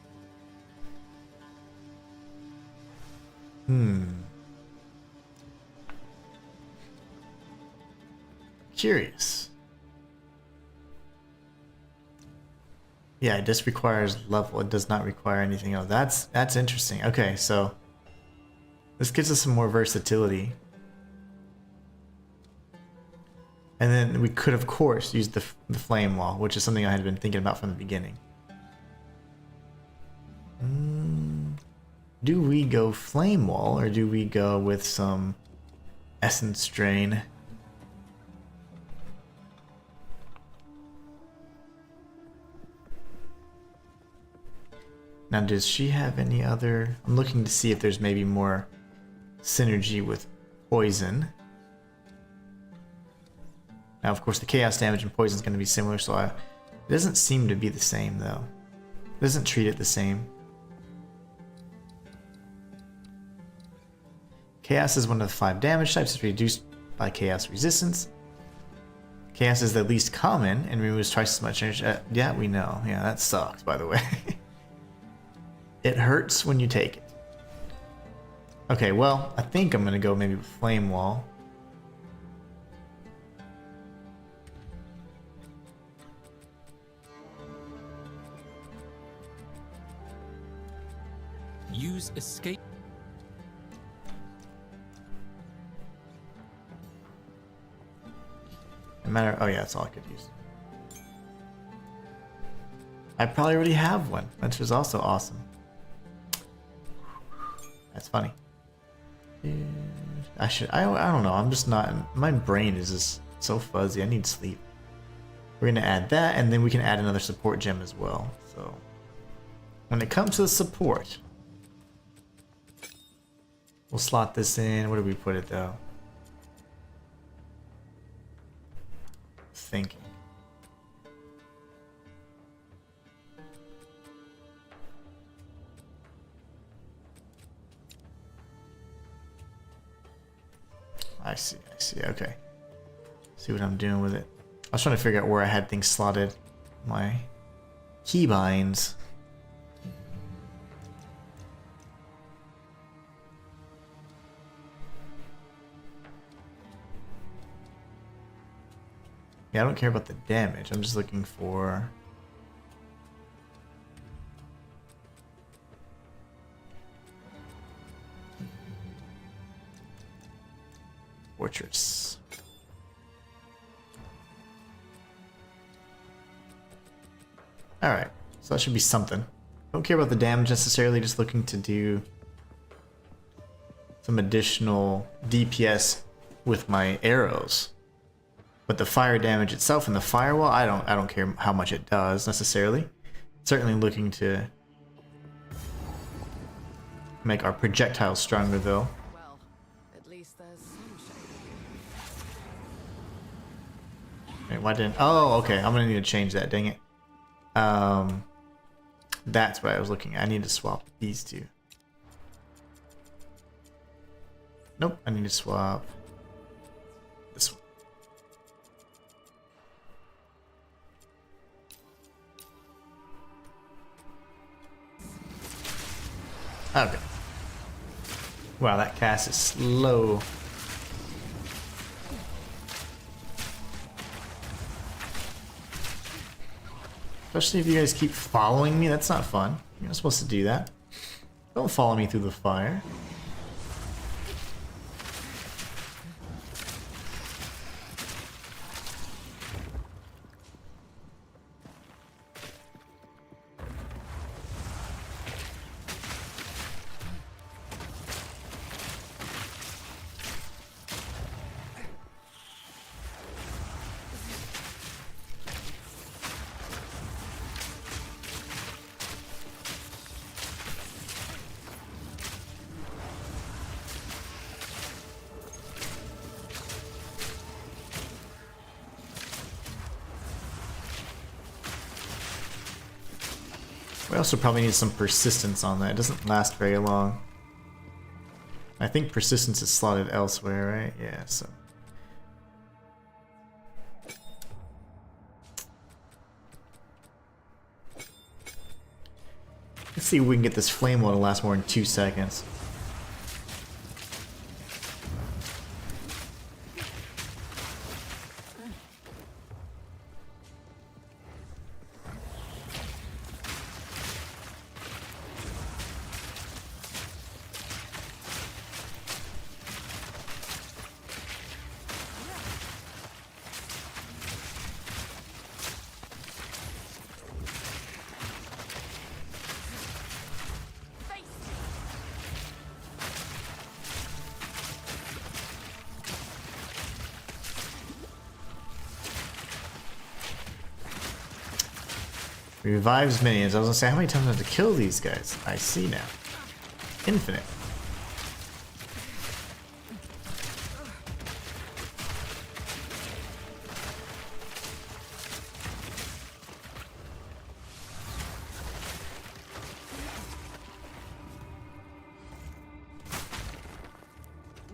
S1: Curious. Yeah, it just requires level. It does not require anything else. That's interesting. Okay, so this gives us some more versatility. And then we could, of course, use the flame wall, which is something I had been thinking about from the beginning. Do we go flame wall, or do we go with some essence drain? Now, does she have any other... I'm looking to see if there's maybe more synergy with poison. Now, of course, the chaos damage and poison is going to be similar, so it doesn't seem to be the same, though. It doesn't treat it the same. Chaos is one of the 5 damage types. It's reduced by chaos resistance. Chaos is the least common and removes twice as much energy. Yeah, we know. Yeah, that sucks, by the way. It hurts when you take it. Okay, well, I think I'm going to go maybe with Flame Wall.
S2: Use escape.
S1: No matter... Oh yeah, that's all I could use. I probably already have one, which is also awesome. That's funny. I don't know, I'm just not... My brain is just so fuzzy, I need sleep. We're gonna add that, and then we can add another support gem as well. So, when it comes to the support, we'll slot this in. Where do we put it though? Thinking. I see, okay. See what I'm doing with it. I was trying to figure out where I had things slotted. My keybinds. Yeah, I don't care about the damage. I'm just looking for... Fortress. Alright, so that should be something. Don't care about the damage necessarily, just looking to do some additional DPS with my arrows. But the fire damage itself and the firewall, I don't care how much it does necessarily. Certainly looking to make our projectiles stronger though.
S3: Well, at least there's some shade.
S1: Wait, why didn't? Oh, okay. I'm gonna need to change that. Dang it. That's what I was looking at. I need to swap these two. Nope. I need to swap this one. Okay. Wow, that cast is slow. Especially if you guys keep following me, that's not fun. You're not supposed to do that. Don't follow me through the fire. We also probably need some persistence on that. It doesn't last very long. I think persistence is slotted elsewhere, right? Yeah, so. Let's see if we can get this flame wall to last more than 2 seconds. Revives minions. I was gonna say, how many times do I have to kill these guys? I see now. Infinite.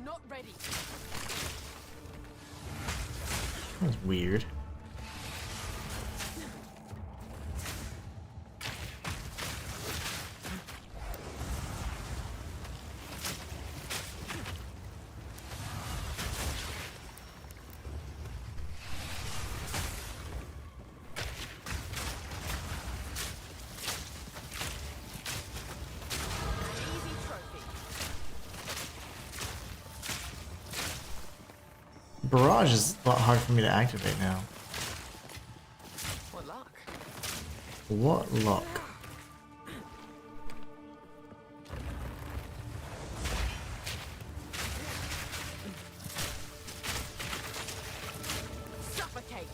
S3: Not ready.
S1: That's weird.
S3: Easy trophy.
S1: Barrage is a lot hard for me to activate now.
S3: What luck.
S1: What luck.
S3: Suffocate.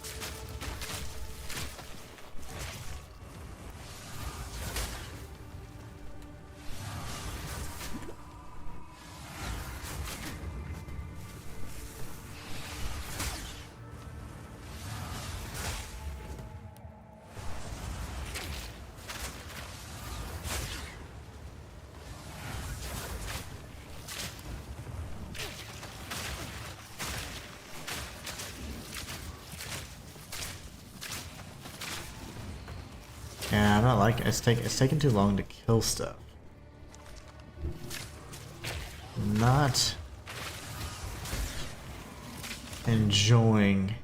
S1: Yeah, I'm not liking it. It's taking too long to kill stuff. Not enjoying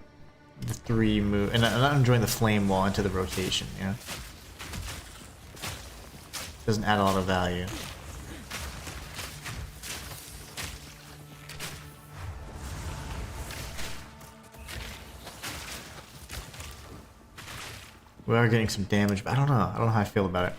S1: the 3 move, and I'm not enjoying the flame wall into the rotation, you know? Doesn't add a lot of value. We are getting some damage, but I don't know. I don't know how I feel about it.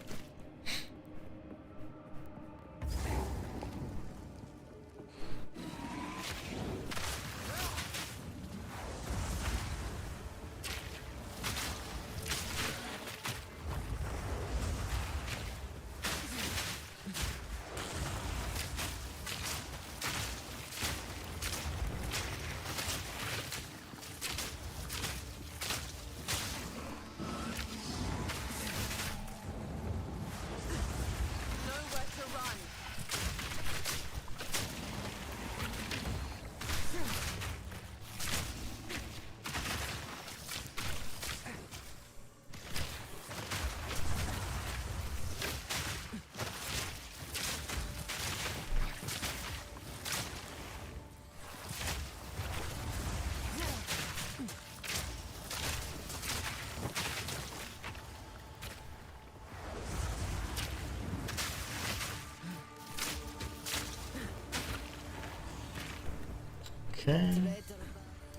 S1: Okay.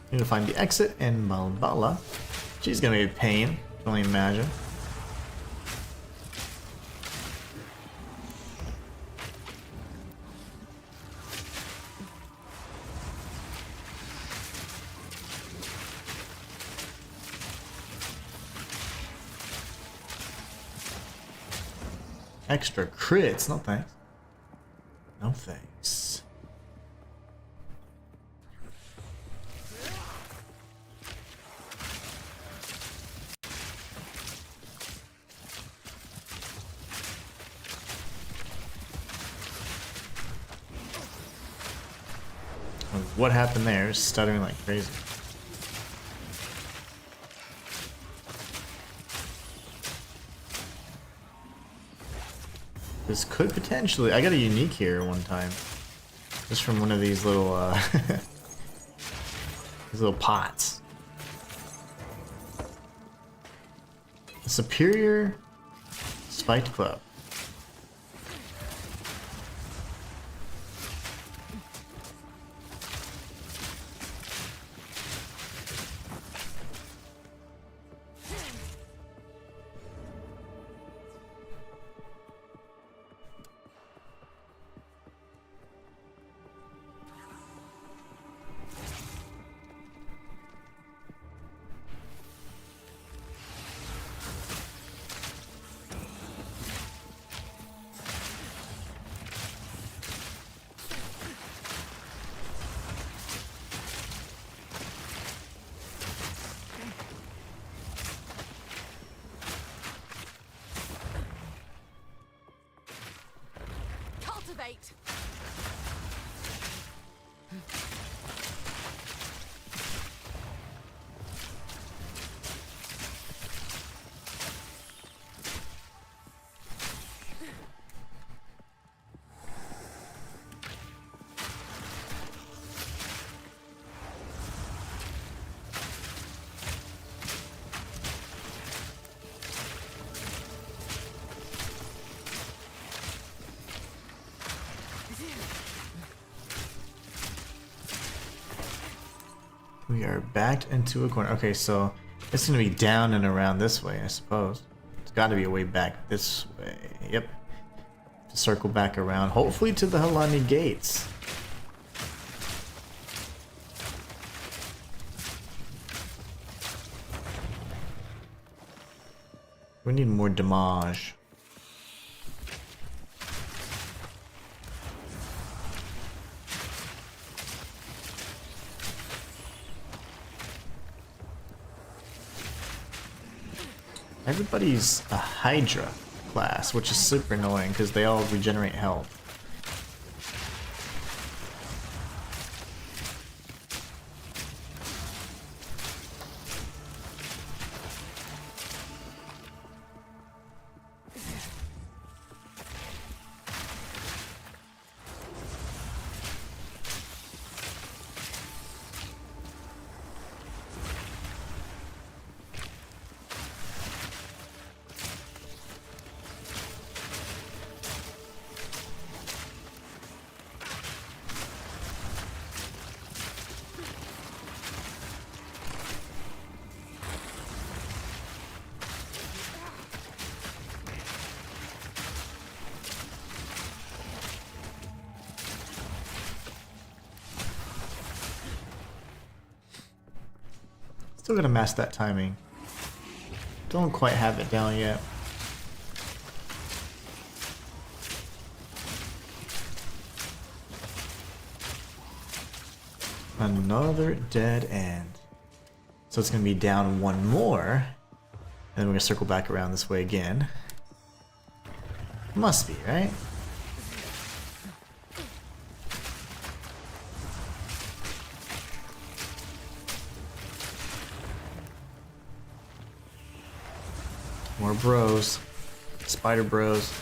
S1: Need to find the exit and Balbala. She's gonna be a pain. Can only imagine. Extra crits, no thanks. No thanks. What happened there? It's stuttering like crazy. This could potentially... I got a unique here one time. Just from one of these little, these little pots. A superior spiked club.
S3: Cultivate.
S1: We are backed into a corner. Okay, so it's gonna be down and around this way, I suppose. It's gotta be a way back this way. Yep. To circle back around, hopefully to the Halani gates. We need more damage. Everybody's a Hydra class, which is super annoying because they all regenerate health. Still gotta master that timing. Don't quite have it down yet. Another dead end. So it's gonna be down one more. And then we're gonna circle back around this way again. Must be, right? More bros. Spider bros.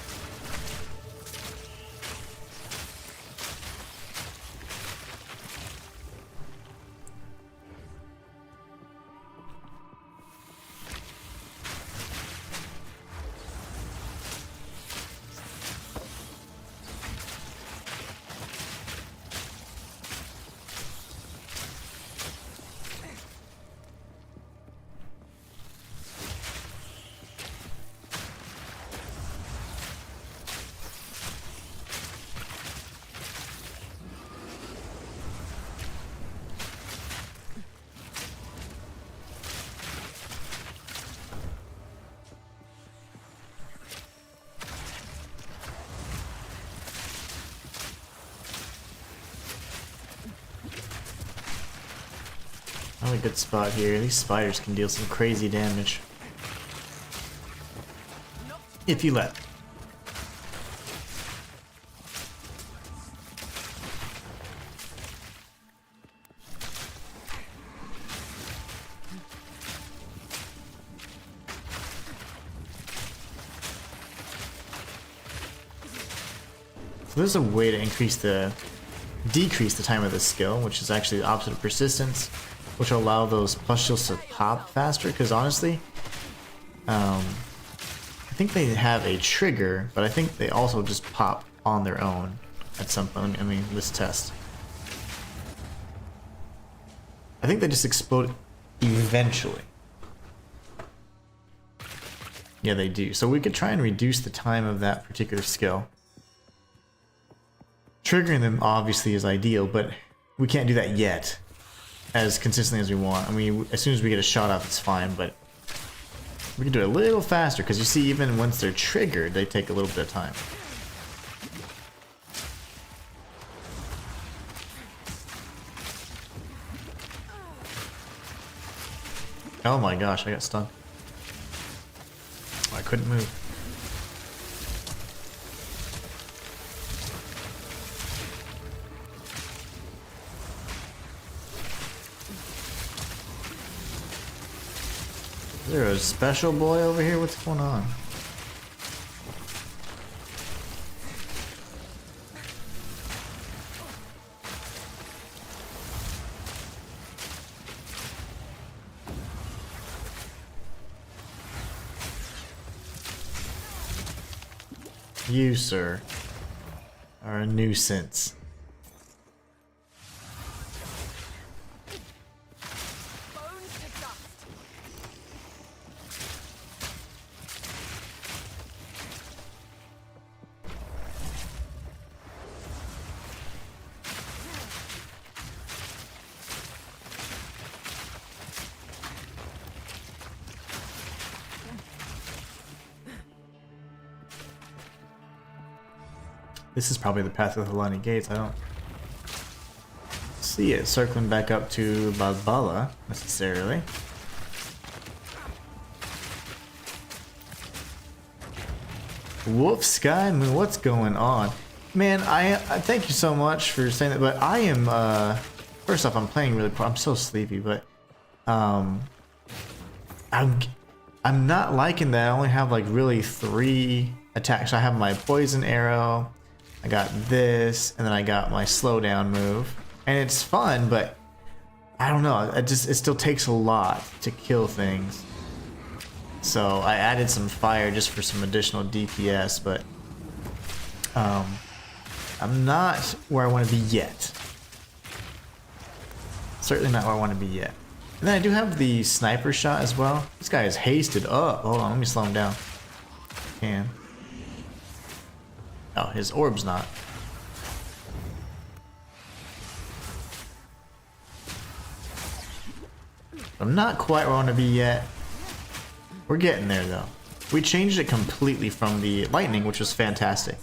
S1: Really good spot here. These spiders can deal some crazy damage. If you let. So there's a way to decrease the time of this skill, which is actually the opposite of persistence, which will allow those pustules to pop faster. Because honestly, I think they have a trigger, but I think they also just pop on their own at some point. I mean, let's test. I think they just explode eventually. Yeah, they do. So we could try and reduce the time of that particular skill. Triggering them obviously is ideal, but we can't do that yet as consistently as we want. I mean, as soon as we get a shot off, it's fine, but we can do it a little faster, because you see, even once they're triggered, they take a little bit of time. Oh my gosh, I got stung. I couldn't move. Is there a special boy over here? What's going on? You, sir, are a nuisance. This is probably the Path of the Lani Gates. I don't see it circling back up to Balbala necessarily. Wolf Sky Moon, what's going on? Man, I thank you so much for saying that, but I am first off, I'm playing really poor. I'm so sleepy, but I'm not liking that I only have like really 3 attacks. I have my poison arrow, I got this, and then I got my slowdown move, and it's fun, but I don't know, it still takes a lot to kill things. So I added some fire just for some additional DPS, but I'm not where I want to be yet. Certainly not where I want to be yet. And then I do have the sniper shot as well. This guy is hasted up. Hold on, let me slow him down. Can. Oh, his orb's not. I'm not quite where I want to be yet. We're getting there though. We changed it completely from the lightning, which was fantastic.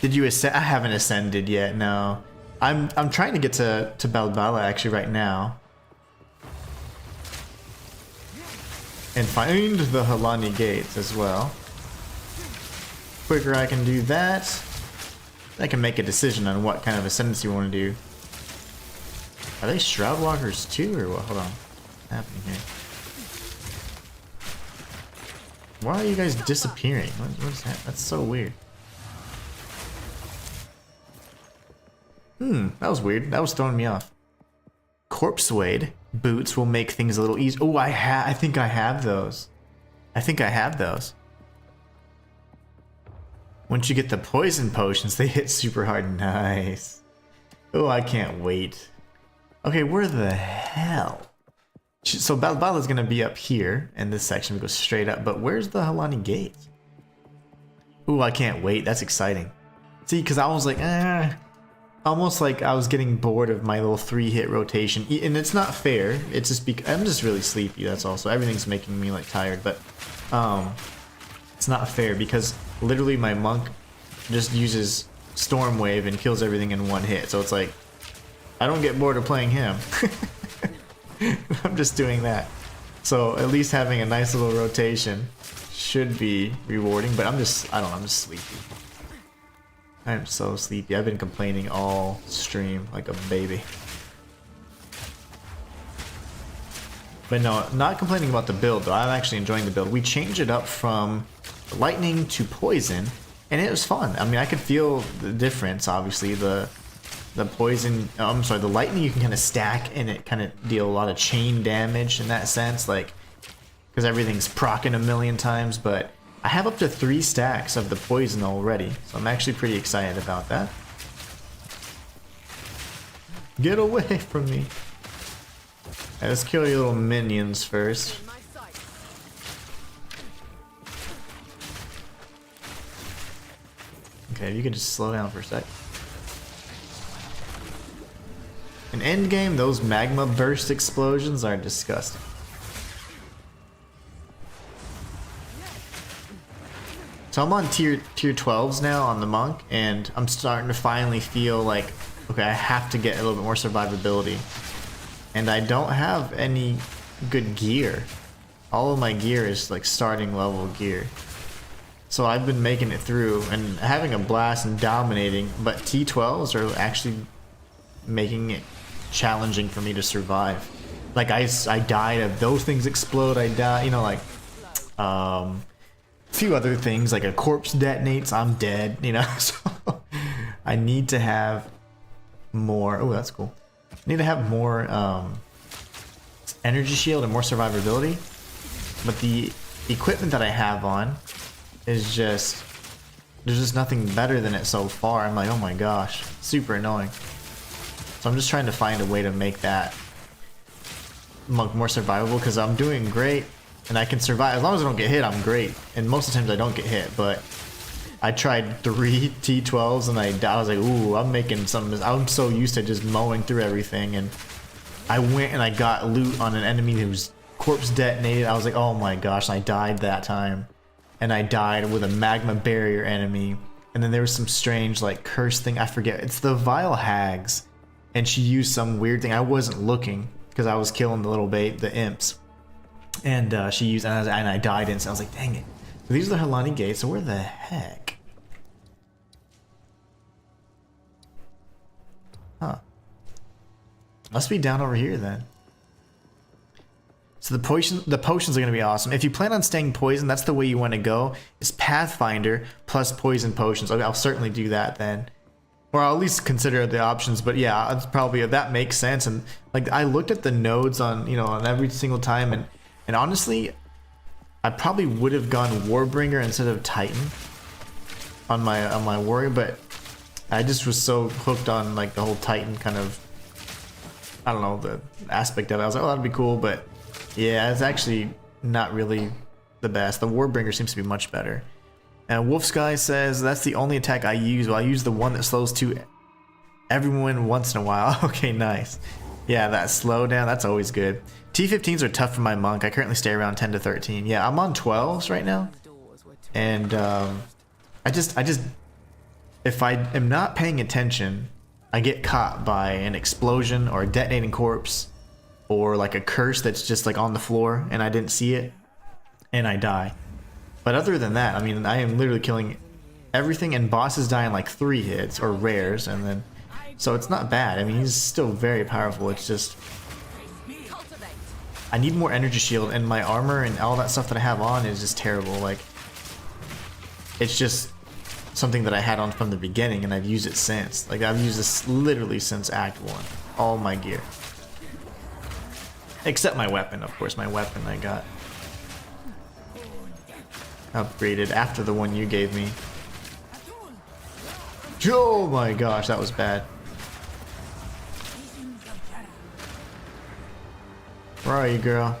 S1: Did you ascend? I haven't ascended yet. No, I'm trying to get to Balbala actually right now, and find the Halani gates as well. Quicker I can do that, I can make a decision on what kind of ascendancy we want to do. Are they shroud walkers too, or what? Hold on, what's happening here? Why are you guys disappearing? What is that? That's so weird. That was weird. That was throwing me off. Corpse Wade boots will make things a little easier. Oh, I think I have those. I think I have those. Once you get the poison potions, they hit super hard. Nice. Oh, I can't wait. Okay, where the hell? So Balbala's gonna be up here in this section. We go straight up, but where's the Halani Gate? Ooh, I can't wait. That's exciting. See, because I was like, almost like I was getting bored of my little 3-hit rotation, and it's not fair. It's just I'm just really sleepy. That's all. So everything's making me like tired, but it's not fair because literally my monk just uses Storm Wave and kills everything in 1 hit. So it's like I don't get bored of playing him. I'm just doing that. So at least having a nice little rotation should be rewarding, but I don't know, I'm just sleepy. I am so sleepy. I've been complaining all stream like a baby. But no, not complaining about the build though. I'm actually enjoying the build. We changed it up from lightning to poison, and it was fun. I mean, I could feel the difference. Obviously, the poison. I'm sorry, the lightning you can kind of stack, and it kind of deal a lot of chain damage in that sense, like because everything's proccing a million times. But I have up to 3 stacks of the poison already, so I'm actually pretty excited about that. Get away from me! Right, let's kill your little minions first.
S3: In my sight.
S1: Okay, you can just slow down for a sec. In endgame, those magma burst explosions are disgusting. So I'm on tier 12s now on the monk, and I'm starting to finally feel like, okay, I have to get a little bit more survivability. And I don't have any good gear. All of my gear is like starting level gear. So I've been making it through and having a blast and dominating, but T12s are actually making it challenging for me to survive. Like I died of those things explode, I die, you know, like a few other things, like a corpse detonates, I'm dead, you know. So I need to have more. Oh, that's cool. I need to have more energy shield and more survivability, but the equipment that I have on is just, there's just nothing better than it so far. I'm like, oh my gosh, super annoying. So I'm just trying to find a way to make that more survivable, because I'm doing great and I can survive as long as I don't get hit. I'm great, and most of the times I don't get hit, but I tried 3 T12s and I was like, ooh, I'm making some. I'm so used to just mowing through everything, and I went and I got loot on an enemy whose corpse detonated. I was like, oh my gosh, and I died that time. And I died with a magma barrier enemy. And then there was some strange like curse thing, I forget. It's the Vile Hags. And she used some weird thing. I wasn't looking because I was killing the little bait, the imps. And she used, and I died instantly. I was like, dang it. These are the Helani gates, so where the heck? Huh. Must be down over here then. So the potions are going to be awesome. If you plan on staying poison, that's the way you want to go. Is Pathfinder plus poison potions. I'll certainly do that then. Or I'll at least consider the options, but yeah, it's probably, that makes sense. And like I looked at the nodes on, you know, on every single time, and honestly, I probably would have gone Warbringer instead of Titan on my warrior, but I just was so hooked on like the whole Titan kind of, I don't know, the aspect of it. I was like, oh, that'd be cool, but yeah, it's actually not really the best. The Warbringer seems to be much better. And Wolfsky says, that's the only attack I use. Well, I use the one that slows to everyone once in a while. Okay, nice. Yeah, that slowdown, that's always good. T15s are tough for my monk. I currently stay around 10 to 13. Yeah, I'm on 12s right now. And I just, if I am not paying attention, I get caught by an explosion or a detonating corpse or like a curse that's just like on the floor and I didn't see it, and I die. But other than that, I mean, I am literally killing everything, and bosses die in like 3 hits or rares, and then so it's not bad. I mean, he's still very powerful. It's just I need more energy shield, and my armor and all that stuff that I have on is just terrible. Like, it's just something that I had on from the beginning, and I've used it since. Like, I've used this literally since Act 1. All my gear. Except my weapon, of course. My weapon I got upgraded after the one you gave me. Oh my gosh, that was bad. Where are you, girl?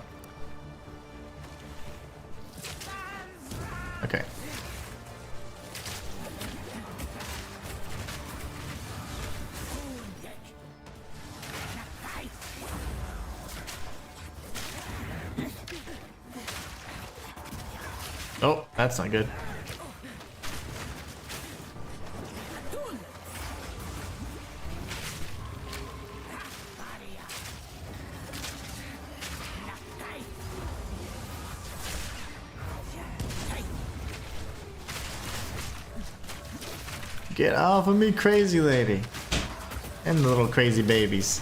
S1: Okay. Oh, that's not good. Get off of me, crazy lady. And the little crazy babies.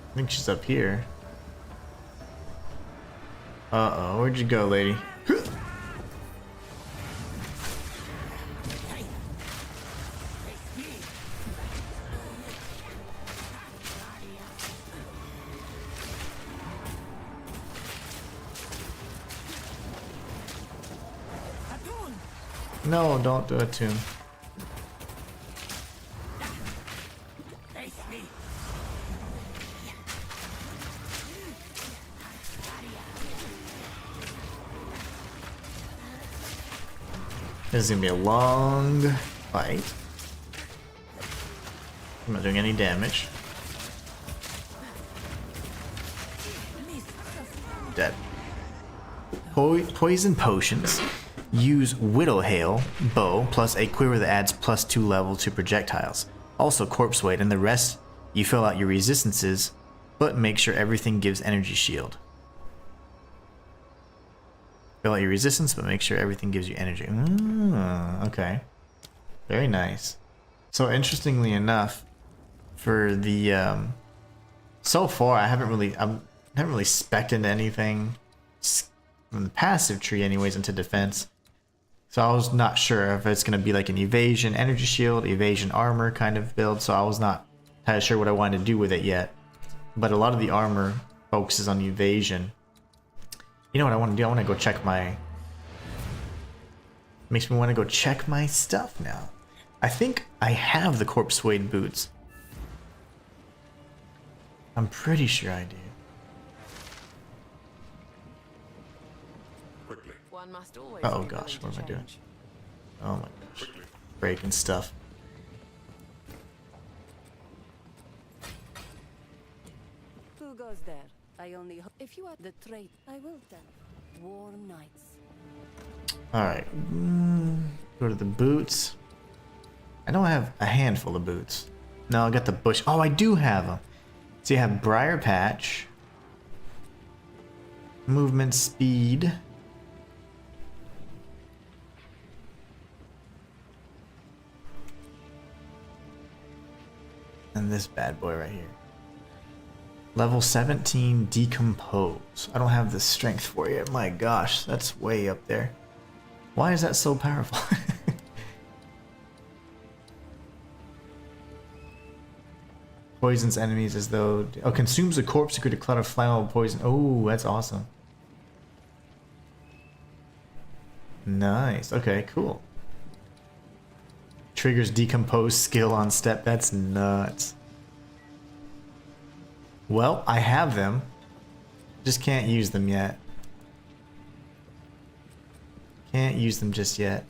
S1: I think she's up here. Uh-oh, where'd you go, lady? No, don't do it to him. This is gonna be a long fight. I'm not doing any damage. Dead. Poison potions. Use Widow Hail bow plus a quiver that adds +2 level to projectiles. Also corpse weight, and the rest you fill out your resistances, but make sure everything gives energy shield. Fill out your resistance, but make sure everything gives you energy. Okay. Very nice. So interestingly enough, for the so far I haven't really spec'd into anything from the passive tree anyways into defense. So I was not sure if it's gonna be like an evasion energy shield, evasion armor kind of build, so I was not entirely sure what I wanted to do with it yet. But a lot of the armor focuses on evasion. You know what I want to do? I want to go check my... Makes me want to go check my stuff now. I think I have the corpse suede boots. I'm pretty sure I do.
S3: One must always
S1: Oh
S3: be
S1: gosh,
S3: willing
S1: what am I
S3: to
S1: doing?
S3: change.
S1: Oh my gosh. Breaking stuff.
S5: Who goes there? I only hope. If you are the trait, I will tell. Warm nights.
S1: Alright. Go to the boots. I know I have a handful of boots. No, I got the bush. Oh, I do have them. So you have Briar Patch. Movement speed. And this bad boy right here. Level 17 Decompose. I don't have the strength for it. My gosh, that's way up there. Why is that so powerful? Poisons enemies as though... Oh, consumes a corpse to create a cloud of flammable poison. Oh, that's awesome. Nice. Okay, cool. Triggers Decompose skill on step. That's nuts. Well, I have them. Just can't use them yet. Can't use them just yet.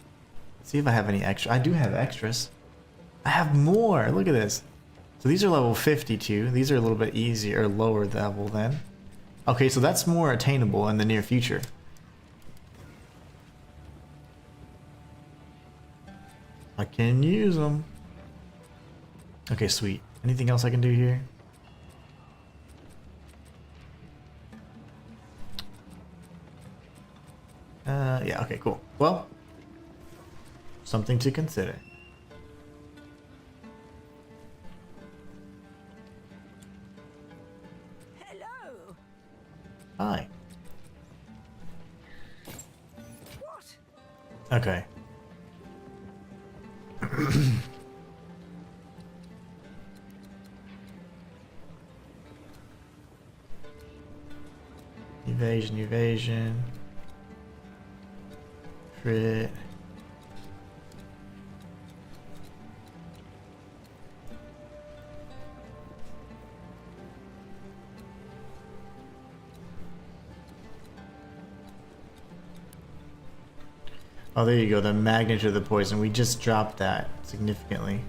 S1: Let's see if I have any extra. I do have extras. I have more. Look at this. So these are level 52. These are a little bit easier or lower level then. Okay, so that's more attainable in the near future. I can use them. Okay, sweet. Anything else I can do here? Yeah, okay, cool. Well, something to consider.
S5: Hello.
S1: Hi.
S5: What?
S1: Okay. Evasion, evasion. Crit. Oh, there you go, the magnitude of the poison. We just dropped that significantly.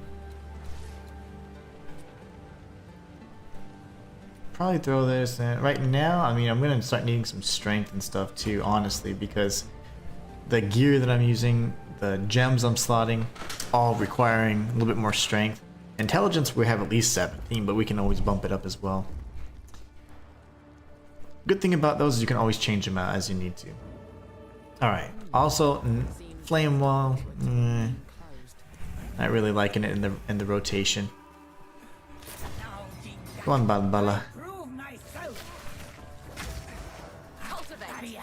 S1: Probably throw this in. Right now, I mean, I'm going to start needing some strength and stuff too, honestly, because the gear that I'm using, the gems I'm slotting, all requiring a little bit more strength. Intelligence, we have at least 17, but we can always bump it up as well. Good thing about those is you can always change them out as you need to. Alright, also, Flame Wall, not really liking it in the rotation. Go on, Balbala.
S3: Cultivate.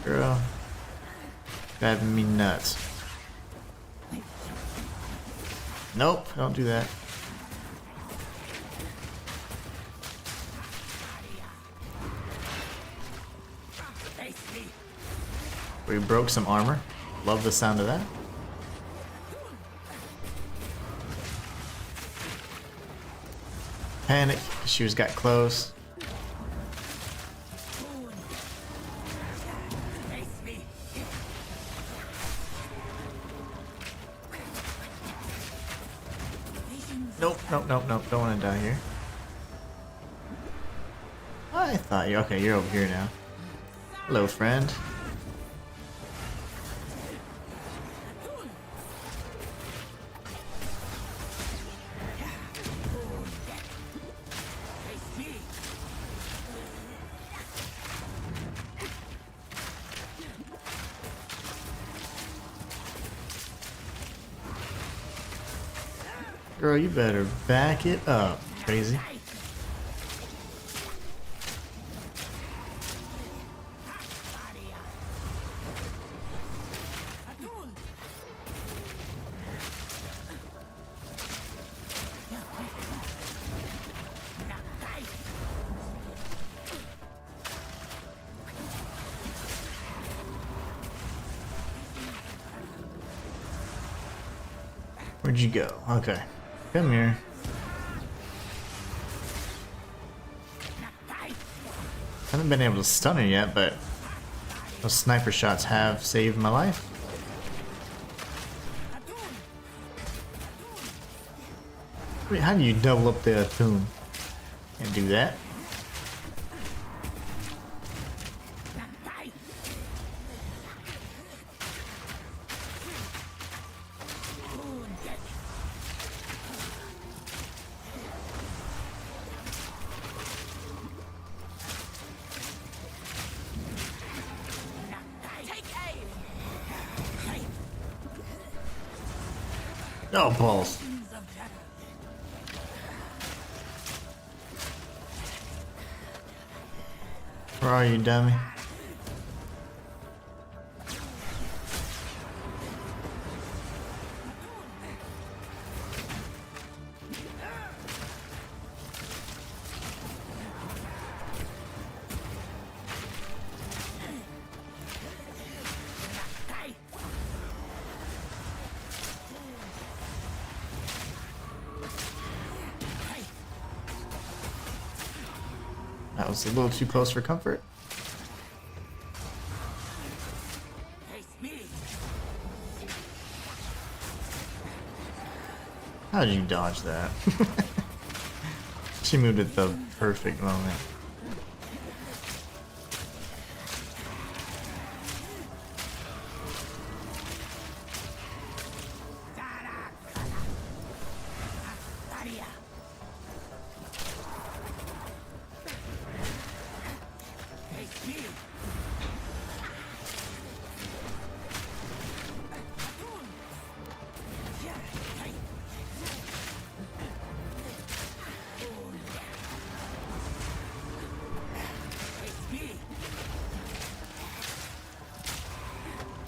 S1: Girl, driving me nuts. Nope, don't do that. We broke some armor. Love the sound of that. Panic. She was got close. Nope, nope, nope, nope. Don't want to die here. I thought you. Okay, you're over here now. Hello, friend. Girl, you better back it up, crazy. Where'd you go? Okay. Come here. Haven't been able to stun her yet, but those sniper shots have saved my life. Wait, how do you double up the Athun? Can't do that. Oh, balls. Where are you, dummy? That was a little too close for comfort. How did you dodge that? She moved at the perfect moment.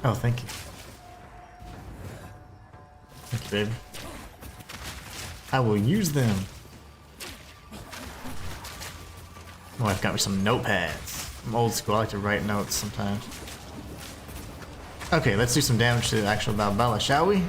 S1: Oh, thank you. Thank you, baby. I will use them. Oh, I've got me some notepads. I'm old school. I like to write notes sometimes. Okay, let's do some damage to the actual Balbala, shall we?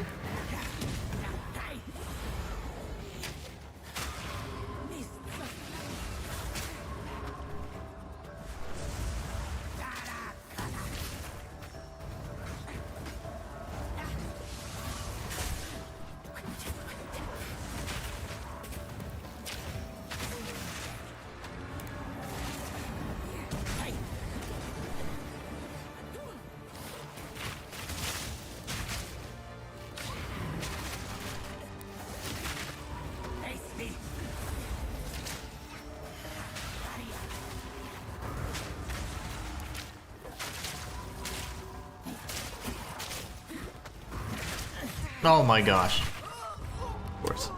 S1: Oh my gosh. Of course.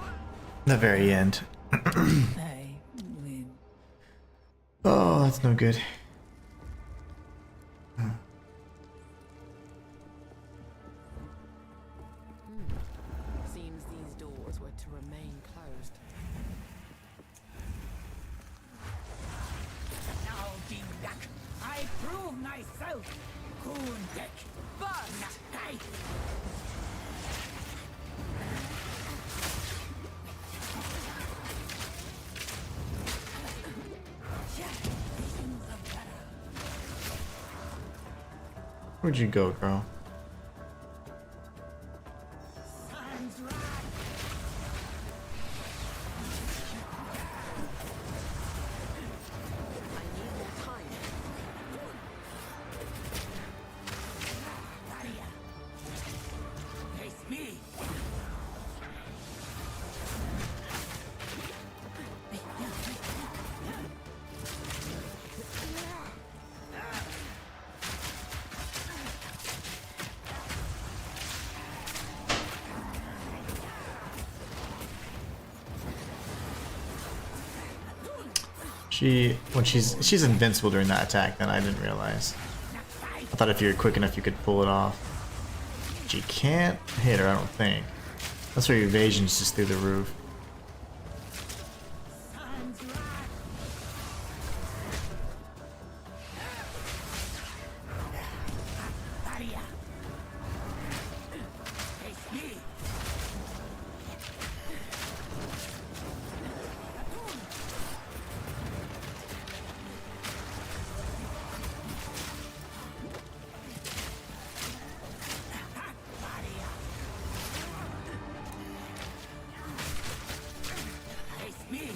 S1: The very end.
S5: I win.
S1: Oh, that's no good.
S3: Seems these doors were to remain closed.
S6: Now, Dindak, I prove myself. Kundek.
S3: Burst!
S6: Nakai.
S1: Where'd you go, girl?
S3: I need more time.
S6: Face me.
S1: She's invincible during that attack, then I didn't realize. I thought if you were quick enough you could pull it off. But you can't hit her, I don't think. That's where your evasion's just through the roof.
S6: Face me. Face me.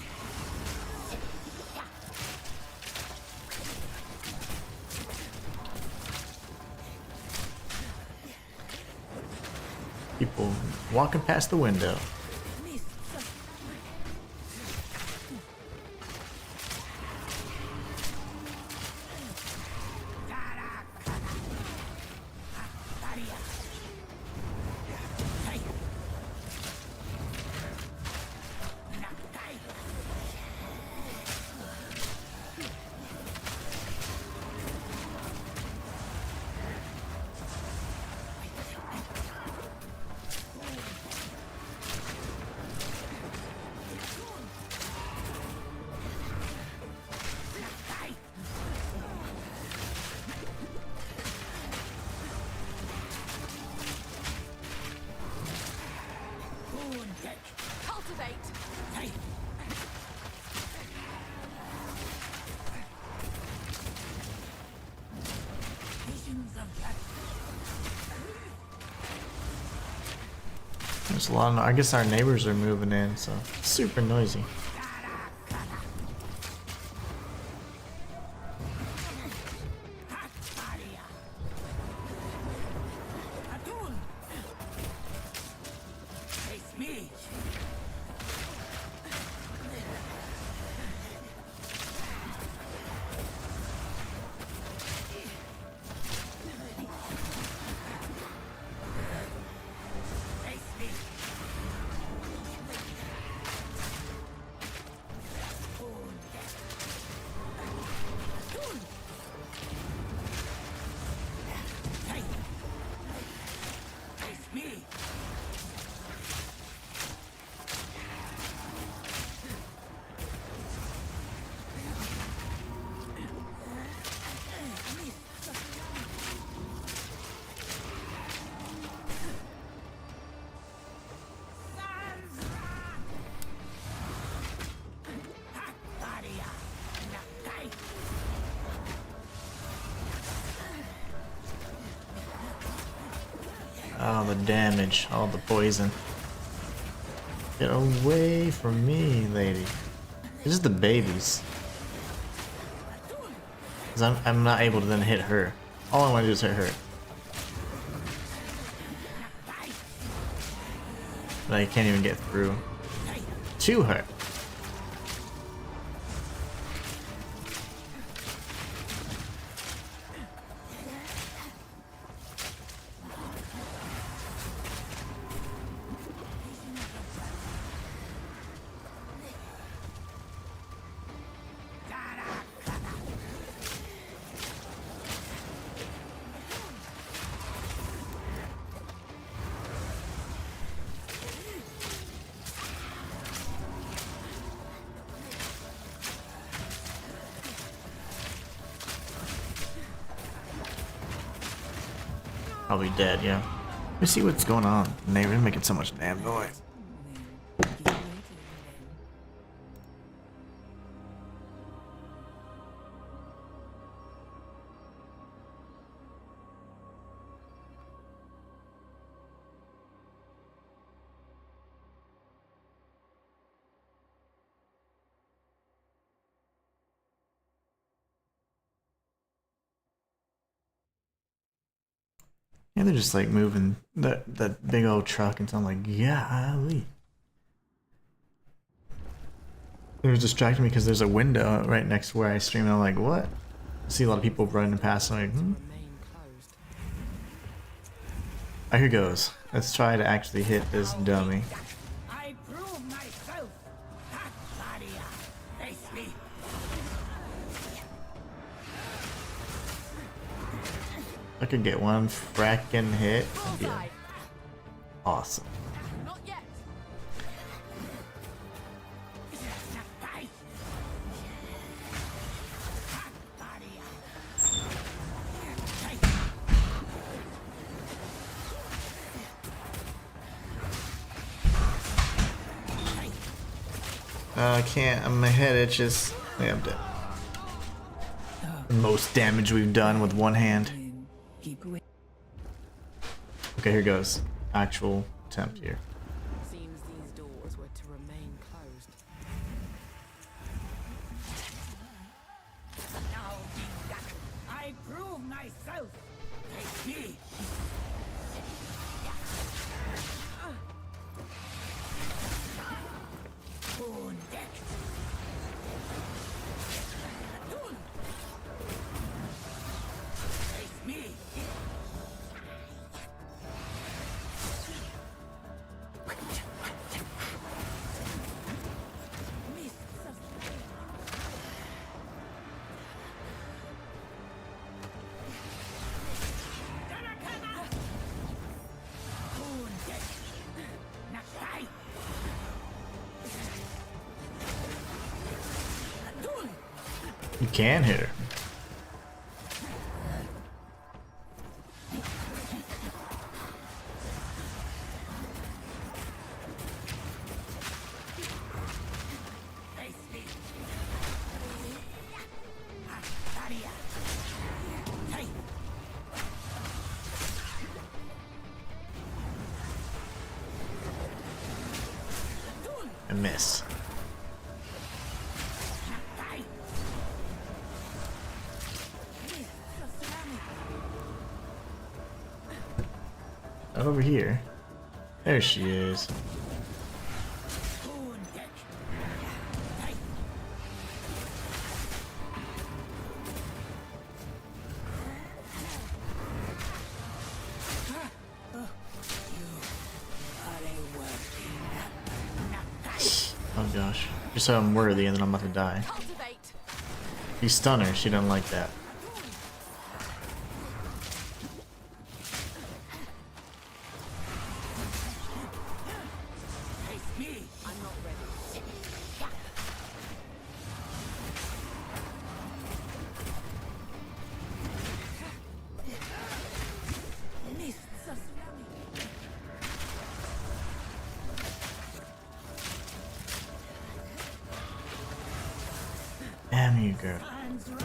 S1: People walking past the window.
S3: Cultivate!
S6: Visions of that.
S1: There's a lot of, I guess our neighbors are moving in, so super noisy.
S6: Face me. Face me. Face me.
S1: Oh, the damage, all the poison. Get away from me, lady. This is the babies. 'Cause I'm not able to then hit her. All I want to do is hit her. But I can't even get through to her. Probably dead, yeah. Let me see what's going on. They're making so much damn noise. Yeah, they're just like moving that big old truck and so I'm like, golly. It was distracting me because there's a window right next to where I stream and I'm like, what? I see a lot of people running past and I'm like,
S3: Remain closed.
S1: Oh, here goes. Let's try to actually hit this dummy.
S6: I prove myself. That barrier. Face me.
S1: I could get one frackin' hit. That'd be
S3: Bullseye.
S1: awesome.
S3: Not yet.
S6: Die. That barrier.
S1: I can't. My head itches. Yeah, I'm dead. The most damage we've done with one hand.
S5: Keep away.
S1: Okay, here goes. Actual attempt here.
S3: Seems these doors were to remain closed.
S6: Now be back. I prove myself. Face me. Wound deck. Face me. Wound deck. Nakai.
S1: You can hit her.
S6: Face me. Barrier. Hey.
S1: I miss.
S6: Nakai.
S1: Over here. There she is.
S6: Wound deck. Hey.
S1: Oh gosh. Just so I'm worthy and then I'm about to die.
S3: Cultivate.
S1: You stun her, she doesn't like that.
S6: Face me.
S3: I'm not ready.
S1: Damn you, girl.
S6: Hands right.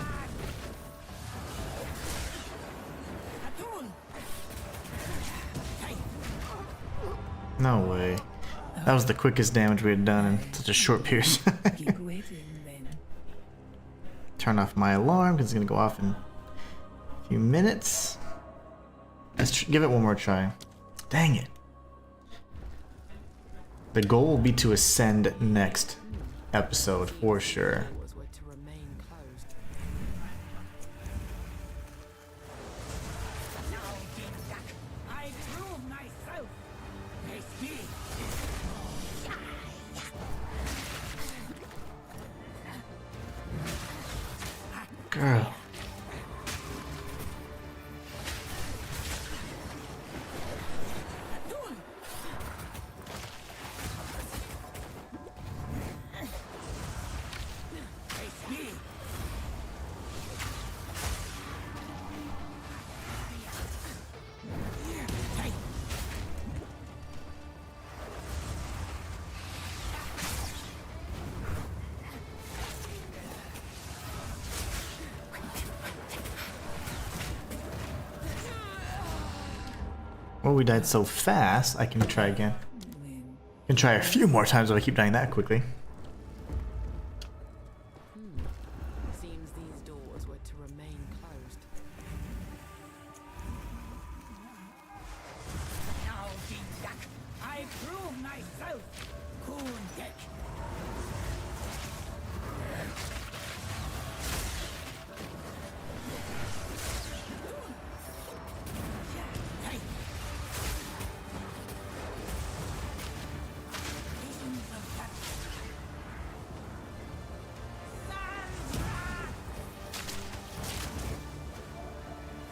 S6: Atun. Hey.
S1: No way. That was the quickest damage we had done in such a short period of time.
S5: Keep waiting, then.
S1: Turn off my alarm because it's going to go off in a few minutes. Let's give it one more try. Dang it. The goal will be to ascend next episode for sure.
S3: Doors were to remain closed.
S6: Now be back. I prove myself. Face me.
S1: Girl. Oh, we died so fast. I can try again. Can try a few more times if I keep dying that quickly.
S3: Seems these doors were to remain closed.
S6: Now, Jack, I prove myself. Cool deck.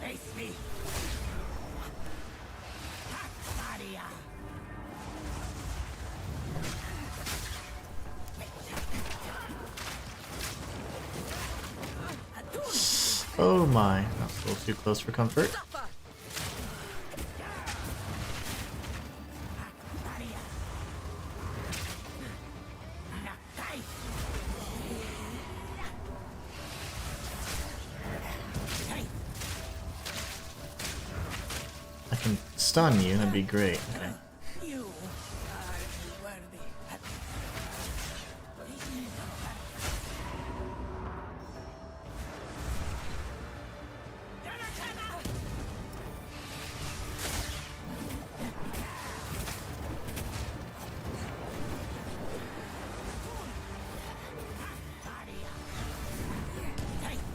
S6: Face me. Maria.
S1: Oh my. That's a little too close for comfort. I can stun you, that'd be great. Okay.
S6: You are worthy.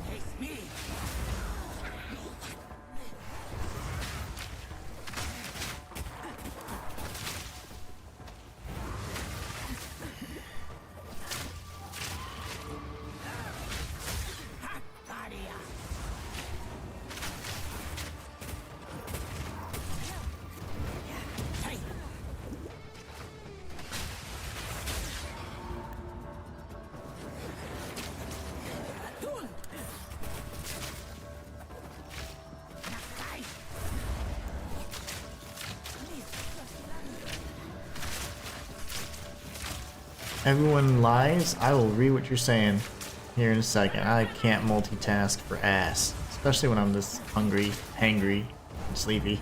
S6: Face me.
S1: Everyone lies. I will read what you're saying here in a second. I can't multitask for ass, especially when I'm this hungry, hangry, and sleepy.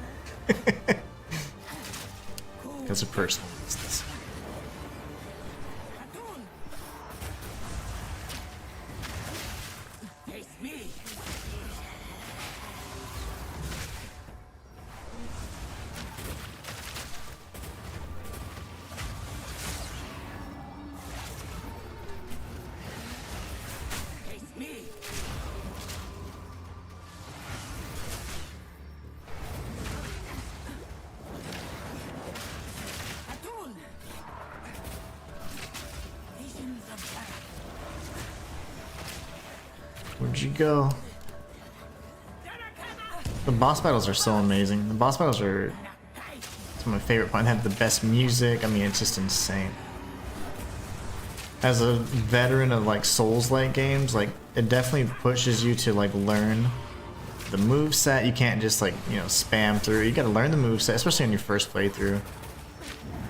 S1: Because of personal business.
S6: Face me. Face me. Atun. Visions of terror.
S1: Where'd you go? The boss battles are so amazing. The boss battles are some of my favorite parts. They have the best music. I mean, it's just insane. As a veteran of like Souls-like games, like it definitely pushes you to like learn the move set. You can't just like, you know, spam through. You gotta learn the move set, especially on your first playthrough.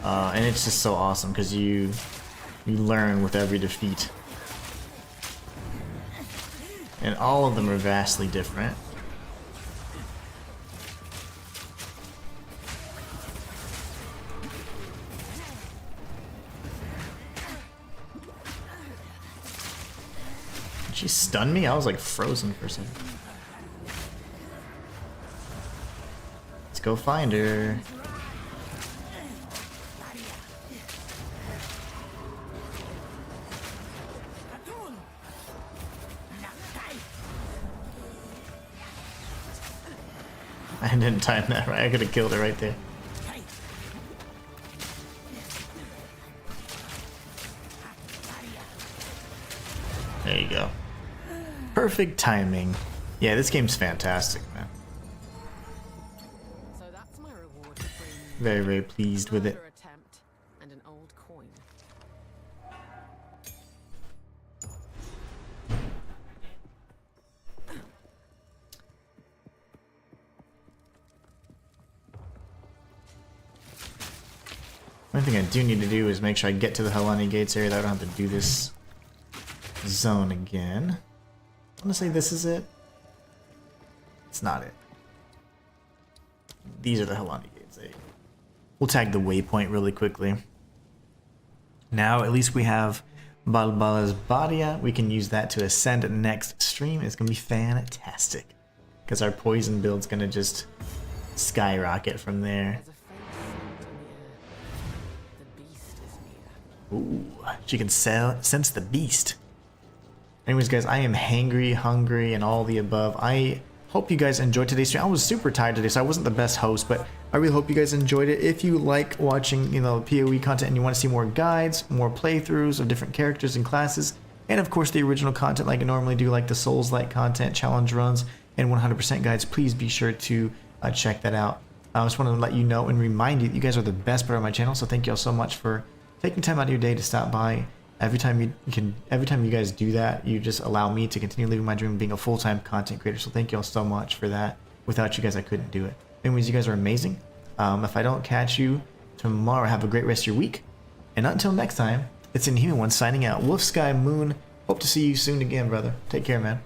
S1: And it's just so awesome because you learn with every defeat. And all of them are vastly different. Did she stun me? I was like frozen for a second. Let's go find her. I didn't time that right. I could have killed her right there. There you go. Perfect timing. Yeah, this game's fantastic, man.
S3: So that's my reward for freeing you.
S1: Very, very pleased with it.
S3: Another attempt and an old coin.
S1: One thing I do need to do is make sure I get to the Helani Gates area. That I don't have to do this zone again. I want to say this is it. It's not it. These are the Helani Gates. We'll tag the waypoint really quickly. Now at least we have Balbala's Badia. We can use that to ascend next stream. It's gonna be fantastic because our poison build's gonna just skyrocket from there.
S3: There's a faint scent in the air. The beast is near.
S1: Ooh, she can sense the beast. Anyways, guys, I am hangry, hungry, and all the above. I hope you guys enjoyed today's stream. I was super tired today, so I wasn't the best host, but I really hope you guys enjoyed it. If you like watching, PoE content and you want to see more guides, more playthroughs of different characters and classes, and of course the original content like I normally do, like the Souls-like content, challenge runs, and 100% guides, please be sure to check that out. I just want to let you know and remind you that you guys are the best part of my channel, so thank you all so much for taking time out of your day to stop by. Every time you guys do that, you just allow me to continue living my dream of being a full-time content creator. So thank you all so much for that. Without you guys, I couldn't do it. Anyways, you guys are amazing. If I don't catch you tomorrow, have a great rest of your week. And until next time, it's Inhuman signing out. Wolf Sky Moon. Hope to see you soon again, brother. Take care, man.